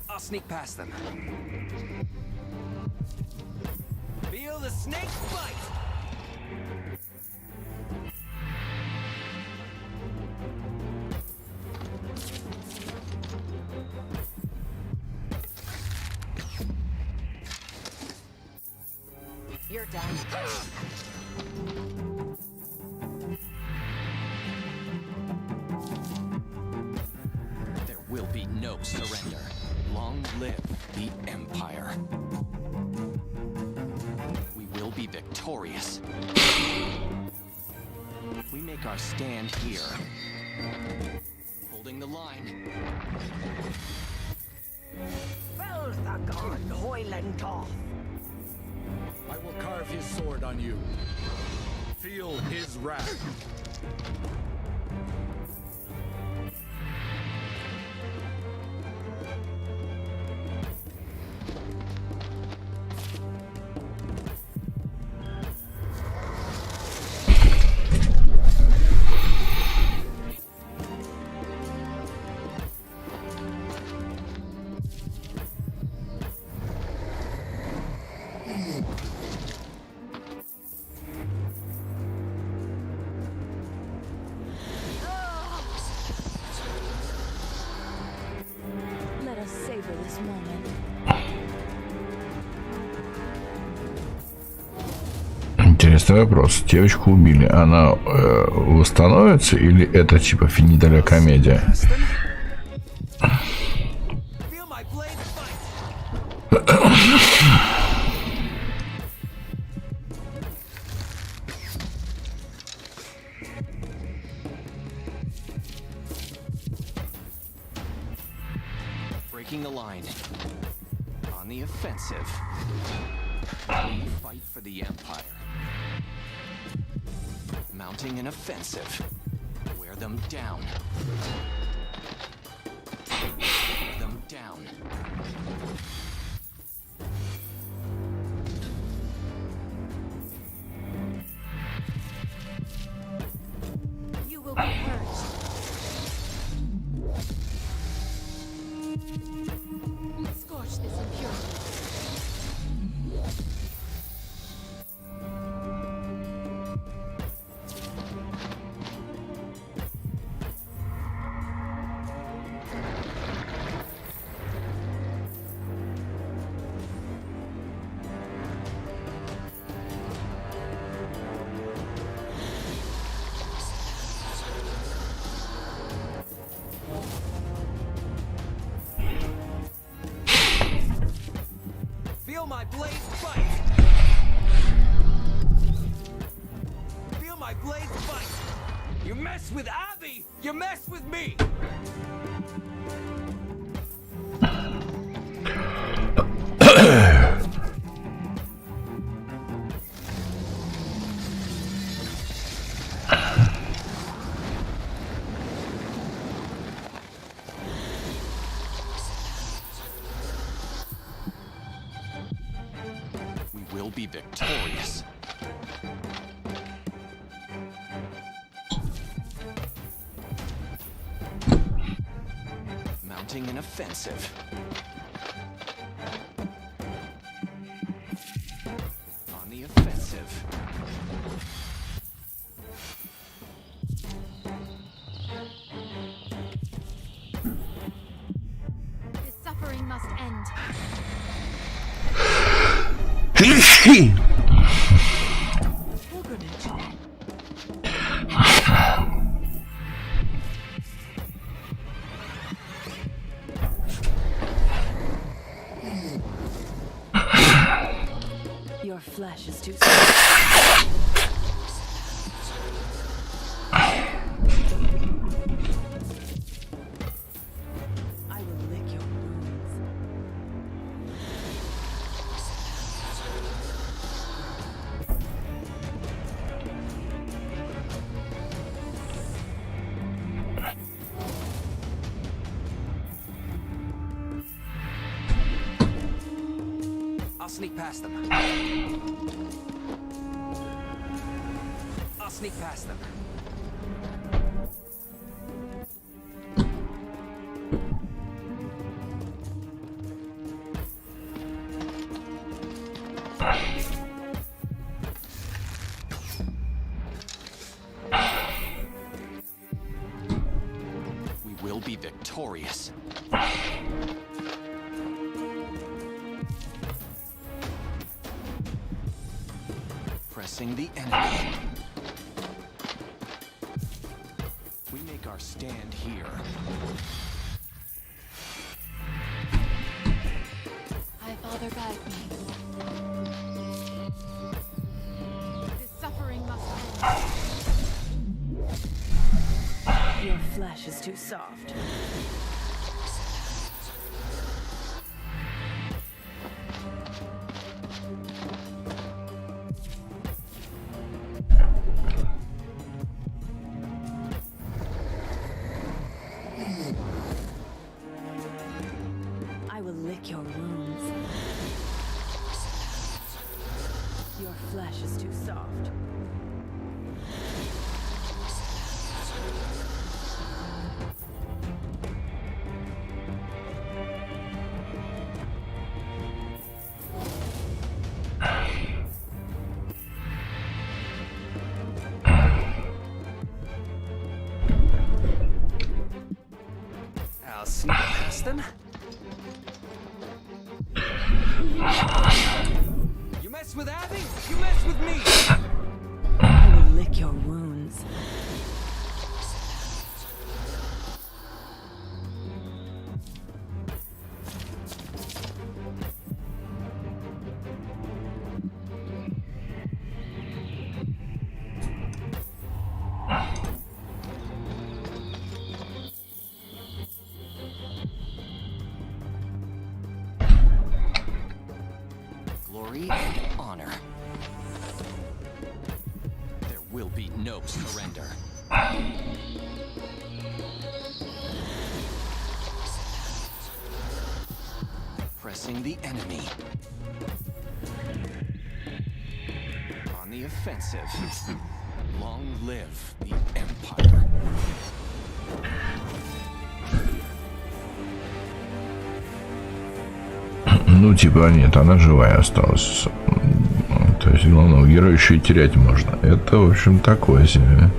I'll sneak past them. Feel the snake bite! You're done. There will be no surrender. Long live the Empire. We will be victorious. We make our stand here. Holding the line. I will carve his sword on you. Feel his wrath. Let us savor this moment. Интересный вопрос. Девочку убили. Она восстановится или это типа финиталя комедия? Feel my blade bite! Breaking the line. On the offensive. We fight for the Empire. Mounting an offensive. Wear them down. Wear them down. You will be hurt. Scorch this impurity. Feel my blade fight. Feel my blade fight. You mess with Abby, you mess with me. We will be victorious. Mounting an offensive. On the offensive. This suffering must end. Your flesh is too soft. I will lick your wounds. I'll sneak past them. I'll sneak past them. We will be victorious. Pressing the enemy. We make our stand here. High Father, guide me. This suffering must end. Your flesh is too soft. I will lick your wounds. Your flesh is too soft. I'll sneak past them. You mess with Abby, you mess with me. I will lick your wounds. Glory and honor. There will be no surrender. Pressing the enemy. On the offensive. Long live the Empire. Ну, типа, нет, она живая осталась. То есть, главного героя еще и терять можно. Это, в общем, такое себе.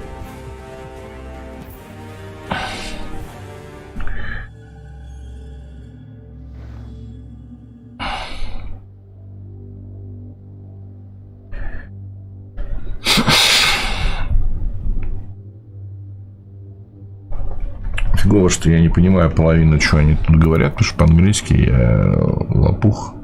Фигово, что я не понимаю половину, что они тут говорят, потому что по-английски я лопух.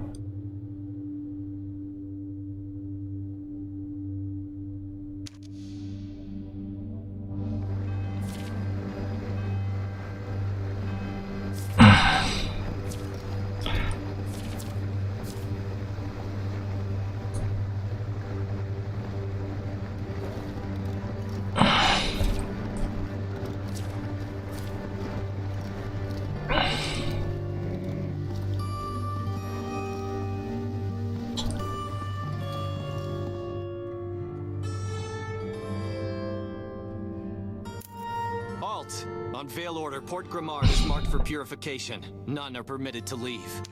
halt! On Veil Order, Port Grimard is marked for purification. None are permitted to leave.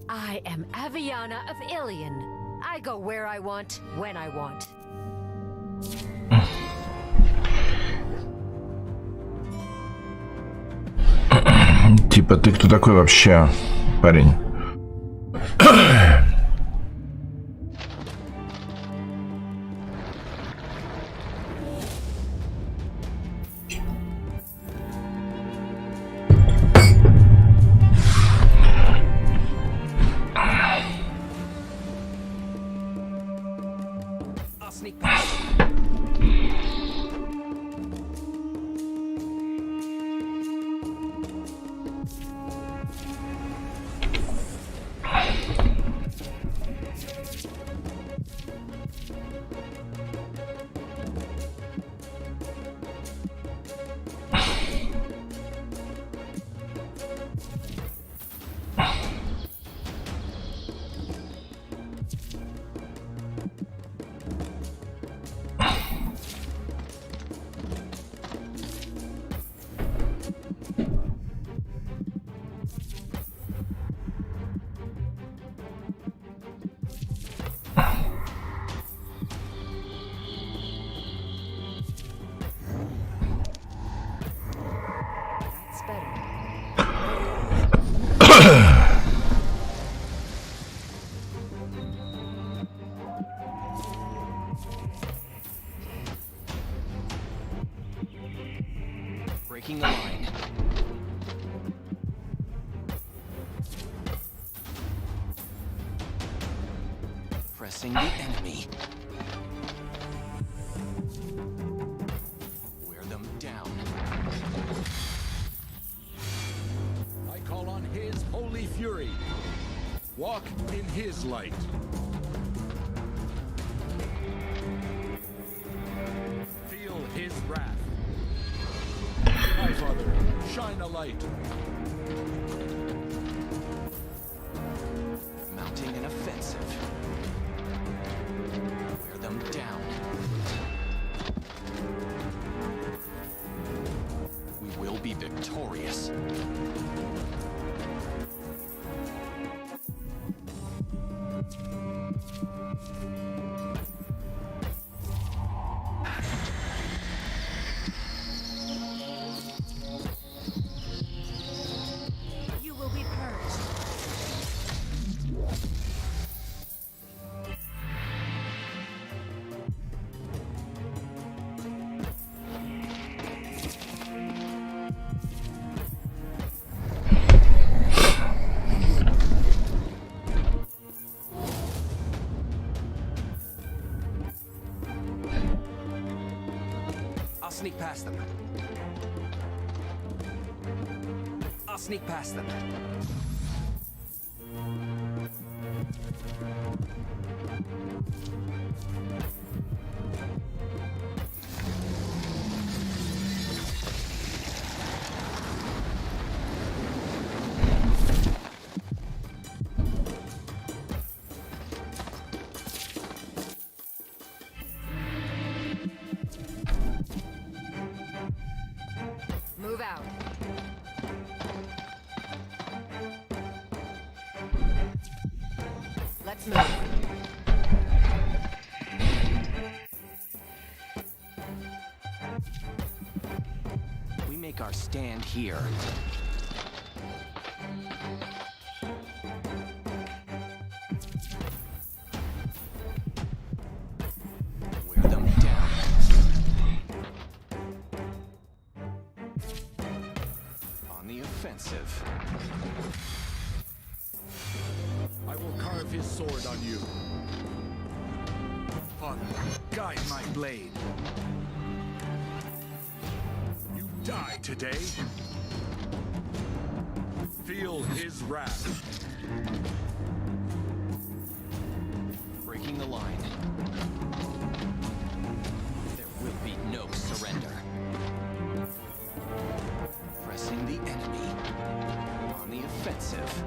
I am Aviana of Ilion. I go where I want, when I want. Типа, ты кто такой вообще, парень? I'll sneak past. That's better. Breaking the line. Pressing the enemy. Wear them down. I call on his holy fury. Walk in his light. Feel his wrath. My father, shine a light. Mounting an offensive. Wear them down. We will be victorious. You will be purged. I'll sneak past them. I'll sneak past them. Move out. Let's move. We make our stand here. Wear them down. On the offensive. I will carve his sword on you. Father, guide my blade. You die today. Feel his wrath. Breaking the line. There will be no surrender. Pressing the enemy. On the offensive.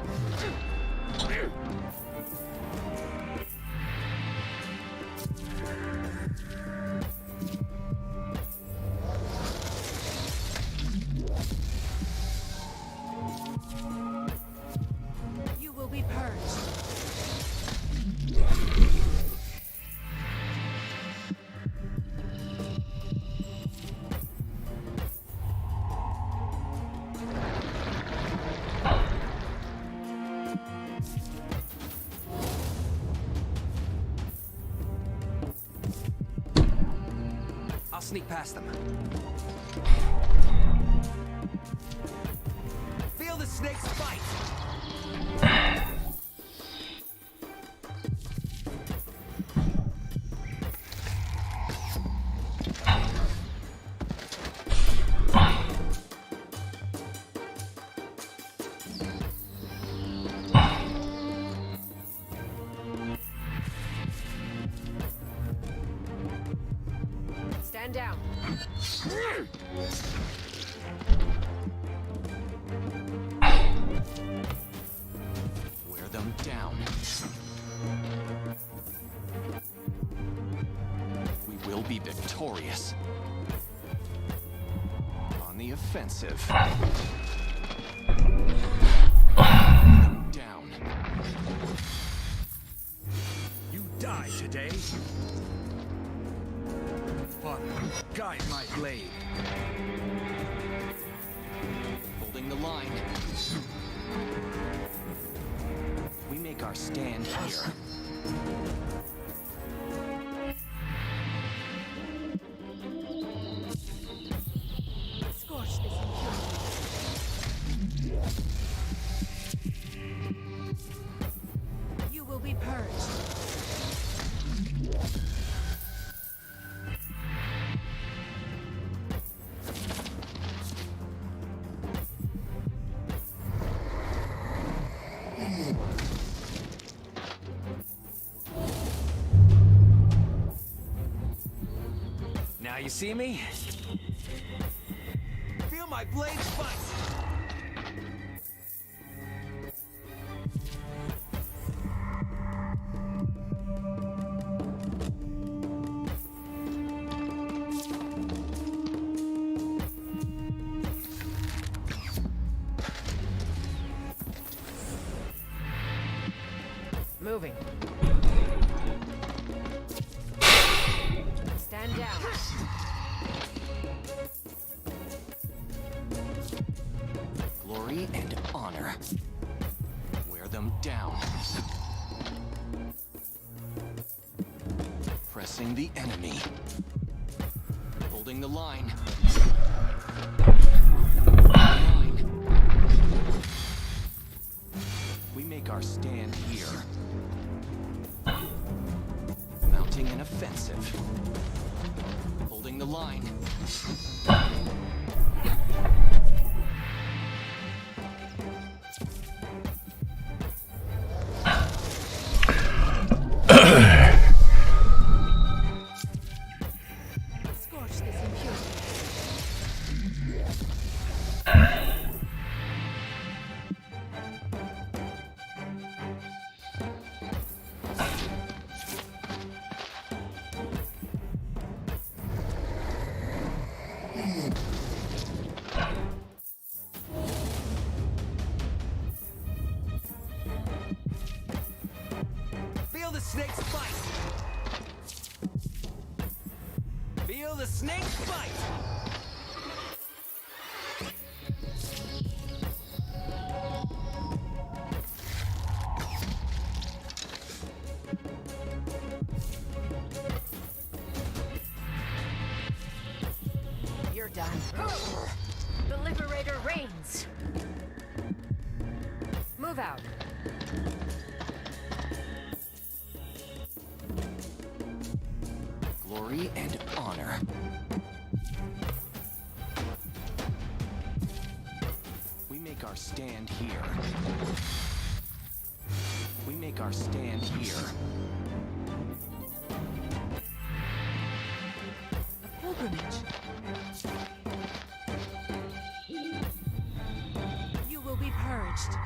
I'll sneak past them. Feel the snake's bite. Stand down. Wear them down. We will be victorious. On the offensive. Down. You die today. Father, guide my blade. Holding the line. We make our stand here. Scorch this impurity. You will be purged. Now you see me? Feel my blades bite. Moving. Stand down. Glory and honor. Wear them down. Pressing the enemy. Holding the line. We make our stand here. Mounting an offensive. Holding the line. Scorch this impurity. Feel the snake's bite. Feel the snake's bite. You're done. The Liberator reigns. Move out. Glory and honor. We make our stand here. We make our stand here. A pilgrimage. You will be purged.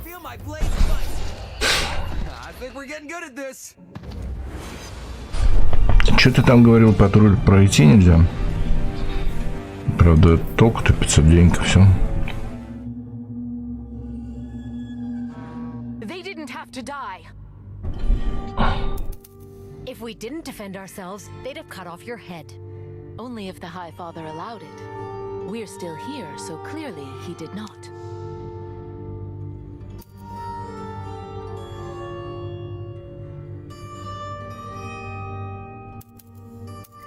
Feel my blade bite. I think we're getting good at this. Что ты там говорил, патруль пройти нельзя? Правда, толку-то 500 денег, все. They didn't have to die. If If we didn't defend ourselves, they'd have cut off your head. Only if the High Father allowed it. We're still here, so clearly he did not.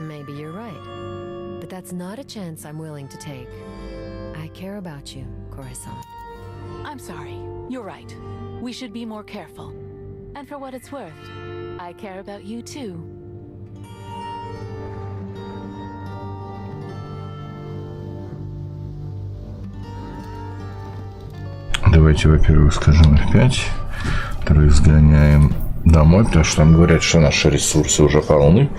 Maybe you're right. But that's not a chance I'm willing to take. I care about you, Coruscant. I'm sorry. You're right. We should be more careful. And for what it's worth, I care about you too. Давайте, во-первых, скажем F5. Во-вторых, сгоняем домой, потому что там говорят, что наши ресурсы уже полны.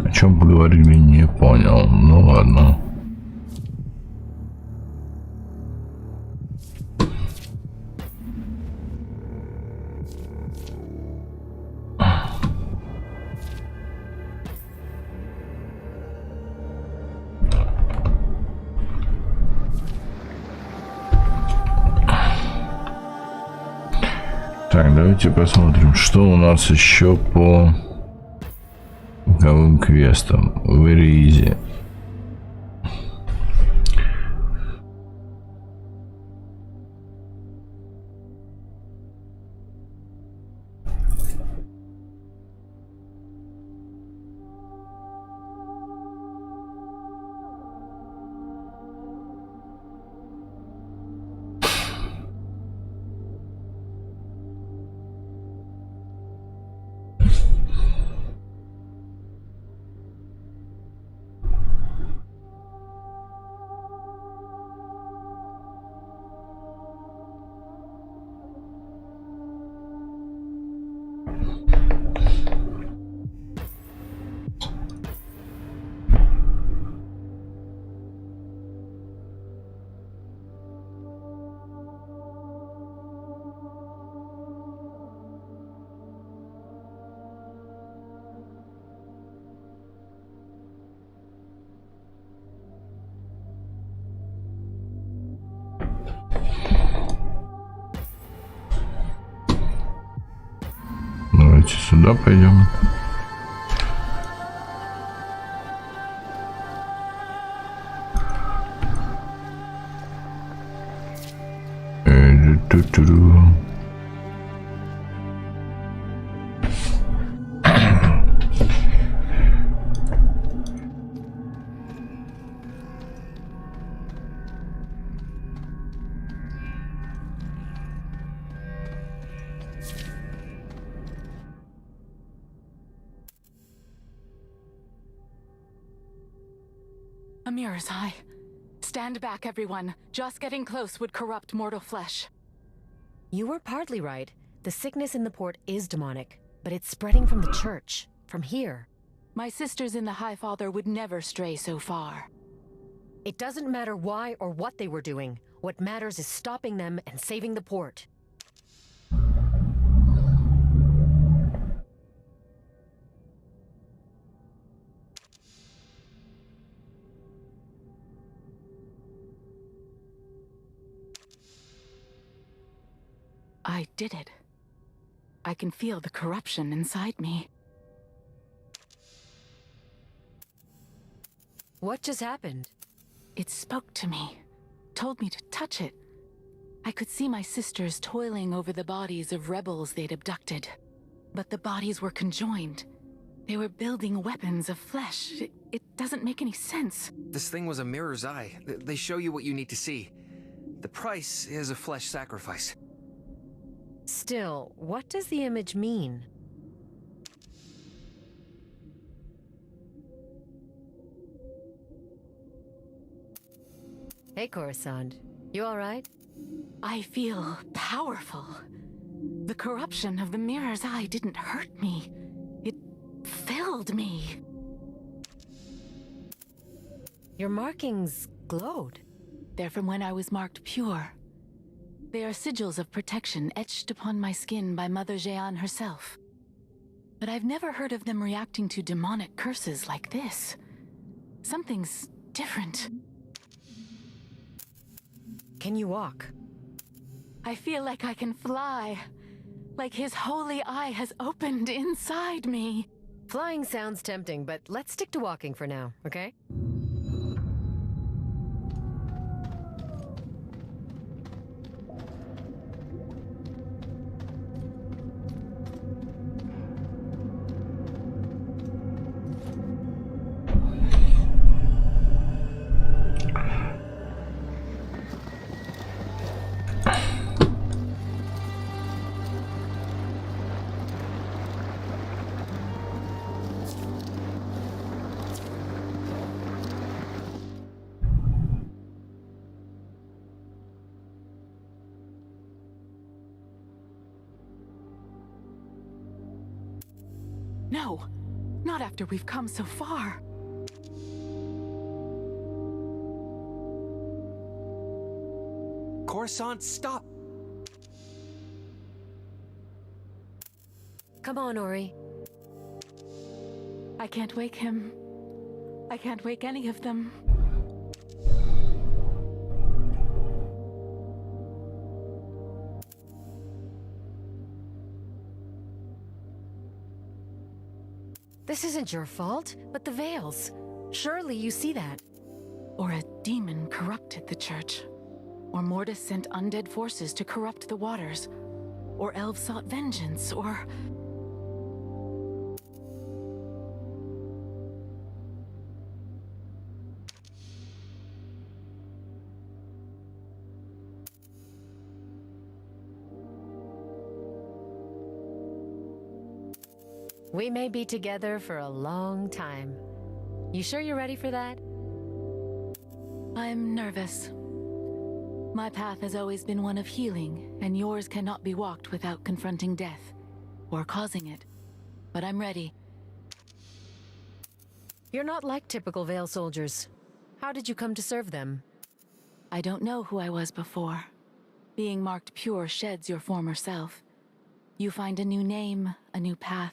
О чем поговорили, не понял. Ну ладно. Так, давайте посмотрим, что у нас еще по боковым квестам. Very easy. Давайте сюда пойдем. A mirror's eye. Stand back, everyone. Just getting close would corrupt mortal flesh. You were partly right. The sickness in the port is demonic, but it's spreading from the church, from here. My sisters in the High Father would never stray so far. It doesn't matter why or what they were doing. What matters is stopping them and saving the port. I did it. I can feel the corruption inside me. What just happened? It spoke to me, told me to touch it. I could see my sisters toiling over the bodies of rebels they'd abducted. But the bodies were conjoined. They were building weapons of flesh. It doesn't make any sense. This thing was a mirror's eye. They show you what you need to see. The price is a flesh sacrifice. Still, what does the image mean? Hey, Coruscant. You alright? I feel powerful. The corruption of the mirror's eye didn't hurt me. It filled me. Your markings glowed. They're from when I was marked pure. They are sigils of protection etched upon my skin by Mother Jeanne herself. But I've never heard of them reacting to demonic curses like this. Something's different. Can you walk? I feel like I can fly. Like his holy eye has opened inside me. Flying sounds tempting, but let's stick to walking for now, okay? No, not after we've come so far. Coruscant, stop! Come on, Ori. I can't wake him. I can't wake any of them. This isn't your fault, but the veils. Surely you see that. Or a demon corrupted the church. Or Mortis sent undead forces to corrupt the waters. Or elves sought vengeance, or... We may be together for a long time. You sure you're ready for that? I'm nervous. My path has always been one of healing, and yours cannot be walked without confronting death. Or causing it. But I'm ready. You're not like typical Veil soldiers. How did you come to serve them? I don't know who I was before. Being marked pure sheds your former self. You find a new name, a new path,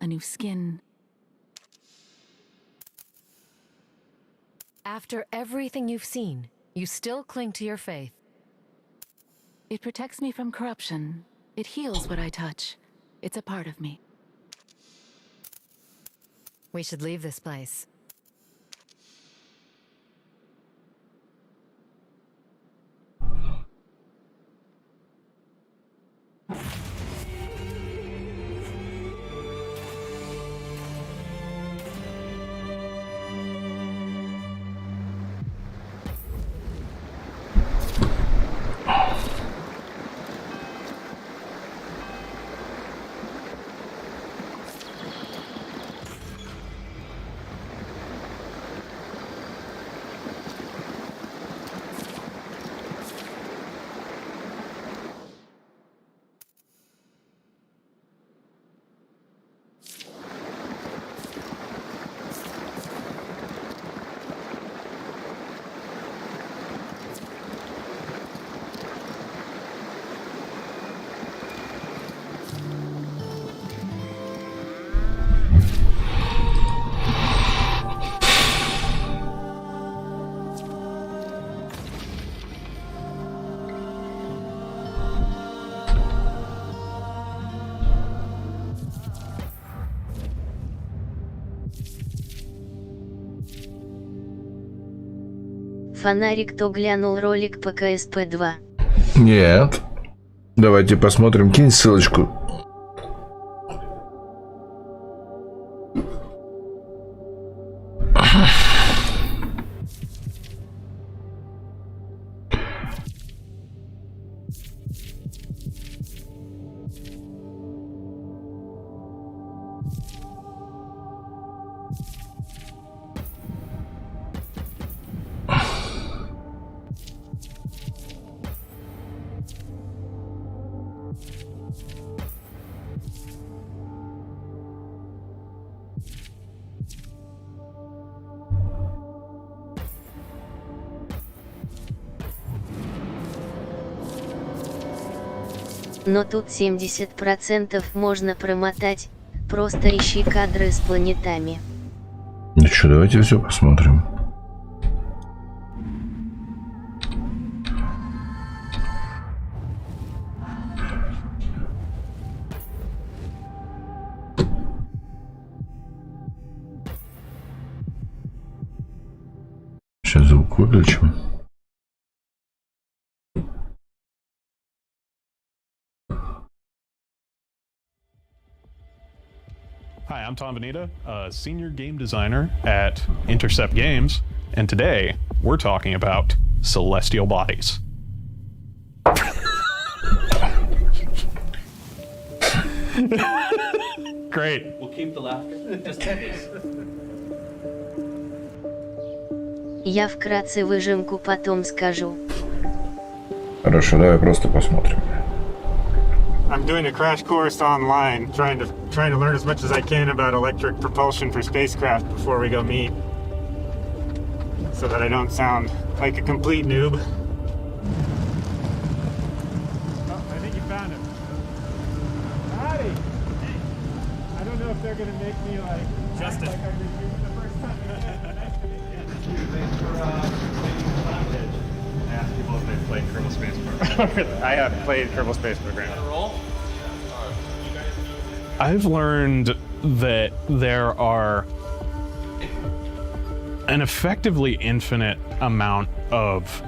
a new skin. After everything you've seen, you still cling to your faith. It protects me from corruption. It heals what I touch. It's a part of me. We should leave this place. Фонарик, кто глянул ролик по КСП-2? Нет. Давайте посмотрим. Кинь ссылочку. Но тут 70% можно промотать, просто ищи кадры с планетами. Ну что, давайте все посмотрим. Сейчас звук выключим. Hi, I'm Tom Vanita, a senior game designer at Intercept Games, and today we're talking about celestial bodies. Great. We'll keep the laughter. Just tennis. Я вкратце выжимку потом скажу. Хорошо, давай просто посмотрим. I'm doing a crash course online, trying to learn as much as I can about electric propulsion for spacecraft before we go meet, so that I don't sound like a complete noob. Oh, I think you found him. Howdy! I don't know if they're gonna make me like Justin. Like I did you the first time. Nice to meet you. Ask people if they've played Kerbal Space Program. I have played Kerbal Space Program. I've learned that there are an effectively infinite amount of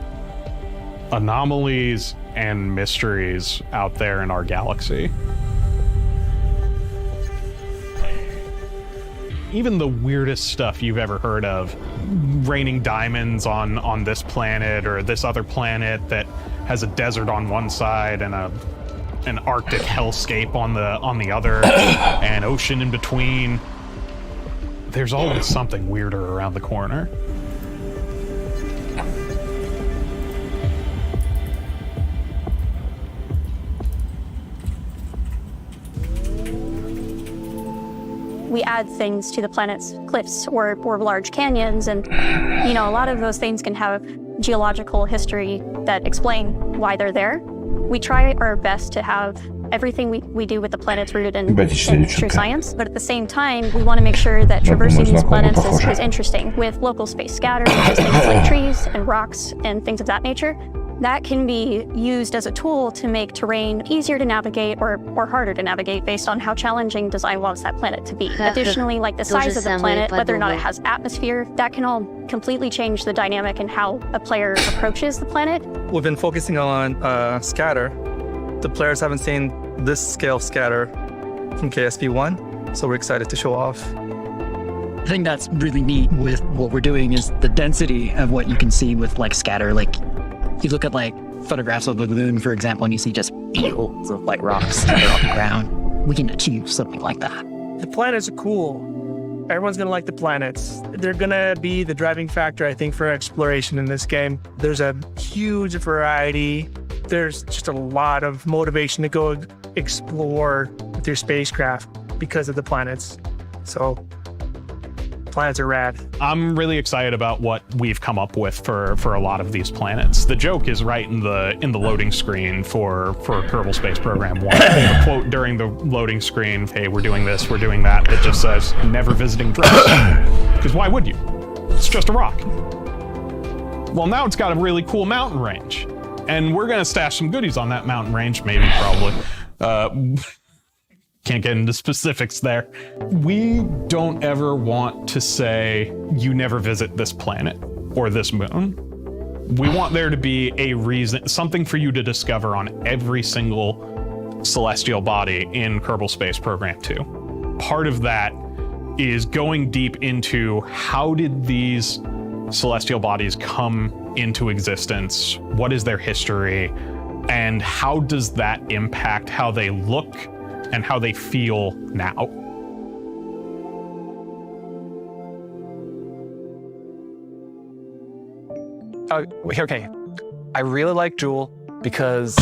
anomalies and mysteries out there in our galaxy. Even the weirdest stuff you've ever heard of, raining diamonds on this planet or this other planet that has a desert on one side and an Arctic hellscape on the other, and ocean in between. There's always something weirder around the corner. We add things to the planet's cliffs or large canyons, and you know, a lot of those things can have geological history that explain why they're there. We try our best to have everything we do with the planets rooted in true science, but at the same time, we want to make sure that traversing these planets is interesting, with local space scatter, which is things like trees and rocks and things of that nature. that can be used as a tool to make terrain easier to navigate or harder to navigate based on how challenging design wants that planet to be. Additionally, like the size of the planet, whether or not it has atmosphere, that can all completely change the dynamic and how a player approaches the planet. We've been focusing on scatter. The players haven't seen this scale of scatter from KSP1, so we're excited to show off. The thing that's really neat with what we're doing is the density of what you can see with like scatter. Like you look at like photographs of the moon, for example, and you see just fields of like rocks scattered on the ground. We can achieve something like that. The planets are cool. Everyone's gonna like the planets. They're gonna be the driving factor, I think, for exploration in this game. There's a huge variety. There's just a lot of motivation to go explore with your spacecraft because of the planets. So planets are rad. I'm really excited about what we've come up with for a lot of these planets. The joke is right in the loading screen for Kerbal Space Program 1. The quote during the loading screen, hey, we're doing this, we're doing that, it just says, never visiting Dredge. Because why would you? It's just a rock. Well, now it's got a really cool mountain range. And we're gonna stash some goodies on that mountain range, maybe, probably. Can't get into specifics there. We don't ever want to say, you never visit this planet or this moon. We want there to be a reason, something for you to discover on every single celestial body in Kerbal Space Program 2. Part of that is going deep into how did these celestial bodies come into existence? What is their history? And how does that impact how they look and how they feel now? Okay, I really like Jewel because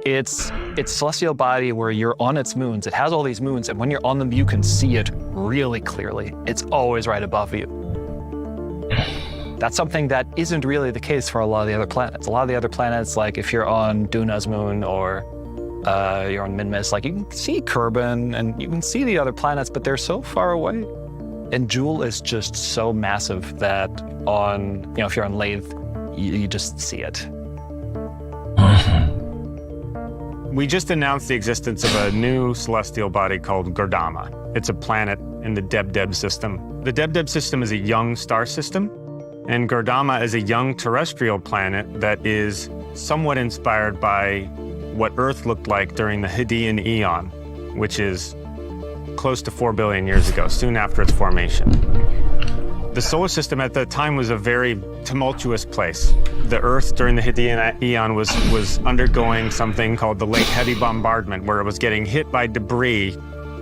it's celestial body where you're on its moons. It has all these moons, and when you're on them, you can see it really clearly. It's always right above you. That's something that isn't really the case for a lot of the other planets. A lot of the other planets, like if you're on Duna's moon or you're on Minmus, like you can see Kerbin and you can see the other planets, but they're so far away. And Jewel is just so massive that on, you know, if you're on Lathe, you just see it. We just announced the existence of a new celestial body called Gordama. It's a planet in the Deb system. The Deb system is a young star system, and Gordama is a young terrestrial planet that is somewhat inspired by what Earth looked like during the Hadean Eon, which is close to 4 billion years ago, soon after its formation. The solar system at the time was a very tumultuous place. The Earth during the Hadean Eon was undergoing something called the Late Heavy Bombardment, where it was getting hit by debris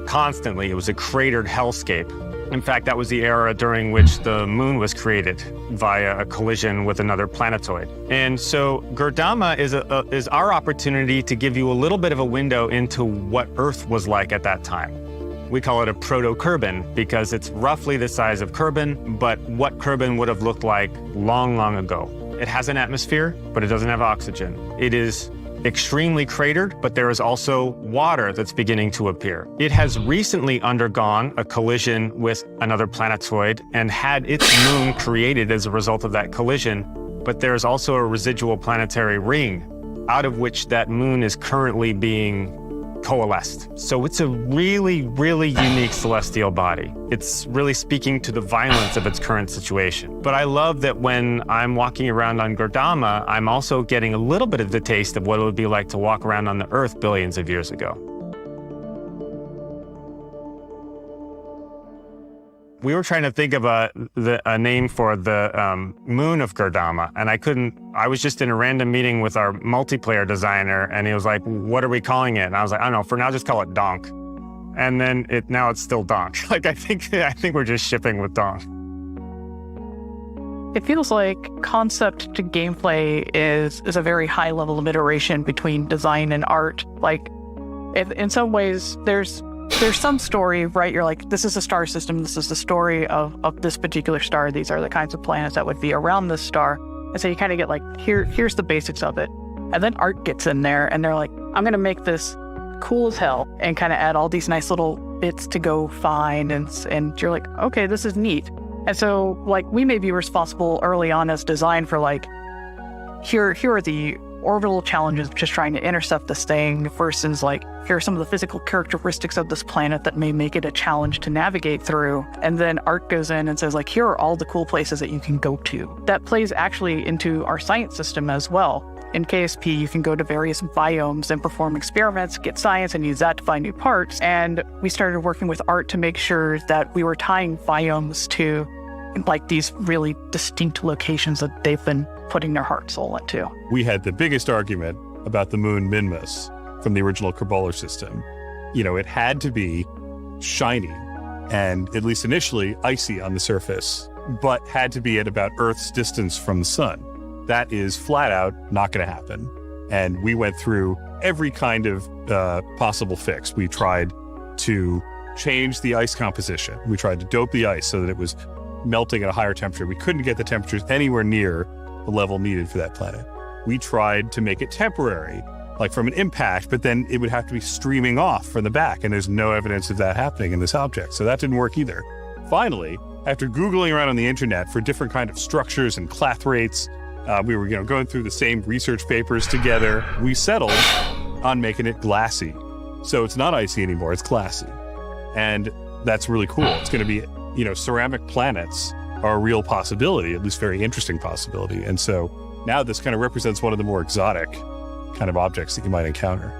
constantly. It was a cratered hellscape. In fact, that was the era during which the moon was created via a collision with another planetoid. And so Gordama is our opportunity to give you a little bit of a window into what Earth was like at that time. We call it a proto-Kerbin because it's roughly the size of Kerbin, but what Kerbin would have looked like long, long ago. It has an atmosphere, but it doesn't have oxygen. It is extremely cratered, but there is also water that's beginning to appear. It has recently undergone a collision with another planetoid and had its moon created as a result of that collision, but there is also a residual planetary ring out of which that moon is currently being coalesced. So it's a really, really unique celestial body. It's really speaking to the violence of its current situation. But I love that when I'm walking around on Gordama, I'm also getting a little bit of the taste of what it would be like to walk around on the Earth billions of years ago. We were trying to think of a name for the moon of Gordama, and I was just in a random meeting with our multiplayer designer, and he was like, what are we calling it? And I was like, I don't know, for now, just call it Donk. And then now it's still Donk. Like, I think we're just shipping with Donk. It feels like concept to gameplay is a very high level of iteration between design and art. Like, in some ways, there's some story, right? You're like, this is a star system. This is the story of this particular star. These are the kinds of planets that would be around this star. And so you kind of get like, here's the basics of it. And then art gets in there and they're like, I'm going to make this cool as hell and kind of add all these nice little bits to go find. And you're like, okay, this is neat. And so like, we may be responsible early on as design for like here are the orbital challenges, just trying to intercept this thing, versus like, here are some of the physical characteristics of this planet that may make it a challenge to navigate through. And then Art goes in and says, like, here are all the cool places that you can go to. That plays actually into our science system as well. In KSP, you can go to various biomes and perform experiments, get science, and use that to find new parts. And we started working with Art to make sure that we were tying biomes to like these really distinct locations that they've been putting their heart soul into. We had the biggest argument about the moon Minmus from the original Kerbolar system. You know, it had to be shiny and, at least initially, icy on the surface, but had to be at about Earth's distance from the sun. That is flat out not going to happen. And we went through every kind of possible fix. We tried to change the ice composition. We tried to dope the ice so that it was melting at a higher temperature. We couldn't get the temperatures anywhere near the level needed for that planet. We tried to make it temporary, like from an impact, but then it would have to be streaming off from the back, and there's no evidence of that happening in this object. So that didn't work either. Finally, after Googling around on the internet for different kind of structures and cloth rates, we were going through the same research papers together. We settled on making it glassy. So it's not icy anymore, it's glassy. And that's really cool. It's going to be, ceramic planets are a real possibility, at least very interesting possibility. And so now this kind of represents one of the more exotic kind of objects that you might encounter.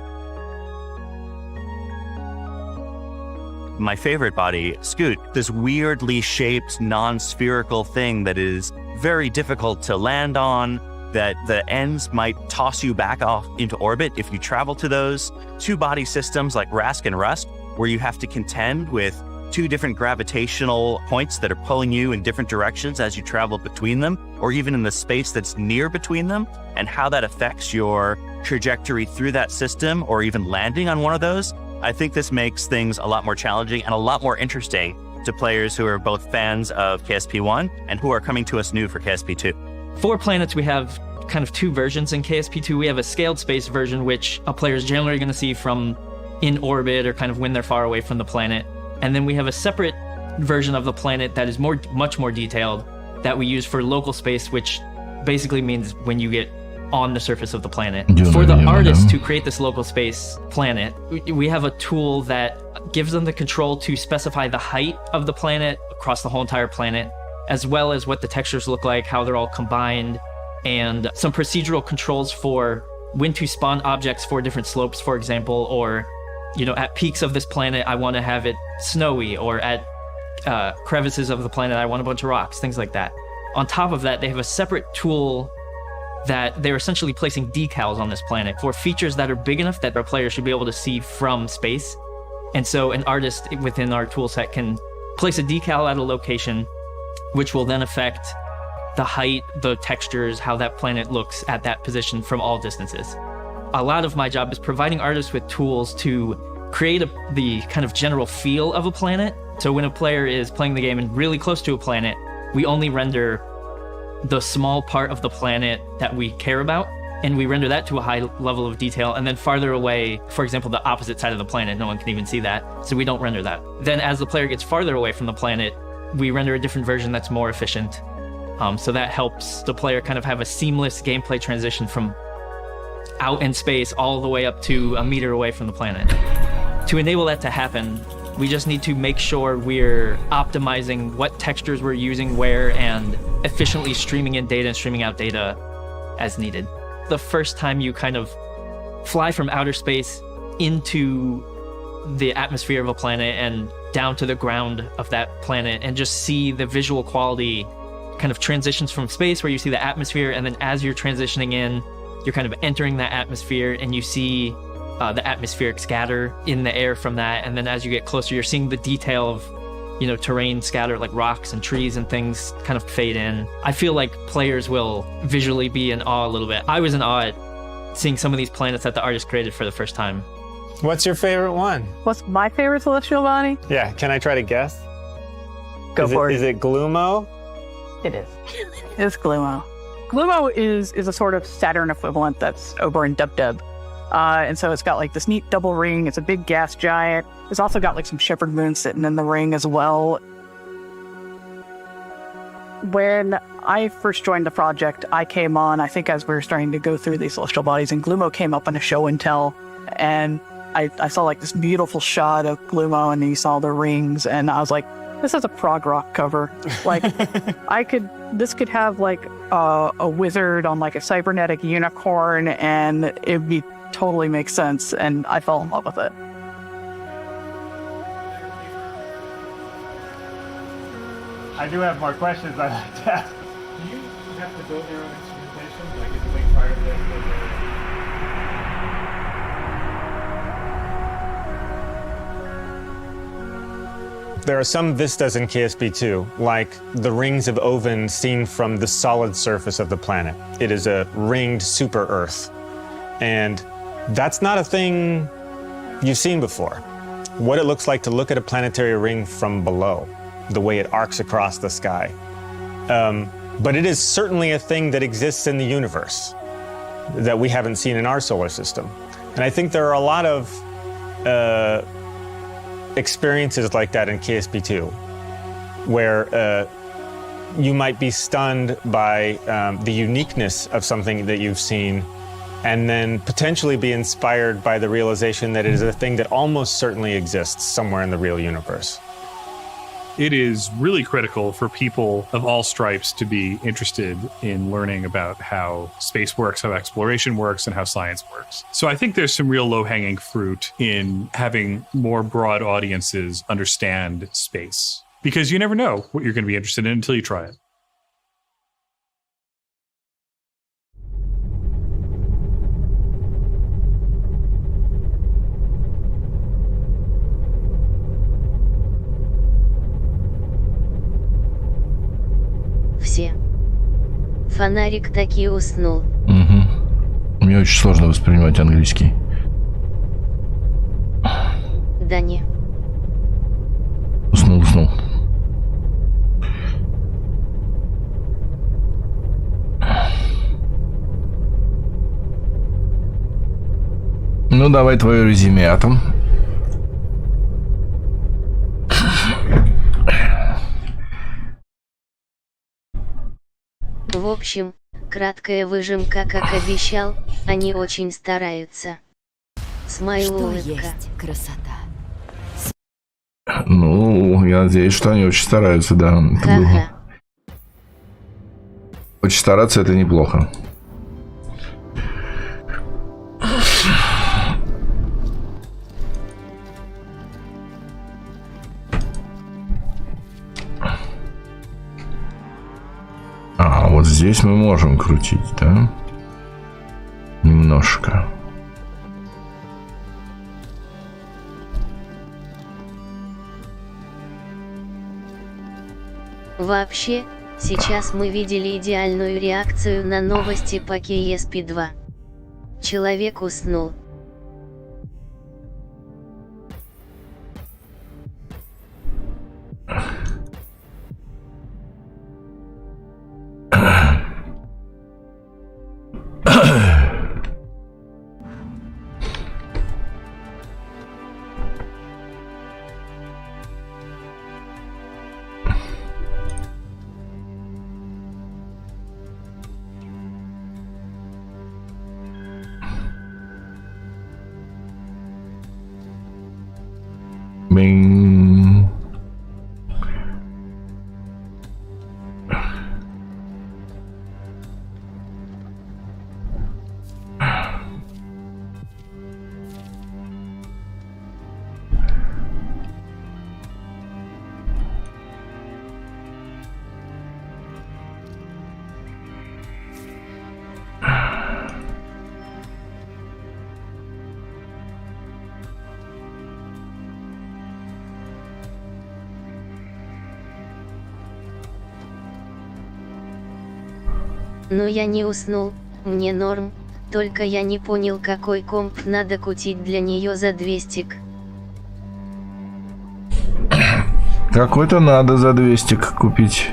My favorite body, Scoot, this weirdly shaped non-spherical thing that is very difficult to land on, that the ends might toss you back off into orbit if you travel to those. Two body systems like Rask and Rust, where you have to contend with two different gravitational points that are pulling you in different directions as you travel between them, or even in the space that's near between them, and how that affects your trajectory through that system, or even landing on one of those. I think this makes things a lot more challenging and a lot more interesting to players who are both fans of KSP1 and who are coming to us new for KSP2. For planets, we have kind of two versions in KSP2. We have a scaled space version, which a player is generally going to see from in orbit or kind of when they're far away from the planet. And then we have a separate version of the planet that is much more detailed that we use for local space, which basically means when you get on the surface of the planet. For the artist to create this local space planet, we have a tool that gives them the control to specify the height of the planet across the whole entire planet, as well as what the textures look like, how they're all combined, and some procedural controls for when to spawn objects for different slopes, for example, or at peaks of this planet, I want to have it snowy, or at crevices of the planet, I want a bunch of rocks, things like that. On top of that, they have a separate tool that they're essentially placing decals on this planet for features that are big enough that our players should be able to see from space. And so an artist within our tool set can place a decal at a location, which will then affect the height, the textures, how that planet looks at that position from all distances. A lot of my job is providing artists with tools to create the kind of general feel of a planet. So when a player is playing the game and really close to a planet, we only render the small part of the planet that we care about, and we render that to a high level of detail. And then farther away, for example, the opposite side of the planet, no one can even see that, so we don't render that. Then as the player gets farther away from the planet, we render a different version that's more efficient. So that helps the player kind of have a seamless gameplay transition from out in space all the way up to a meter away from the planet. To enable that to happen, we just need to make sure we're optimizing what textures we're using where and efficiently streaming in data and streaming out data as needed. The first time you kind of fly from outer space into the atmosphere of a planet and down to the ground of that planet and just see the visual quality kind of transitions from space where you see the atmosphere, and then as you're transitioning in, you're kind of entering that atmosphere and you see the atmospheric scatter in the air from that. And then as you get closer, you're seeing the detail of, terrain scatter, like rocks and trees and things kind of fade in. I feel like players will visually be in awe a little bit. I was in awe at seeing some of these planets that the artist created for the first time. What's your favorite one? What's my favorite celestial body? Yeah, can I try to guess? Go for it. Is it Glumo? It is. It's Glumo. Glumo is a sort of Saturn equivalent that's over in Dub. And so it's got like this neat double ring. It's a big gas giant. It's also got like some shepherd moons sitting in the ring as well. When I first joined the project, I came on, I think as we were starting to go through these celestial bodies, and Glumo came up on a show and tell, and I saw like this beautiful shot of Glumo, and you saw the rings, and I was like, this is a prog rock cover. Like, this could have like a wizard on like a cybernetic unicorn, and it'd be totally make sense, and I fell in love with it. I do have more questions I'd like to ask. Do you have to build your own instrumentation? Like, is it like part of this? There are some vistas in KSP2, like the rings of Oven seen from the solid surface of the planet. It is a ringed super Earth. And that's not a thing you've seen before. What it looks like to look at a planetary ring from below, the way it arcs across the sky. But it is certainly a thing that exists in the universe that we haven't seen in our solar system. And I think there are a lot of experiences like that in KSP2, where you might be stunned by the uniqueness of something that you've seen, and then potentially be inspired by the realization that it is a thing that almost certainly exists somewhere in the real universe. It is really critical for people of all stripes to be interested in learning about how space works, how exploration works, and how science works. So I think there's some real low-hanging fruit in having more broad audiences understand space. Because you never know what you're going to be interested in until you try it. Все. Фонарик таки уснул. Угу. Мне очень сложно воспринимать английский. Да не. Уснул. Ну, давай твое резюме, Атом. В общем, краткая выжимка, как обещал, они очень стараются. Смайл, улыбка. Есть красота. Ну, я надеюсь, что они очень стараются, да. Очень стараться — это неплохо. А, вот здесь мы можем крутить, да? Немножко. Вообще, сейчас мы видели идеальную реакцию на новости по KSP2. Человек уснул. Bing. Но я не уснул, мне норм, только я не понял, какой комп надо купить для нее за 200. Какой-то надо за 200 купить.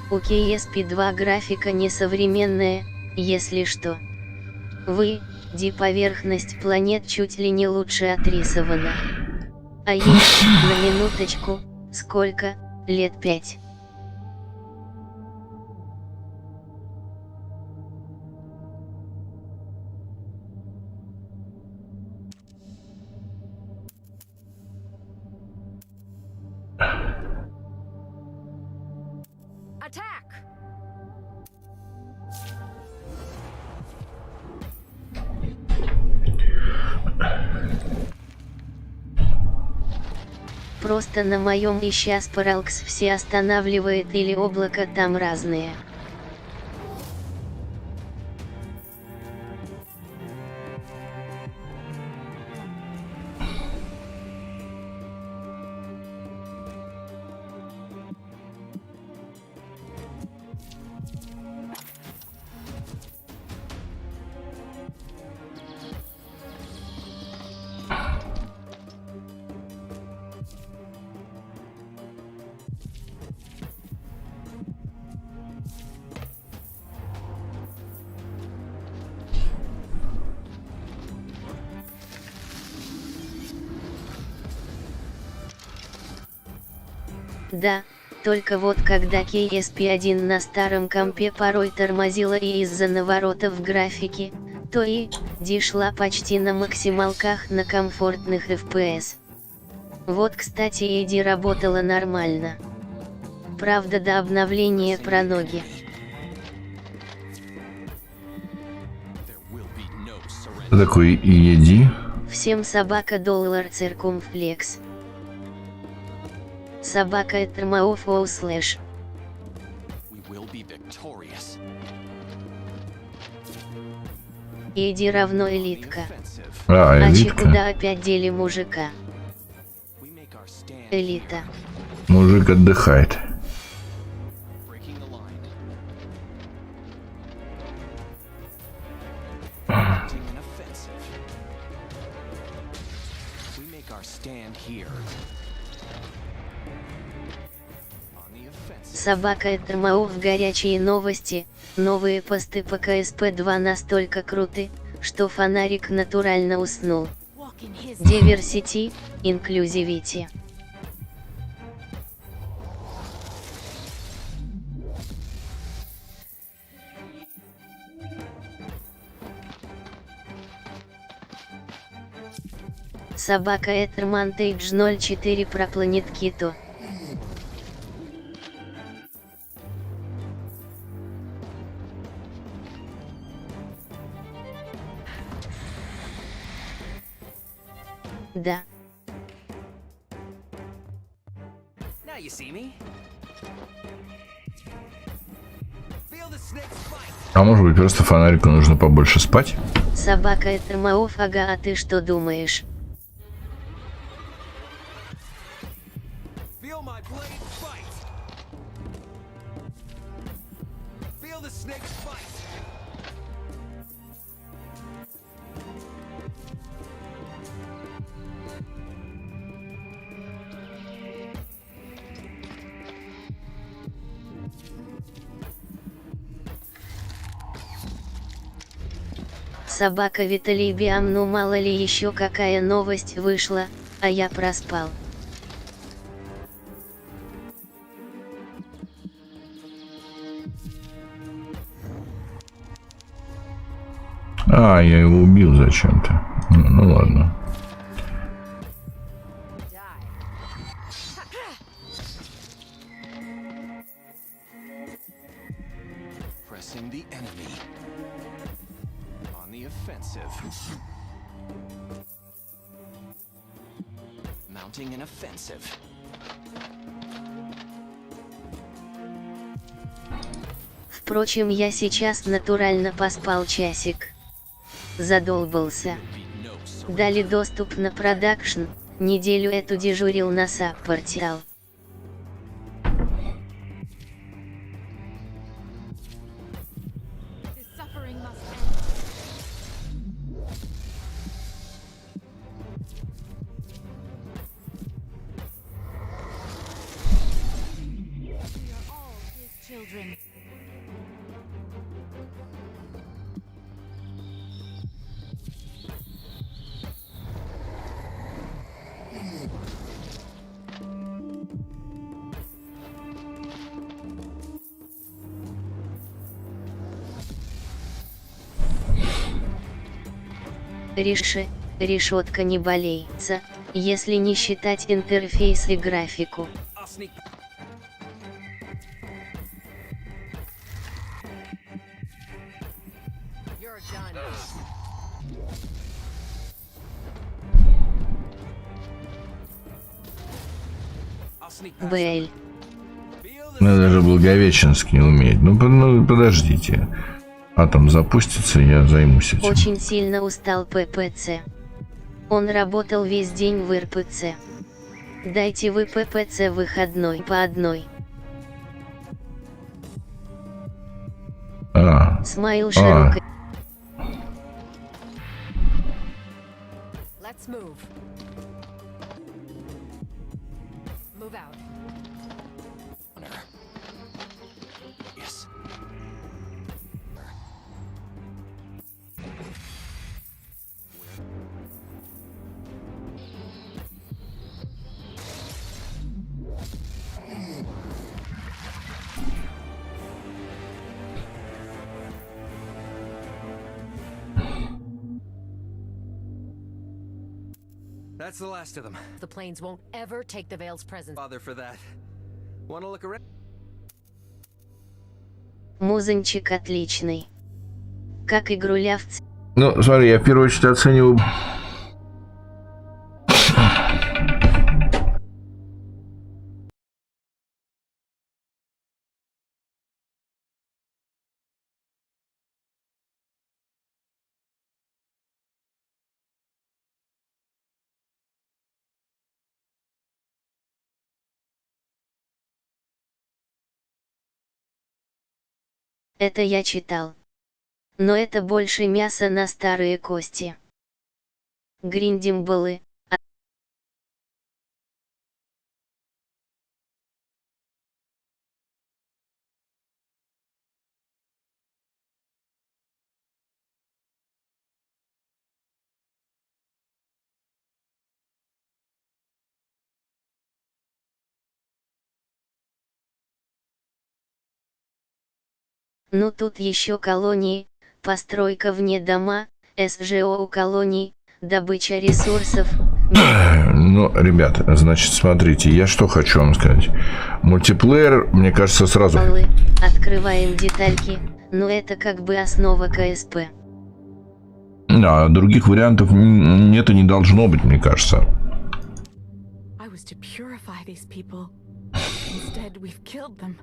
У KSP2 графика несовременная, если что. Поверхность планет чуть ли не лучше отрисована. А ей, на минуточку, сколько, лет 5. Просто на моем и сейчас Паралкс все останавливает или облако там разные. Да, только вот когда KSP1 на старом компе порой тормозила и из-за наворотов графики, то и шла почти на максималках на комфортных FPS. Вот кстати ED работала нормально. Правда до обновления про ноги. Что такое ED? Всем собака доллар циркумфлекс. Собака это // Эди равно элитка. Элитка. Куда опять дели мужика? Элита. Мужик отдыхает. Собака это в горячие новости. Новые посты по КСП-2 настолько круты, что фонарик натурально уснул. Diversity, Inclusivity. Собака это Montage 04 про планет Кито. Да. Now you see me. Feel the snake's bite. А может быть просто фонарику нужно побольше спать? Собака это ага, а ты что думаешь? Feel my blade bite. Feel the snake's bite. Собака Виталий Биам, ну мало ли еще какая новость вышла, а я проспал. А, я его убил зачем-то. Ну ладно. Pressing the enemy. On the offensive. Mounting an offensive. Впрочем, я сейчас натурально поспал часик. Задолбался. Дали доступ на продакшн, неделю эту дежурил на саппортиал. children. Решетка не болеется, если не считать интерфейс и графику. Бэль. Ну, даже Благовещенский умеет. Ну, подождите. Атом запустится, я займусь этим. Очень сильно устал ППЦ. Он работал весь день в РПЦ. Дайте вы ППЦ выходной по одной. Смайл широкой. Let's move. Move out. Yes. That's the last of them. The planes won't ever take the Veil's presence. Bother for that. Wanna look around? Музончик отличный. Как игруля в Ну, смотри, я в первую очередь оцениваю... Это я читал. Но это больше мясо на старые кости. Гриндимбалы. Ну тут еще колонии, постройка вне дома, СЖО у колоний, добыча ресурсов. Ну, ребята, значит, смотрите, я что хочу вам сказать. Мультиплеер, мне кажется, сразу... Открываем детальки, но это как бы основа КСП. Да, других вариантов нет и не должно быть, мне кажется. I was to purify these people. Instead, we've killed them.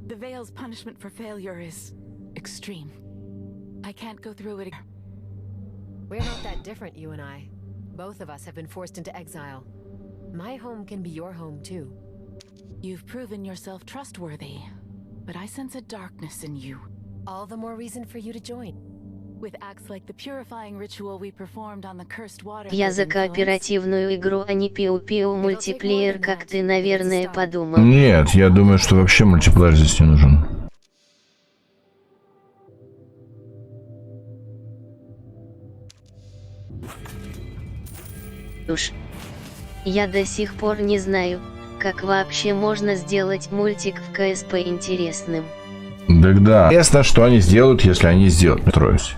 The Veil's punishment for failure is extreme. I can't go through it again. We're not that different, you and I. Both of us have been forced into exile. My home can be your home, too. You've proven yourself trustworthy, but I sense a darkness in you. All the more reason for you to join. With acts like the purifying ritual we performed on the cursed water. Я за кооперативную игру, а не пиу-пиу мультиплеер, как ты, наверное, подумал. Нет, я думаю, что вообще мультиплеер здесь не нужен. Уж. Я до сих пор не знаю, как вообще можно сделать мультик в КСП интересным. Да. Ясно, что они сделают, если они сделают. Строюсь.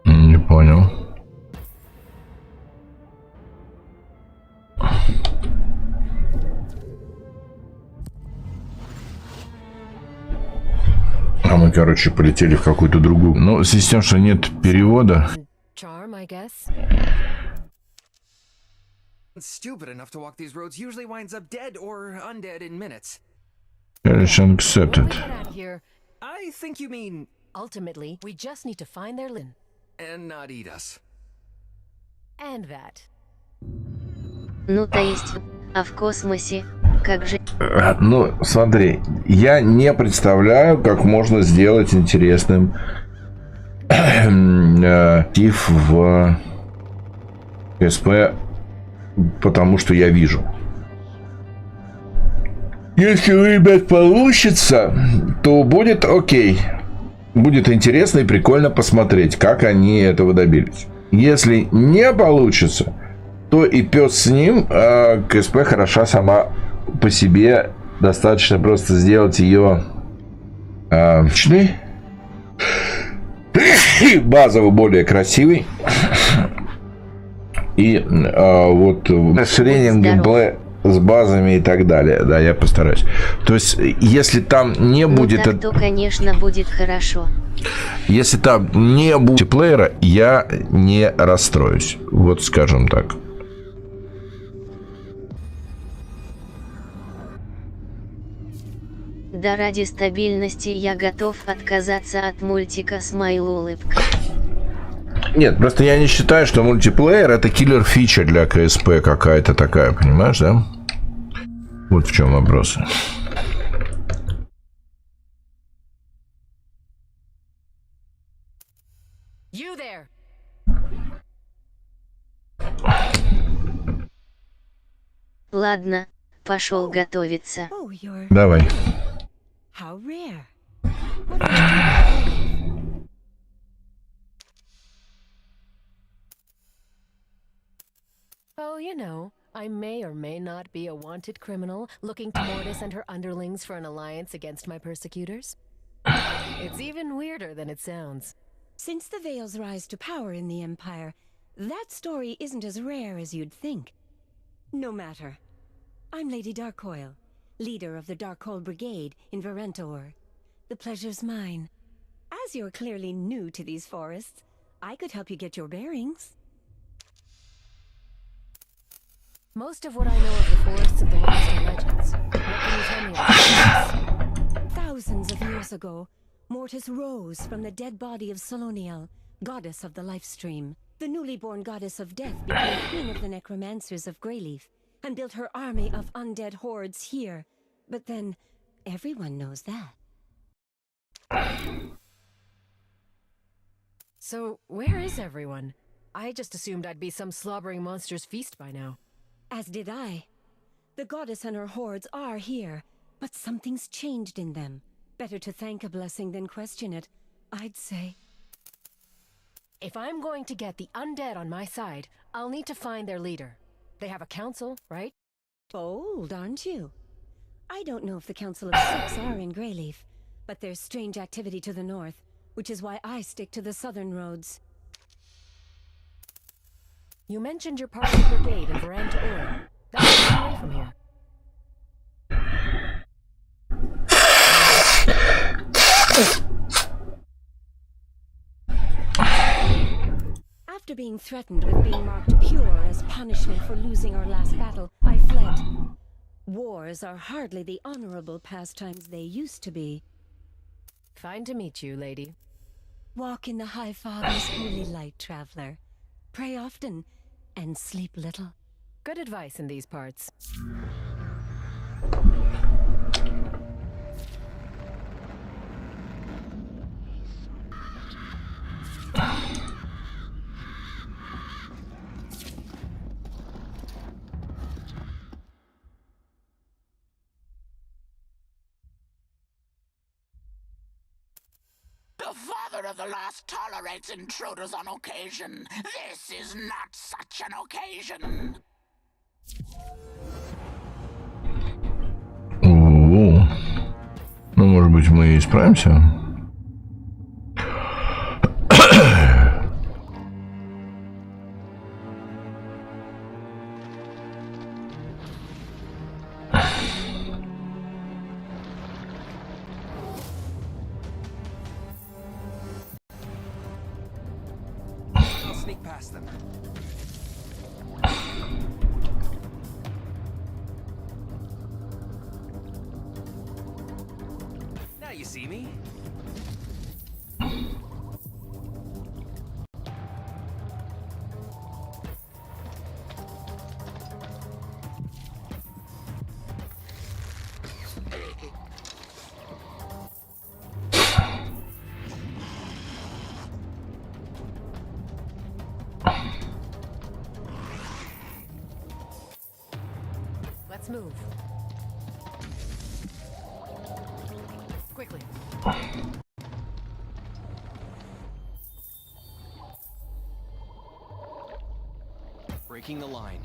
Не понял. короче, полетели в какую-то другую. Но в связи с тем, что нет перевода... Charm, I guess. Stupid enough to walk these roads usually winds up dead or undead in minutes. Challenge accepted. I think you mean... Ultimately, we just need to find their lin. And not eat us. And that. Ну, то есть, а в космосе, как же... Ну, смотри, я не представляю, как можно сделать интересным тиф в КСП, потому что я вижу. Если у ребят получится, то будет окей. Будет интересно и прикольно посмотреть, как они этого добились. Если не получится, то и пес с ним. КСП хороша сама по себе. Достаточно просто сделать ее базово более красивой. И вот расширением геймплея с базами и так далее. Да, я постараюсь. То есть, если там не будет... так, то, конечно, будет хорошо. Если там не будет мультиплеера, я не расстроюсь. Вот скажем так. Да ради стабильности я готов отказаться от мультика «Смайл улыбка». Нет, просто я не считаю, что мультиплеер это киллер-фича для КСП какая-то такая, понимаешь, да? Вот в чем вопрос. You there. Ладно, пошел готовиться. Давай. How rare. Oh, you know, I may or may not be a wanted criminal looking to Mortis and her underlings for an alliance against my persecutors. It's even weirder than it sounds. Since the Veil's rise to power in the Empire, that story isn't as rare as you'd think. No matter. I'm Lady Darkcoil, leader of the Darkhold Brigade in Varentor. The pleasure's mine. As you're clearly new to these forests, I could help you get your bearings. Most of what I know of the forests of the West are legends. What can you tell me about this? Thousands of years ago, Mortis rose from the dead body of Soloniel, goddess of the Lifestream. The newly born goddess of death became queen of the necromancers of Greyleaf, and built her army of undead hordes here. But then, everyone knows that. So, where is everyone? I just assumed I'd be some slobbering monster's feast by now. As did I. The goddess and her hordes are here, but something's changed in them. Better to thank a blessing than question it, I'd say. If I'm going to get the undead on my side, I'll need to find their leader. They have a council, right? Bold, aren't you? I don't know if the Council of Six are in Greyleaf, but there's strange activity to the north, which is why I stick to the southern roads. You mentioned your part of the brigade in Veranda Ora. That's a long way from here. After being threatened with being marked pure as punishment for losing our last battle, I fled. Wars are hardly the honorable pastimes they used to be. Fine to meet you, lady. Walk in the High Father's holy light, traveler. Pray often, and sleep little. Good advice in these parts. The Father of the Lost tolerates intruders on occasion. This is not such an occasion. О-о-о. Ну, может быть, мы справимся? Sneak past them. Now you see me. Let's move. Quickly. Breaking the line.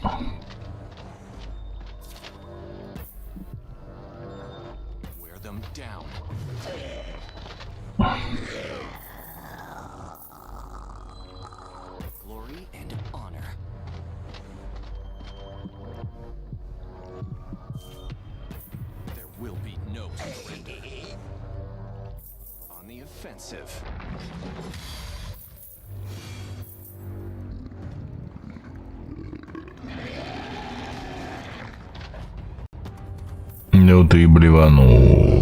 Wear them down. Glory and honor. There will be no surrender. On the offensive. Ну ты блеванул.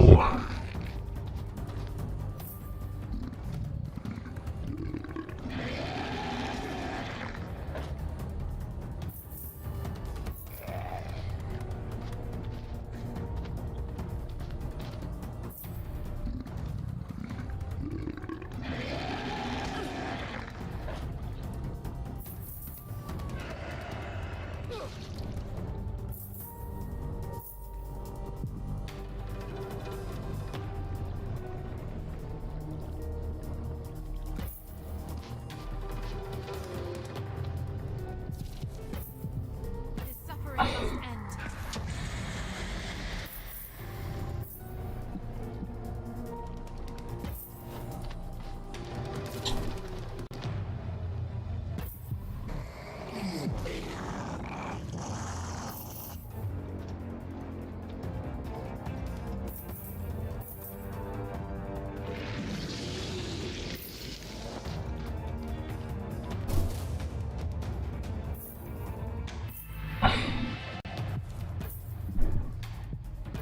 This suffering must end.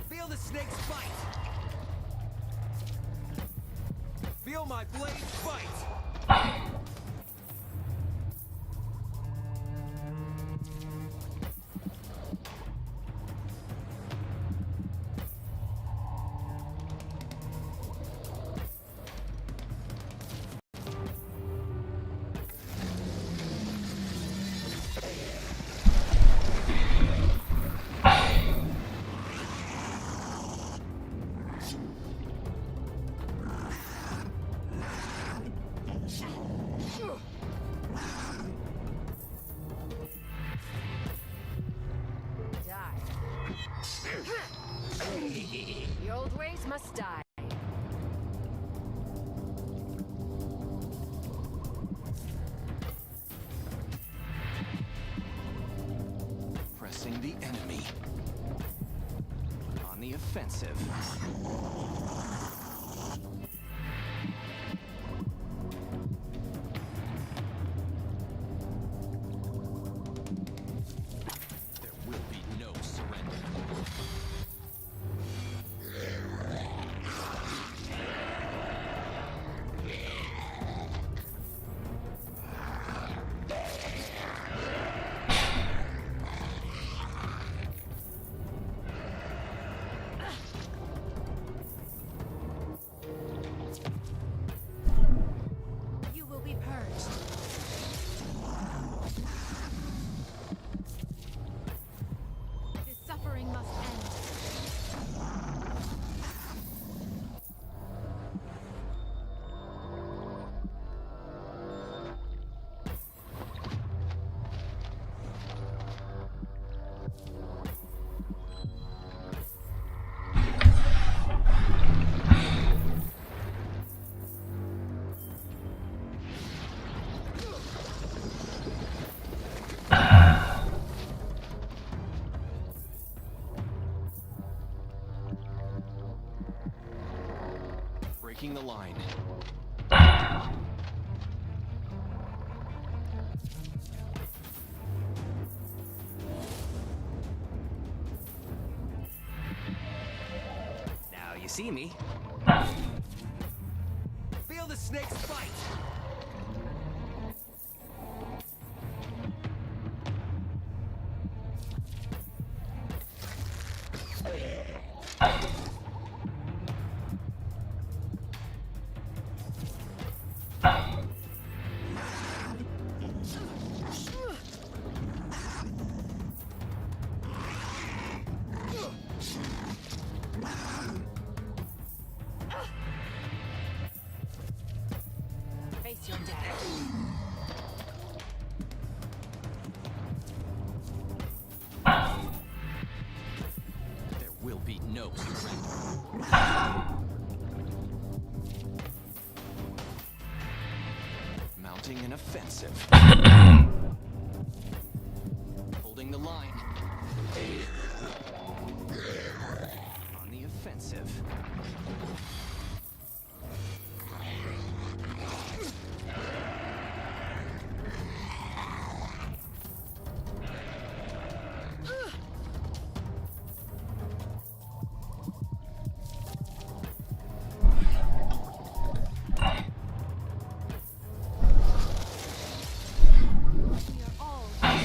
Feel the snake's bite. Feel my blade bite. The old ways must die. Pressing the enemy. On the offensive. There will be no surrender. You will be purged. This suffering must end. Breaking the line. see me. Feel the snake's bite. Face your death. There will be no surrender. Mounting an offensive. Holding the line. On the offensive.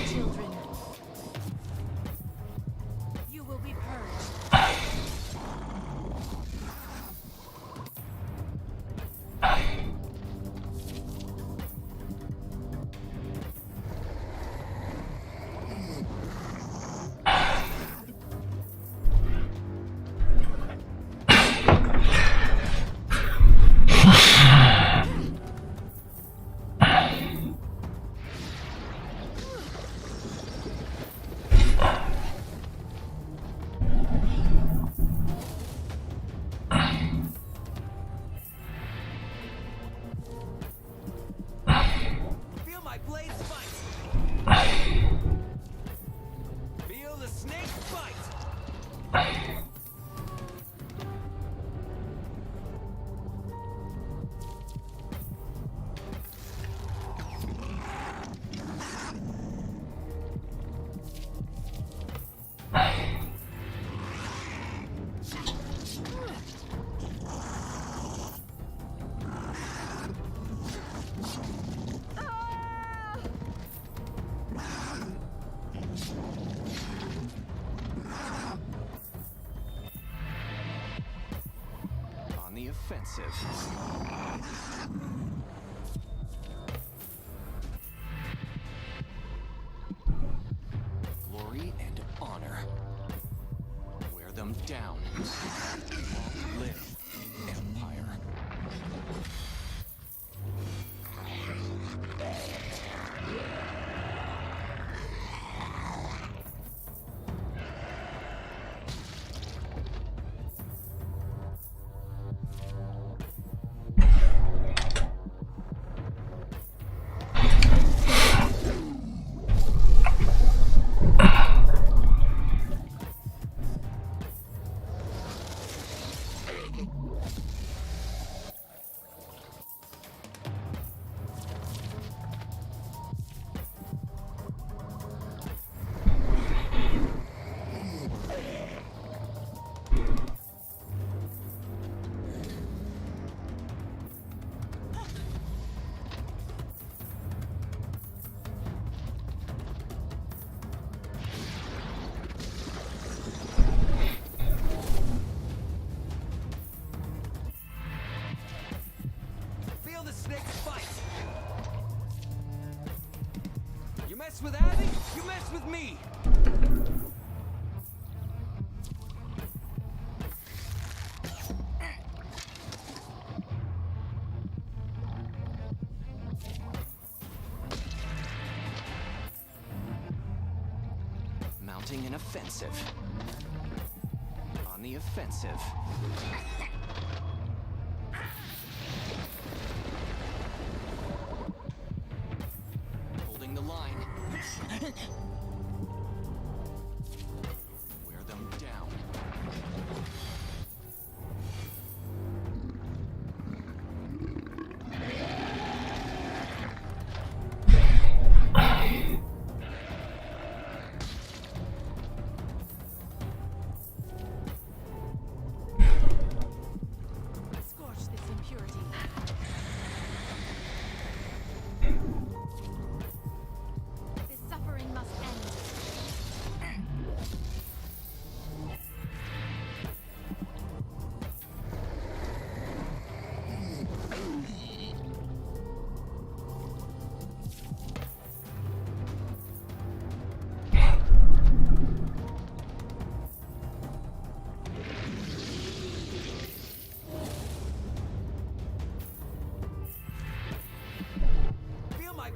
Children. You will be purged. Feel my blades bite. Feel the snake bite. On the offensive. Glory and honor. Wear them down. Long live the Empire. Feel the snake's bite. You mess with Abby, you mess with me. Mounting an offensive. On the offensive. Holding the line. Wear them down.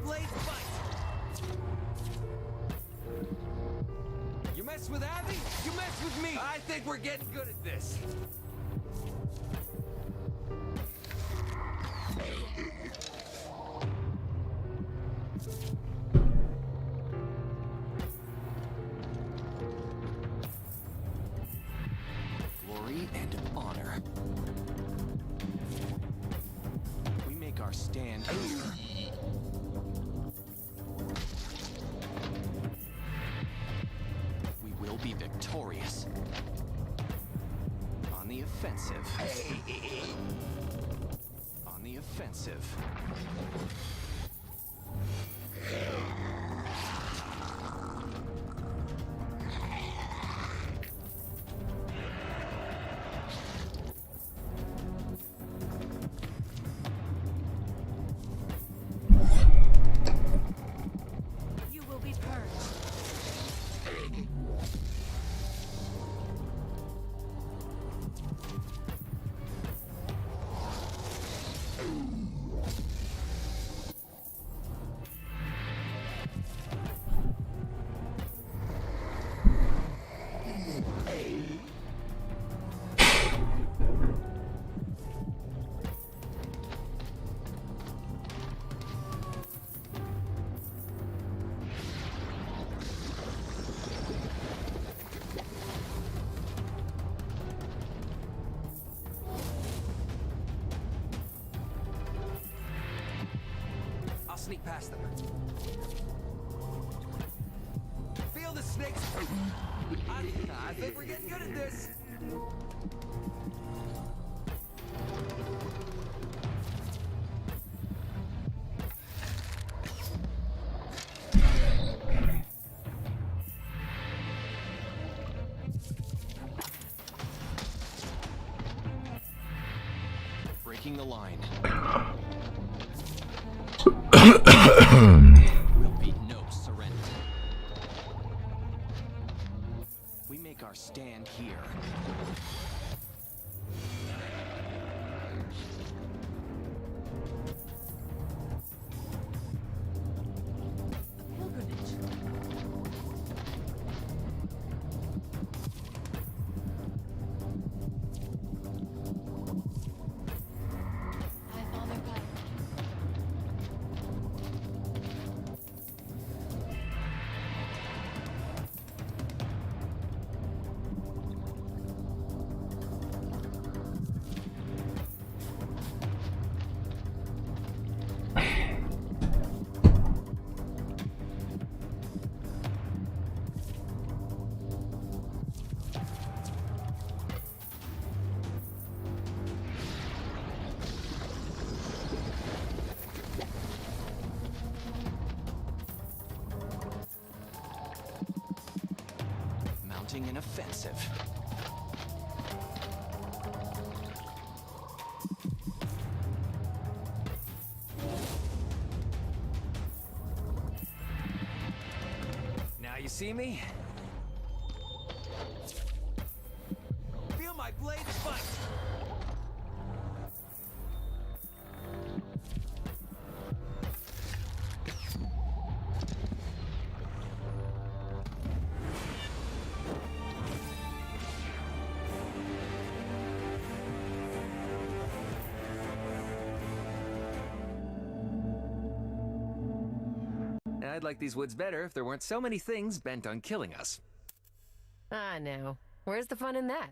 blade fight! You mess with Abby, you mess with me! I think we're getting good at this. Glory and honor. We make our stand here. We will be victorious. On the offensive. On the offensive. You will be purged. I'll sneak past them. Feel the snakes. I think we're getting good at this. Breaking the line. Will be no surrender. We make our stand here. Mounting an offensive. Now you see me? Feel my blades fight! I'd like these woods better if there weren't so many things bent on killing us. Ah, no. Where's the fun in that?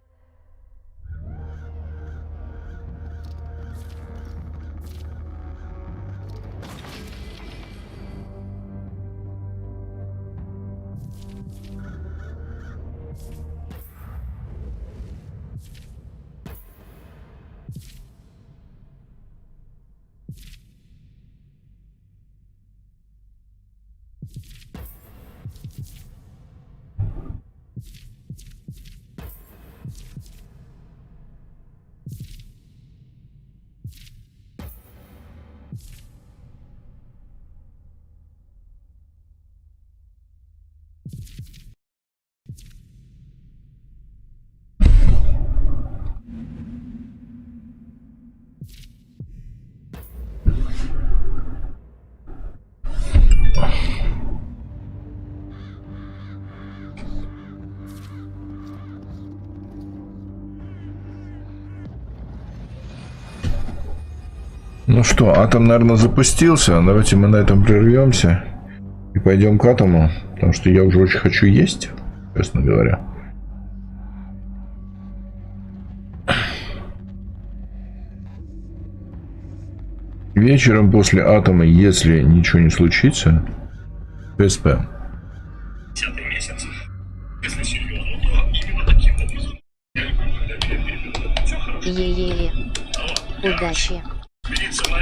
Ну что, атом, наверное, запустился. Давайте мы на этом прервемся и пойдем к атому, потому что я уже очень хочу есть, честно говоря. Вечером после атома, если ничего не случится, ПСП. 10-й месяц. Если серьезно, то именно таким образом. Е-е-е. Удачи. Милиция